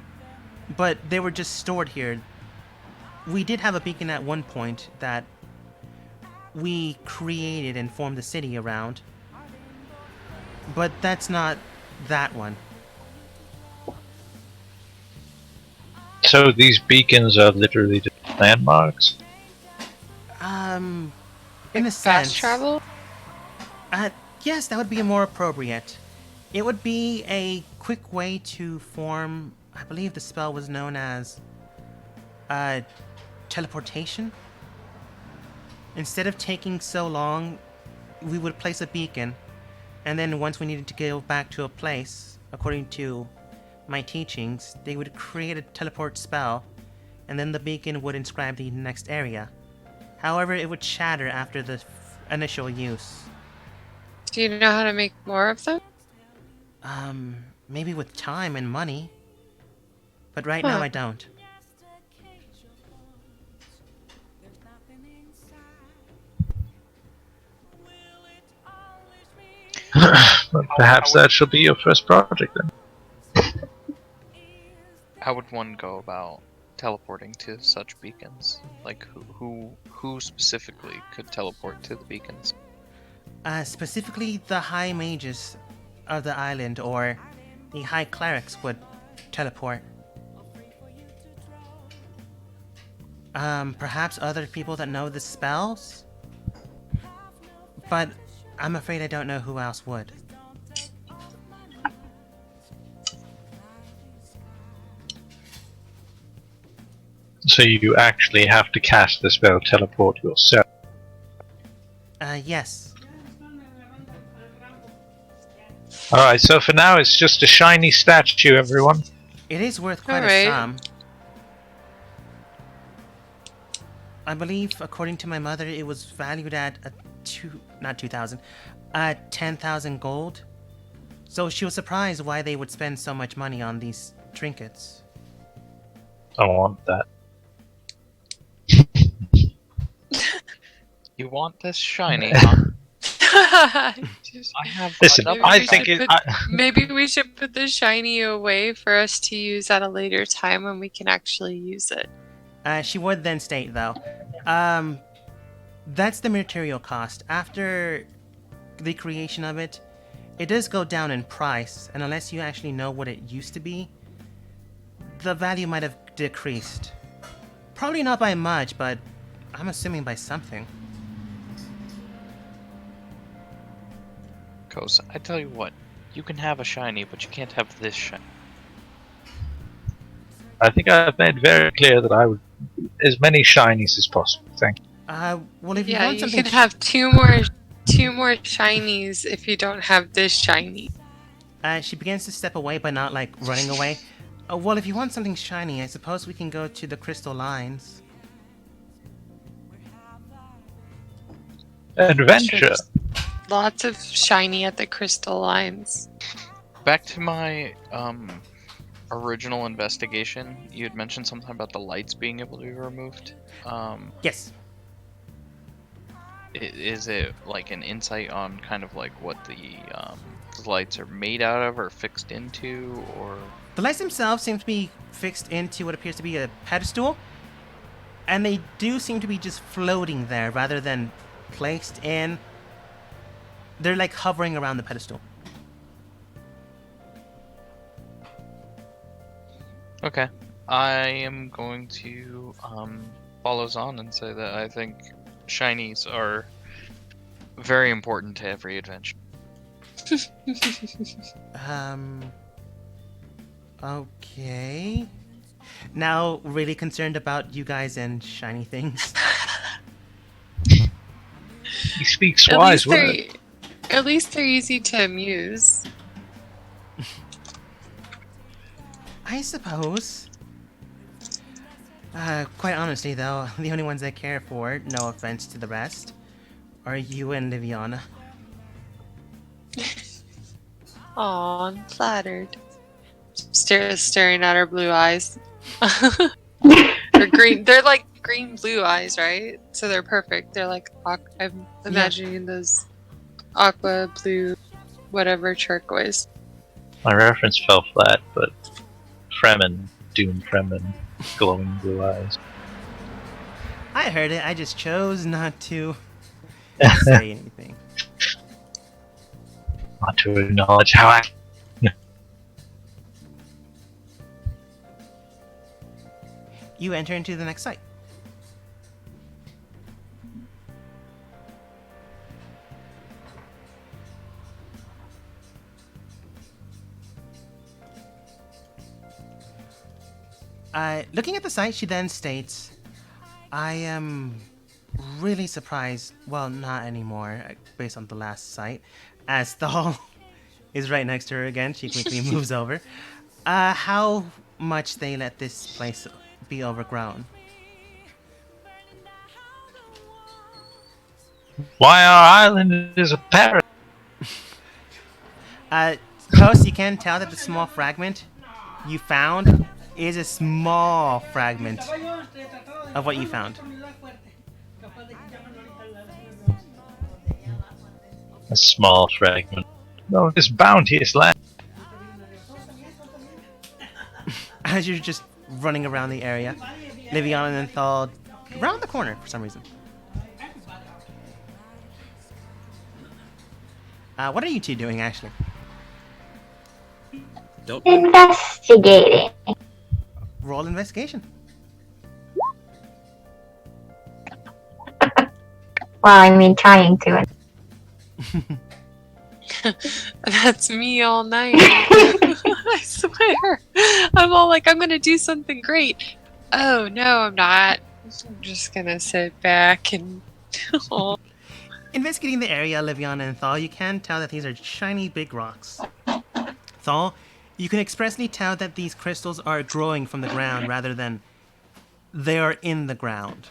S7: but they were just stored here. We did have a beacon at one point that we created and formed a city around, but that's not that one.
S2: So these beacons are literally just landmarks?
S7: In a sense.
S4: Fast travel?
S7: Yes, that would be more appropriate. It would be a quick way to form I believe the spell was known as teleportation. Instead of taking so long, we would place a beacon, and then once we needed to go back to a place, according to my teachings, they would create a teleport spell, and then the beacon would inscribe the next area. However, it would shatter after the initial use.
S4: Do you know how to make more of them?
S7: Maybe with time and money. But right now
S4: Huh.
S7: I don't.
S2: Well, perhaps that shall be your first project then.
S8: How would one go about teleporting to such beacons? Like, who specifically could teleport to the beacons?
S7: Specifically, the high mages of the island or the high clerics would teleport. Perhaps other people that know the spells? But I'm afraid I don't know who else would.
S2: So you actually have to cast the spell teleport yourself.
S7: Yes.
S2: Alright, so for now it's just a shiny statue, everyone.
S7: It is worth quite
S4: Alright.
S7: a sum. I believe, according to my mother, it was valued at 10,000 gold. So she was surprised why they would spend so much money on these trinkets.
S2: I want that.
S8: You want this shiny, huh?
S4: Just-
S8: I have.
S2: Listen,
S8: enough-
S4: Maybe
S2: I
S4: we
S2: think
S4: should
S2: it.
S4: put- Maybe we should put the shiny away for us to use at a later time when we can actually use it.
S7: She would then state, though, that's the material cost. After the creation of it, it does go down in price, and unless you actually know what it used to be, the value might have decreased. Probably not by much, but I'm assuming by something.
S8: Kos, I tell you what, you can have a shiny, but you can't have this shiny.
S2: I think I've made very clear that I would as many shinies as possible. Thank you.
S7: Well, if you
S4: Yeah,
S7: want
S4: you
S7: something
S4: can have two more shinies if you don't have this shiny.
S7: She begins to step away, but not like running away. Well, if you want something shiny, I suppose we can go to the Crystal Lines.
S2: Adventure.
S4: Lots of shiny at the crystal lines.
S8: Back to my original investigation, you had mentioned something about the lights being able to be removed.
S7: Yes.
S8: Is it like an insight on kind of like what the lights are made out of or fixed into, or?
S7: The lights themselves seem to be fixed into what appears to be a pedestal, and they do seem to be just floating there rather than placed in. They're like hovering around the pedestal.
S8: Okay, I am going to follow Zahn and say that I think shinies are very important to every adventure.
S7: Okay. Now, really concerned about you guys and shiny things.
S2: He speaks wise words.
S4: At least they're easy to amuse.
S7: I suppose. Quite honestly, though, the only ones I care for, no offense to the rest, are you and Liviana.
S4: Aw, I'm flattered. Staring at her blue eyes. Or green. They're like green blue eyes, right? So they're perfect. They're like I'm imagining those aqua blue, whatever turquoise.
S2: My reference fell flat, but Fremen, Doom Fremen, glowing blue eyes.
S7: I heard it, I just chose not to say anything.
S2: Not to acknowledge how I.
S7: You enter into the next site. Looking at the site, she then states, I am really surprised. Well, not anymore, based on the last site, as Thal is right next to her again. She quickly moves over. How much they let this place be overgrown.
S2: Why our island is a paradise?
S7: Post, you can tell that the small fragment you found is a small fragment of what you found.
S2: A small fragment. No, this bounteous land.
S7: As you're just running around the area, Liviana and Thal round the corner for some reason. What are you two doing, actually?
S1: Don't.
S5: Investigating.
S7: Roll investigation.
S5: Well, I mean, trying to.
S4: That's me all night. I swear. I'm all like, I'm gonna do something great. Oh no, I'm not. I'm just gonna sit back and.
S7: Investigating the area, Liviana and Thal, you can tell that these are shiny big rocks. Thal, you can expressly tell that these crystals are growing from the ground rather than they are in the ground.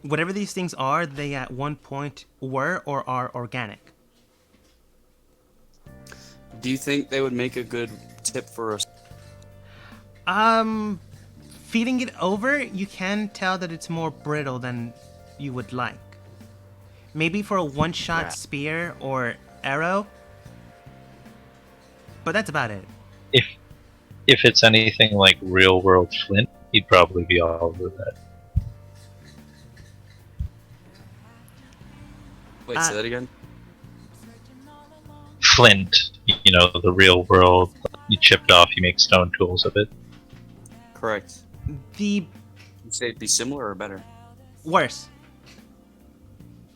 S7: Whatever these things are, they at one point were or are organic.
S1: Do you think they would make a good tip for us?
S7: Feeding it over, you can tell that it's more brittle than you would like. Maybe for a one-shot spear or arrow, but that's about it.
S2: If it's anything like real world flint, he'd probably be all over that.
S1: Wait, say that again?
S2: Flint, you know, the real world, you chipped off, you make stone tools of it.
S1: Correct.
S7: The
S1: You say it'd be similar or better?
S7: worse.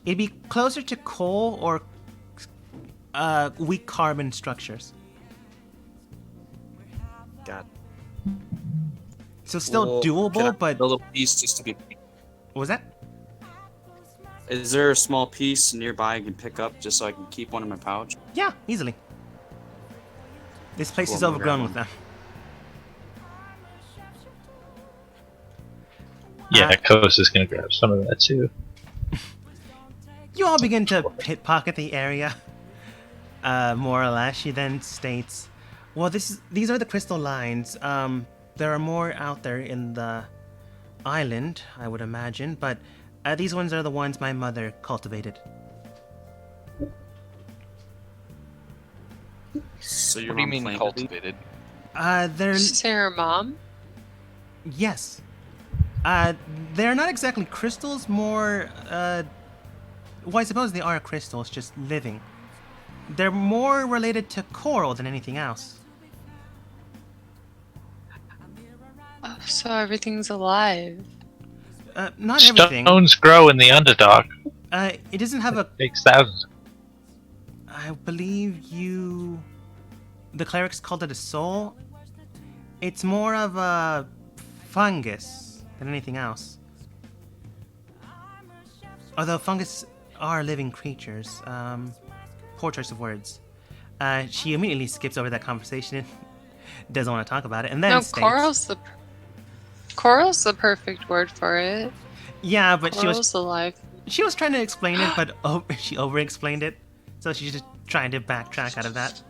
S7: It'd be closer to coal or weak carbon structures.
S1: God.
S7: So still
S1: Well, can I
S7: doable, but
S1: build a piece just to be.
S7: what was that?
S1: Is there a small piece nearby I can pick up just so I can keep one in my pouch?
S7: Yeah, easily. This place
S1: Cool,
S7: is
S1: I'm gonna grab
S7: overgrown with
S1: one.
S7: them.
S2: Yeah, Kos is gonna grab some of that too.
S7: You all begin to pickpocket the area, more or less. She then states, well, these are the crystal lines. There are more out there in the island, I would imagine, but these ones are the ones my mother cultivated.
S1: So you're
S8: What do you
S1: on
S8: mean
S1: planet
S8: cultivated?
S7: They're...
S4: Did you say her mom?
S7: Yes. They're not exactly crystals, more, well, I suppose they are crystals, just living. They're more related to coral than anything else.
S4: Oh, so everything's alive.
S7: Not everything.
S2: Stones grow in the Underdark.
S7: It doesn't have a...
S2: Takes thousands.
S7: I believe the clerics called it a soul. It's more of a fungus than anything else. Although fungus are living creatures. Poor choice of words. She immediately skips over that conversation and doesn't want to talk about it. And then
S4: No,
S7: states,
S4: coral's the perfect word for it.
S7: yeah, but
S4: Coral's alive.
S7: she was trying to explain it, but she over-explained it. So she's just trying to backtrack out of that.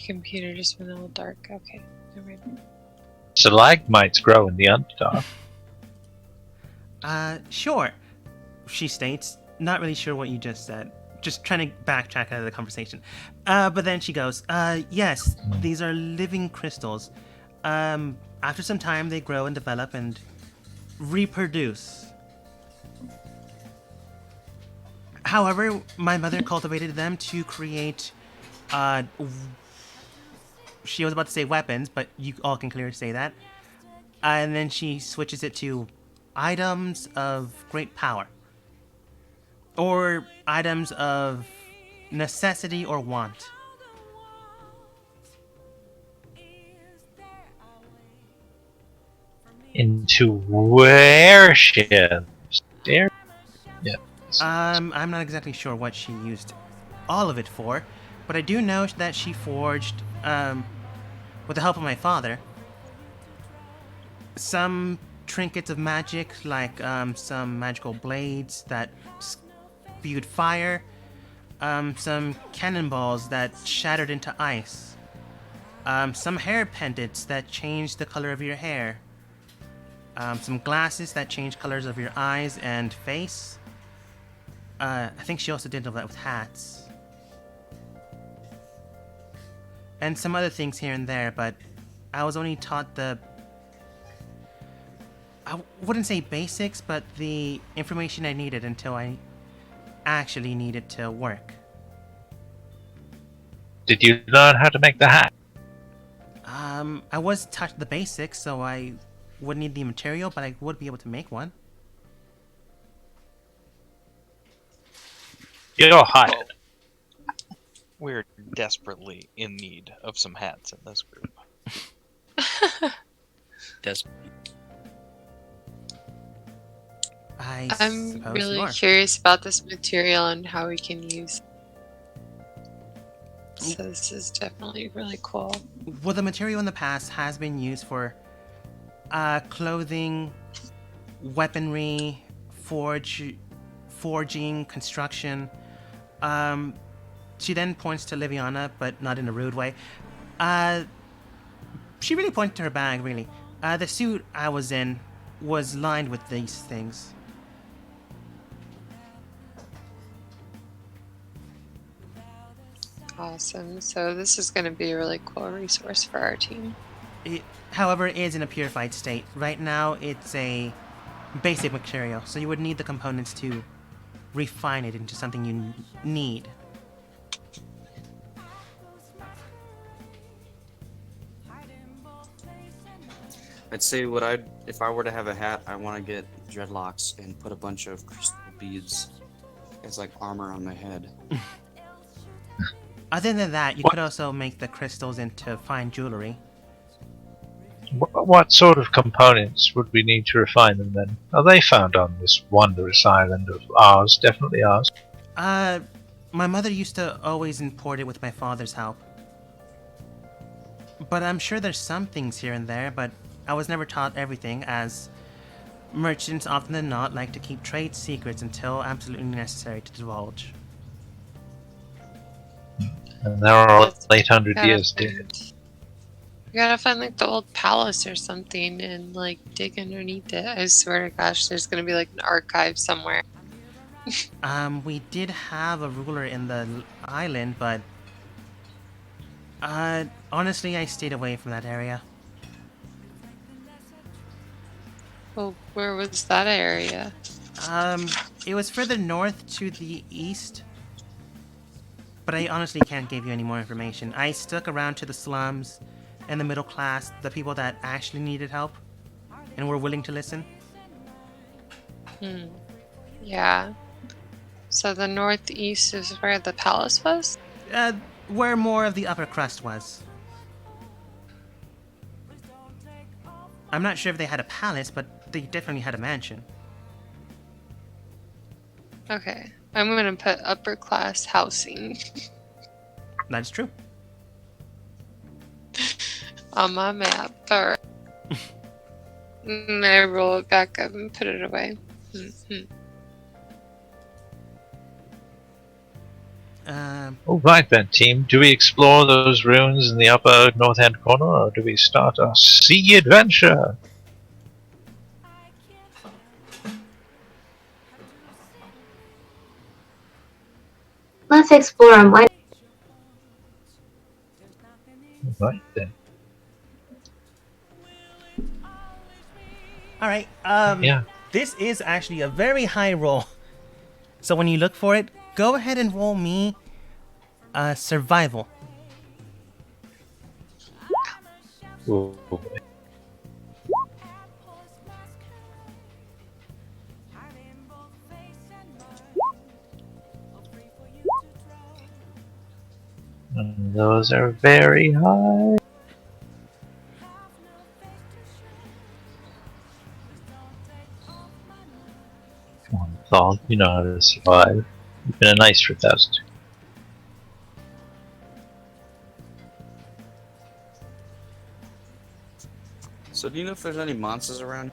S4: Computer just went a little dark. Okay, never mind.
S2: Stalagmites grow in the Underdark.
S7: Sure, she states, not really sure what you just said. Just trying to backtrack out of the conversation. But then she goes, yes, these are living crystals. After some time, they grow and develop and reproduce. However, my mother cultivated them to create, she was about to say weapons, but you all can clearly say that. And then she switches it to items of great power. Or items of necessity or want.
S2: Into where ships? There? Yeah.
S7: I'm not exactly sure what she used all of it for, but I do know that she forged, with the help of my father, some trinkets of magic, like some magical blades that spewed fire, some cannonballs that shattered into ice, some hair pendants that changed the color of your hair, some glasses that change colors of your eyes and face. I think she also did that with hats. And some other things here and there, but I was only taught I wouldn't say basics, but the information I needed until I actually needed to work.
S2: Did you learn how to make the hat?
S7: I was taught the basics, so I would need the material, but I would be able to make one.
S2: You're hired.
S8: We're desperately in need of some hats in this group.
S4: I'm
S7: suppose
S4: really
S7: you are.
S4: curious about this material and how we can use it. So this is definitely really cool.
S7: Well, the material in the past has been used for clothing, weaponry, forging, construction. She then points to Liviana, but not in a rude way. She really pointed to her bag, really. The suit I was in was lined with these things.
S4: Awesome. So this is going to be a really cool resource for our team.
S7: It, however, is in a purified state. Right now, it's a basic material, so you would need the components to refine it into something you need.
S1: I'd say if I were to have a hat, I want to get dreadlocks and put a bunch of crystal beads as like armor on my head.
S7: Other than that, you could also make the crystals into fine jewelry.
S2: What sort of components would we need to refine them then? Are they found on this wondrous island of ours? Definitely ours.
S7: My mother used to always import it with my father's help. But I'm sure there's some things here and there, but I was never taught everything, as merchants often than not like to keep trade secrets until absolutely necessary to divulge.
S2: And they're all
S4: Let's
S2: 800
S4: gotta
S2: years
S4: find-
S2: dead.
S4: We gotta find like the old palace or something and like dig underneath it. I swear to gosh, there's gonna be like an archive somewhere.
S7: We did have a ruler in the island, but honestly, I stayed away from that area.
S4: Well, where was that area?
S7: It was further north to the east, but I honestly can't give you any more information. I stuck around to the slums and the middle class, the people that actually needed help and were willing to listen.
S4: Yeah. So the northeast is where the palace was?
S7: Where more of the upper crust was. I'm not sure if they had a palace, but they definitely had a mansion.
S4: Okay. I'm gonna put upper class housing
S7: That's true.
S4: on my map. Alright. And I roll it back up and put it away.
S2: Alright then, team. Do we explore those ruins in the upper north-hand corner, or do we start our sea adventure?
S5: Let's explore them. Why?
S2: Right then.
S7: All right.
S2: Yeah.
S7: This is actually a very high roll. So when you look for it, go ahead and roll me survival.
S2: Ooh. And those are very high. on, Thal. You know how to survive. You've been a nice for 1,000.
S1: So do you know if there's any monsters around?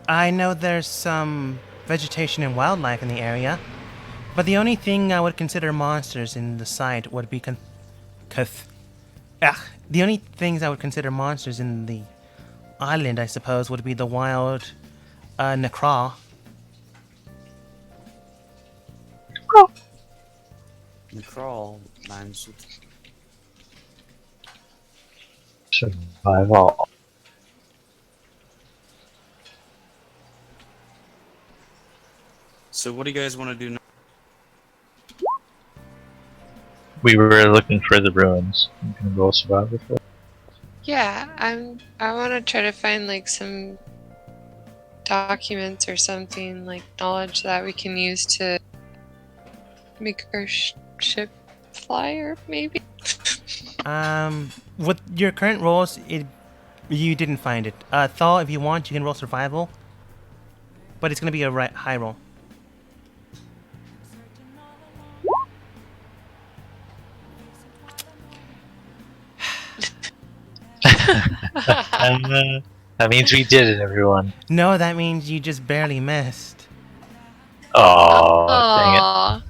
S7: I know there's some vegetation and wildlife in the area, but the only thing I would consider monsters in the site would be the only things I would consider monsters in the island, I suppose, would be the wild Necraw.
S1: The crawl lines.
S2: Survival.
S1: So what do you guys want to do now?
S2: We were looking for the ruins. You can roll survival for it.
S4: Yeah, I want to try to find like some documents or something, like knowledge that we can use to make our ship flyer, maybe.
S7: With your current rolls, you didn't find it. Thal, if you want, you can roll survival, but it's gonna be a high roll.
S2: That means we did it, everyone.
S7: No, that means you just barely missed.
S2: Oh, dang it.
S4: Aw.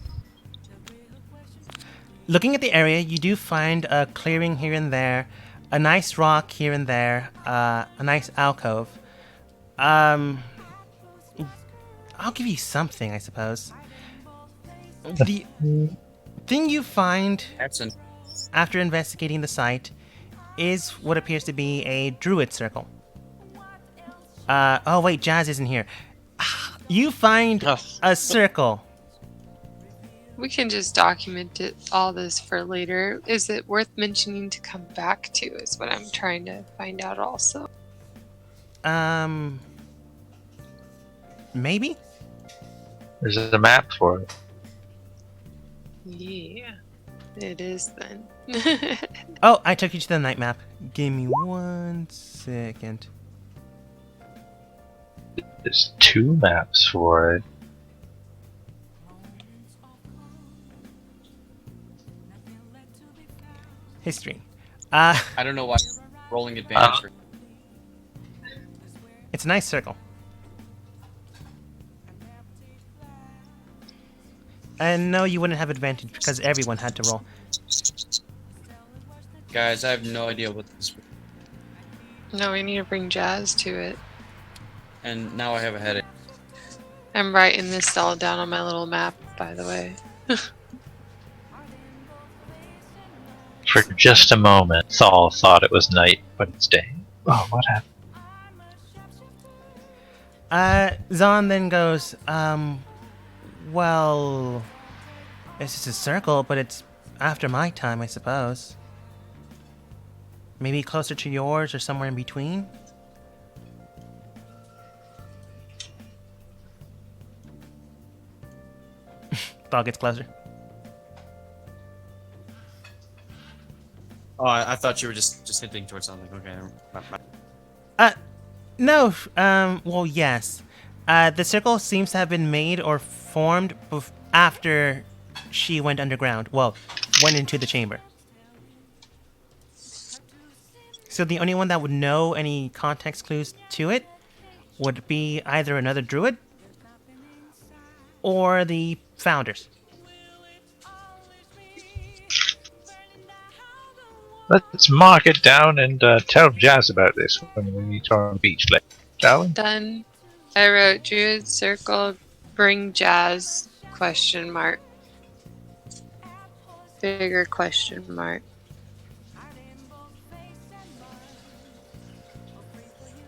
S7: Looking at the area, you do find a clearing here and there, a nice rock here and there, a nice alcove. I'll give you something, I suppose. The thing you find
S1: That's an
S7: after investigating the site is what appears to be a druid circle. Oh wait, Jazz isn't here. You find
S8: Oh.
S7: a circle.
S4: We can just document all this for later. Is it worth mentioning to come back to? Is what I'm trying to find out also.
S7: Maybe?
S2: There's a map for it.
S4: Yeah, it is then.
S7: Oh, I took you to the night map. Give me 1 second.
S2: There's 2 maps for it.
S7: History.
S1: I don't know why rolling advantage. For...
S7: It's a nice circle. And no, you wouldn't have advantage because everyone had to roll.
S1: Guys, I have no idea what this.
S4: No, we need to bring Jazz to it.
S1: And now I have a headache.
S4: I'm writing this all down on my little map, by the way.
S2: For just a moment, Thal thought it was night, but it's day. Oh, what happened?
S7: Zahn then goes, well, it's just a circle, but it's after my time, I suppose. Maybe closer to yours or somewhere in between? Dog gets closer.
S1: Oh, I thought you were just hinting towards something. Okay.
S7: No, well, yes. The circle seems to have been made or formed after she went underground. Well, went into the chamber. So the only one that would know any context clues to it would be either another druid or the founders.
S2: Let's mark it down and tell Jazz about this when we meet on the beach later, shall we?
S4: Done. I wrote Druid Circle, bring Jazz, question mark. Bigger question mark.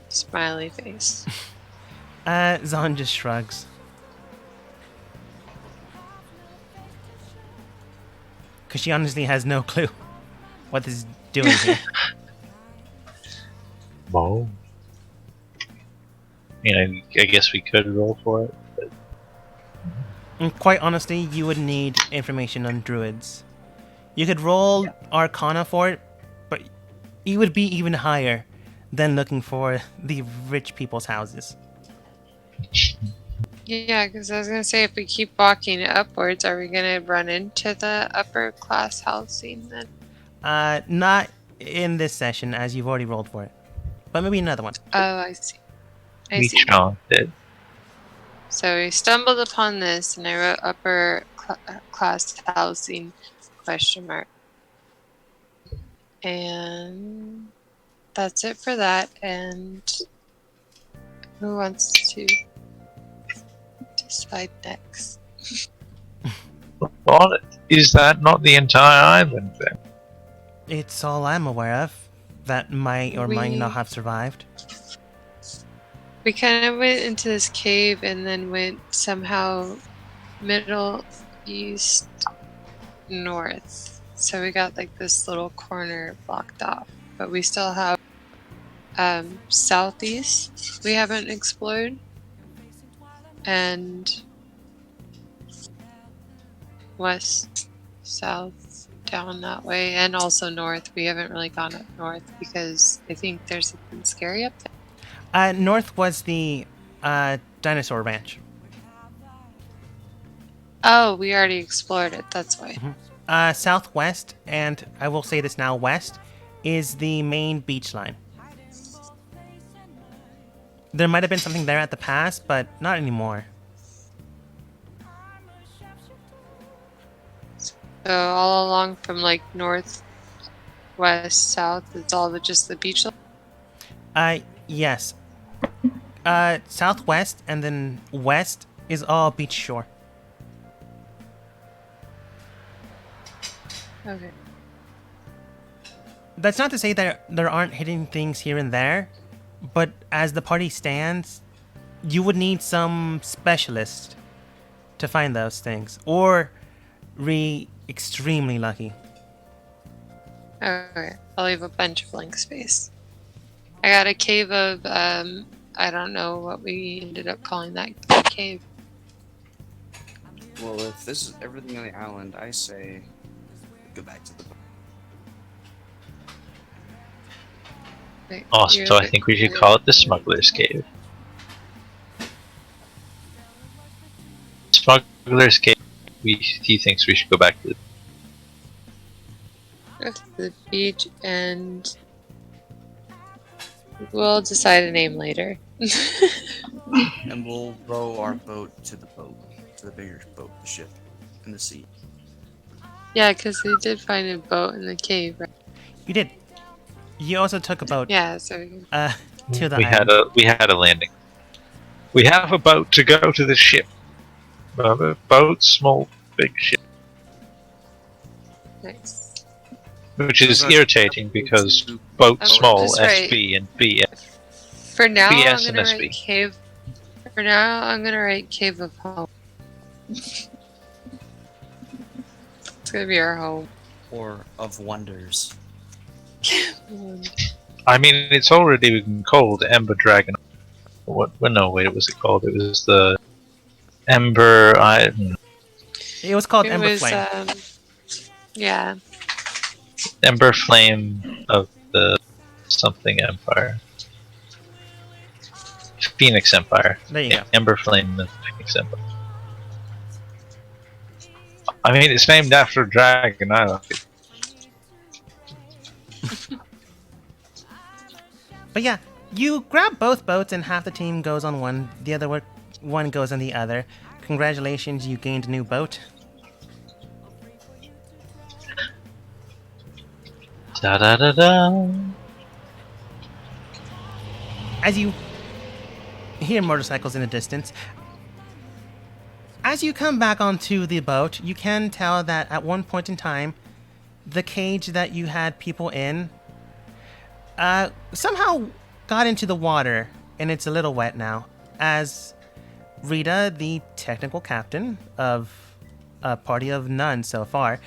S4: Smiley face.
S7: Zahn just shrugs. Because she honestly has no clue what this is doing here.
S2: Whoa. I guess we could roll for it. But...
S7: And quite honestly, you would need information on druids. You could roll Arcana for it, but it would be even higher than looking for the rich people's houses.
S4: Yeah, because I was gonna say, if we keep walking upwards, are we gonna run into the upper class housing then?
S7: Not in this session, as you've already rolled for it. But maybe another one.
S4: Oh, I see. I
S2: We
S4: see.
S2: chanted.
S4: So we stumbled upon this, and I wrote upper class housing question mark. And that's it for that. And who wants to decide next?
S2: What? Is that not the entire island then?
S7: It's all I'm aware of that might or might not
S4: We-
S7: have survived.
S4: We kind of went into this cave and then went somehow middle, east, north. So we got like this little corner blocked off. But we still have southeast we haven't explored. And west, south, down that way. And also north. We haven't really gone up north because I think there's something scary up there.
S7: North was the dinosaur ranch.
S4: Oh, we already explored it. That's why.
S7: Southwest, and I will say this now, west, is the main beach line. There might have been something there at the past, but not anymore.
S4: So all along from like north, west, south, it's all just the beach.
S7: Yes. Southwest and then west is all beach shore.
S4: Okay.
S7: That's not to say that there aren't hidden things here and there, but as the party stands, you would need some specialist to find those things, or extremely lucky.
S4: Okay. I'll leave a bunch of blank space. I got a cave of I don't know what we ended up calling that cave.
S1: Well, if this is everything on the island, I say go back to the boat.
S4: Wait,
S2: Also,
S4: you're
S2: I
S4: the-
S2: think we should call it the Smuggler's Cave. Smuggler's Cave. He thinks we should go back to.
S4: Go to the beach, and we'll decide a name later.
S1: And we'll row our boat, to the bigger boat, the ship, in the sea.
S4: Yeah, because we did find a boat in the cave, right?
S7: You did. You also took a boat
S4: Yeah, so we can...
S7: to the
S2: We
S7: island.
S2: had a landing. We have a boat to go to the ship. Boat, small, big ship.
S4: Nice.
S2: Which is
S1: What about-
S2: irritating because boat
S4: Oh,
S2: small,
S4: that's right.
S2: SB and BS.
S4: For now,
S2: BS
S4: I'm
S2: and
S4: gonna
S2: SB.
S4: write cave. For now, I'm gonna write Cave of Home. It's gonna be our home.
S1: Or of wonders.
S2: I mean, it's already been called Ember Dragon. What? Well, no, wait, what was it called? It was the Ember.
S7: It was called
S4: It
S7: Ember
S4: was,
S7: Flame.
S4: yeah.
S2: Ember Flame of the something Empire. Phoenix Empire.
S7: There you go.
S2: Ember Flame of Phoenix Empire. I mean, it's named after a dragon. I like it.
S7: But yeah, you grab both boats and half the team goes on one, the other one goes on the other. Congratulations, you gained a new boat.
S2: Da da da da.
S7: As you hear motorcycles in the distance, as you come back onto the boat, you can tell that at one point in time, the cage that you had people in somehow got into the water, and it's a little wet now, as Rita, the technical captain of a party of none so far,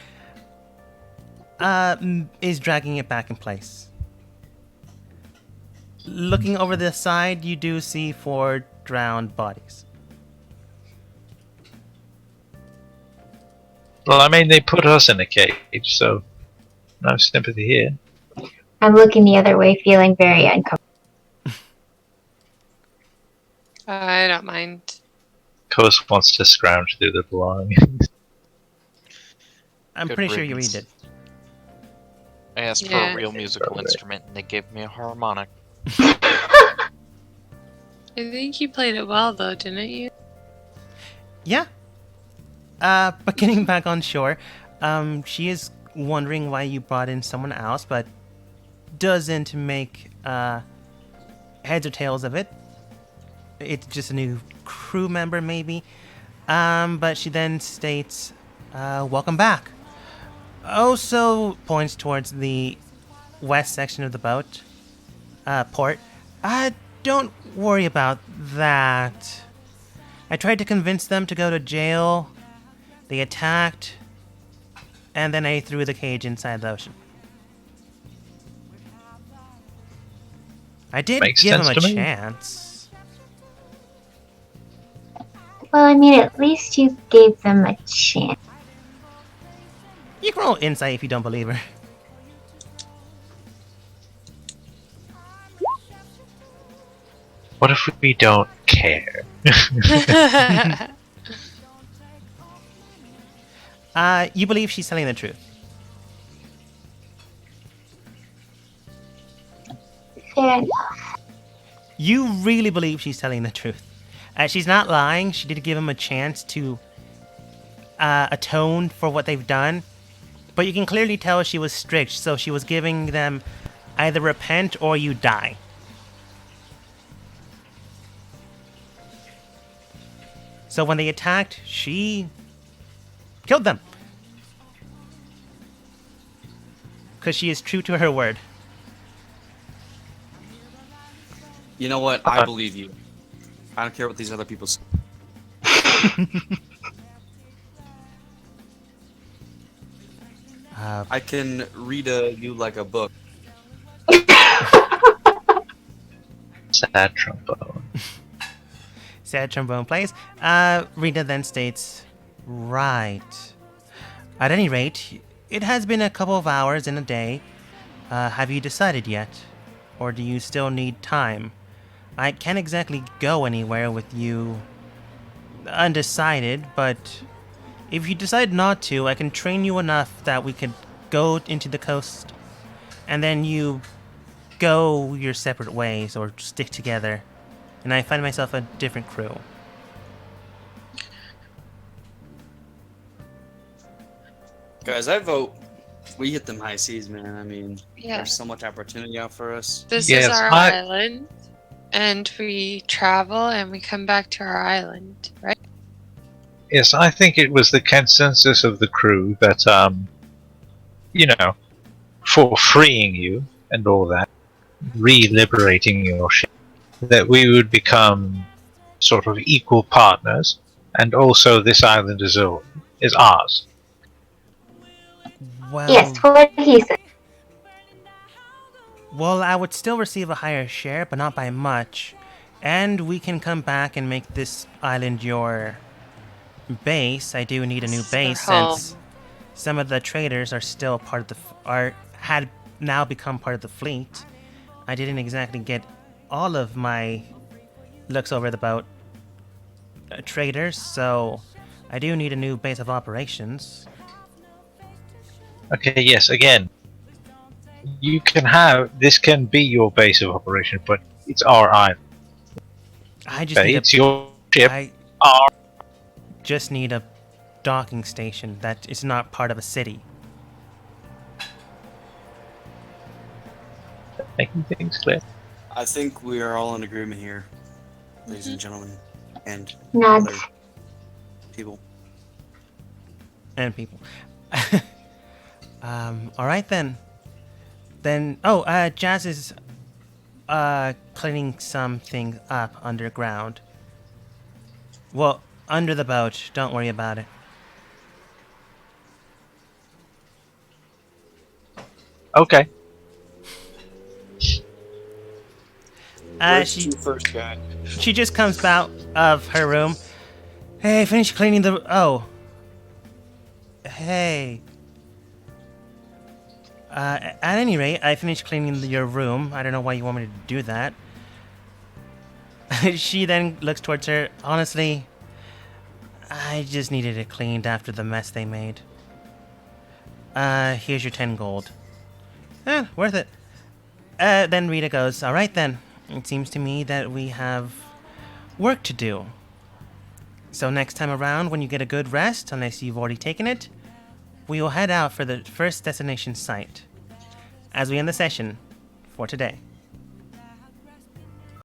S7: is dragging it back in place. Looking over the side, you do see 4 drowned bodies.
S2: Well, I mean, they put us in a cage, so no sympathy here.
S5: I'm looking the other way, feeling very uncomfortable.
S4: I don't mind.
S2: course wants to scrounge through the belongings.
S7: I'm
S8: Good
S7: pretty sure you
S8: riddance.
S7: read it.
S8: I asked for
S4: Yeah.
S8: a real musical
S2: Probably.
S8: instrument, and they gave me a harmonic.
S4: I think you played it well, though, didn't you?
S7: Yeah. But getting back on shore, she is wondering why you brought in someone else, but doesn't make heads or tails of it. It's just a new crew member, maybe. But she then states, "Welcome back." Also points towards the west section of the boat, port. Don't worry about that. I tried to convince them to go to jail. They attacked, and then I threw the cage inside the ocean. I did
S2: Makes
S7: give him
S2: sense
S7: a
S2: to me.
S7: chance.
S5: Well, I mean, at least you gave them a chance.
S7: You can roll insight if you don't believe her.
S2: What if we don't care?
S7: You believe she's telling the truth.
S5: Fair enough.
S7: You really believe she's telling the truth. She's not lying. She did give him a chance to atone for what they've done. But you can clearly tell she was strict, so she was giving them either repent or you die. So when they attacked, she killed them. Because she is true to her word.
S1: You know what? I believe you. I don't care what these other people say. I can read you like a book.
S2: Sad trombone.
S7: Sad trombone plays. Rita then states, "Right. At any rate, it has been a couple of hours in a day. Have you decided yet? Or do you still need time? I can't exactly go anywhere with you undecided, but if you decide not to, I can train you enough that we could go into the coast, and then you go your separate ways or stick together, and I find myself a different crew."
S1: Guys, I vote we hit them high seas, man. I mean,
S4: Yeah.
S1: there's so much opportunity out for us.
S4: This
S2: Yes,
S4: is our
S2: I-
S4: island, and we travel and we come back to our island, right?
S2: Yes, I think it was the consensus of the crew that, you know, for freeing you and all that, re-liberating your ship, that we would become sort of equal partners, and also this island is ours.
S7: Well,
S5: Yes, what he said.
S7: well, I would still receive a higher share, but not by much. And we can come back and make this island your base. I do need a new
S4: This is our
S7: base
S4: home.
S7: since some of the traders are still part of the had now become part of the fleet. I didn't exactly get all of my looks over the boat traders, so I do need a new base of operations.
S2: Okay, yes, again, you can this can be your base of operation, but it's our island.
S7: I just
S2: Okay,
S7: need
S2: it's your ship.
S7: I
S2: Our
S7: just need a docking station that is not part of a city.
S2: making things clear.
S1: I think we are all in agreement here, ladies and gentlemen, and
S5: Nods.
S1: other people.
S7: And people. All right then. Jazz is cleaning something up underground. Well, under the boat. Don't worry about it.
S2: Okay.
S1: Where's
S7: She
S1: you first, guy?
S7: she just comes out of her room. Hey, finish cleaning the. Oh. Hey. At any rate, I finished cleaning your room. I don't know why you want me to do that. She then looks towards her. Honestly, I just needed it cleaned after the mess they made. Here's your 10 gold. Worth it. Then Rita goes, alright then. It seems to me that we have work to do. So next time around, when you get a good rest, unless you've already taken it, we will head out for the first destination site. As we end the session for today.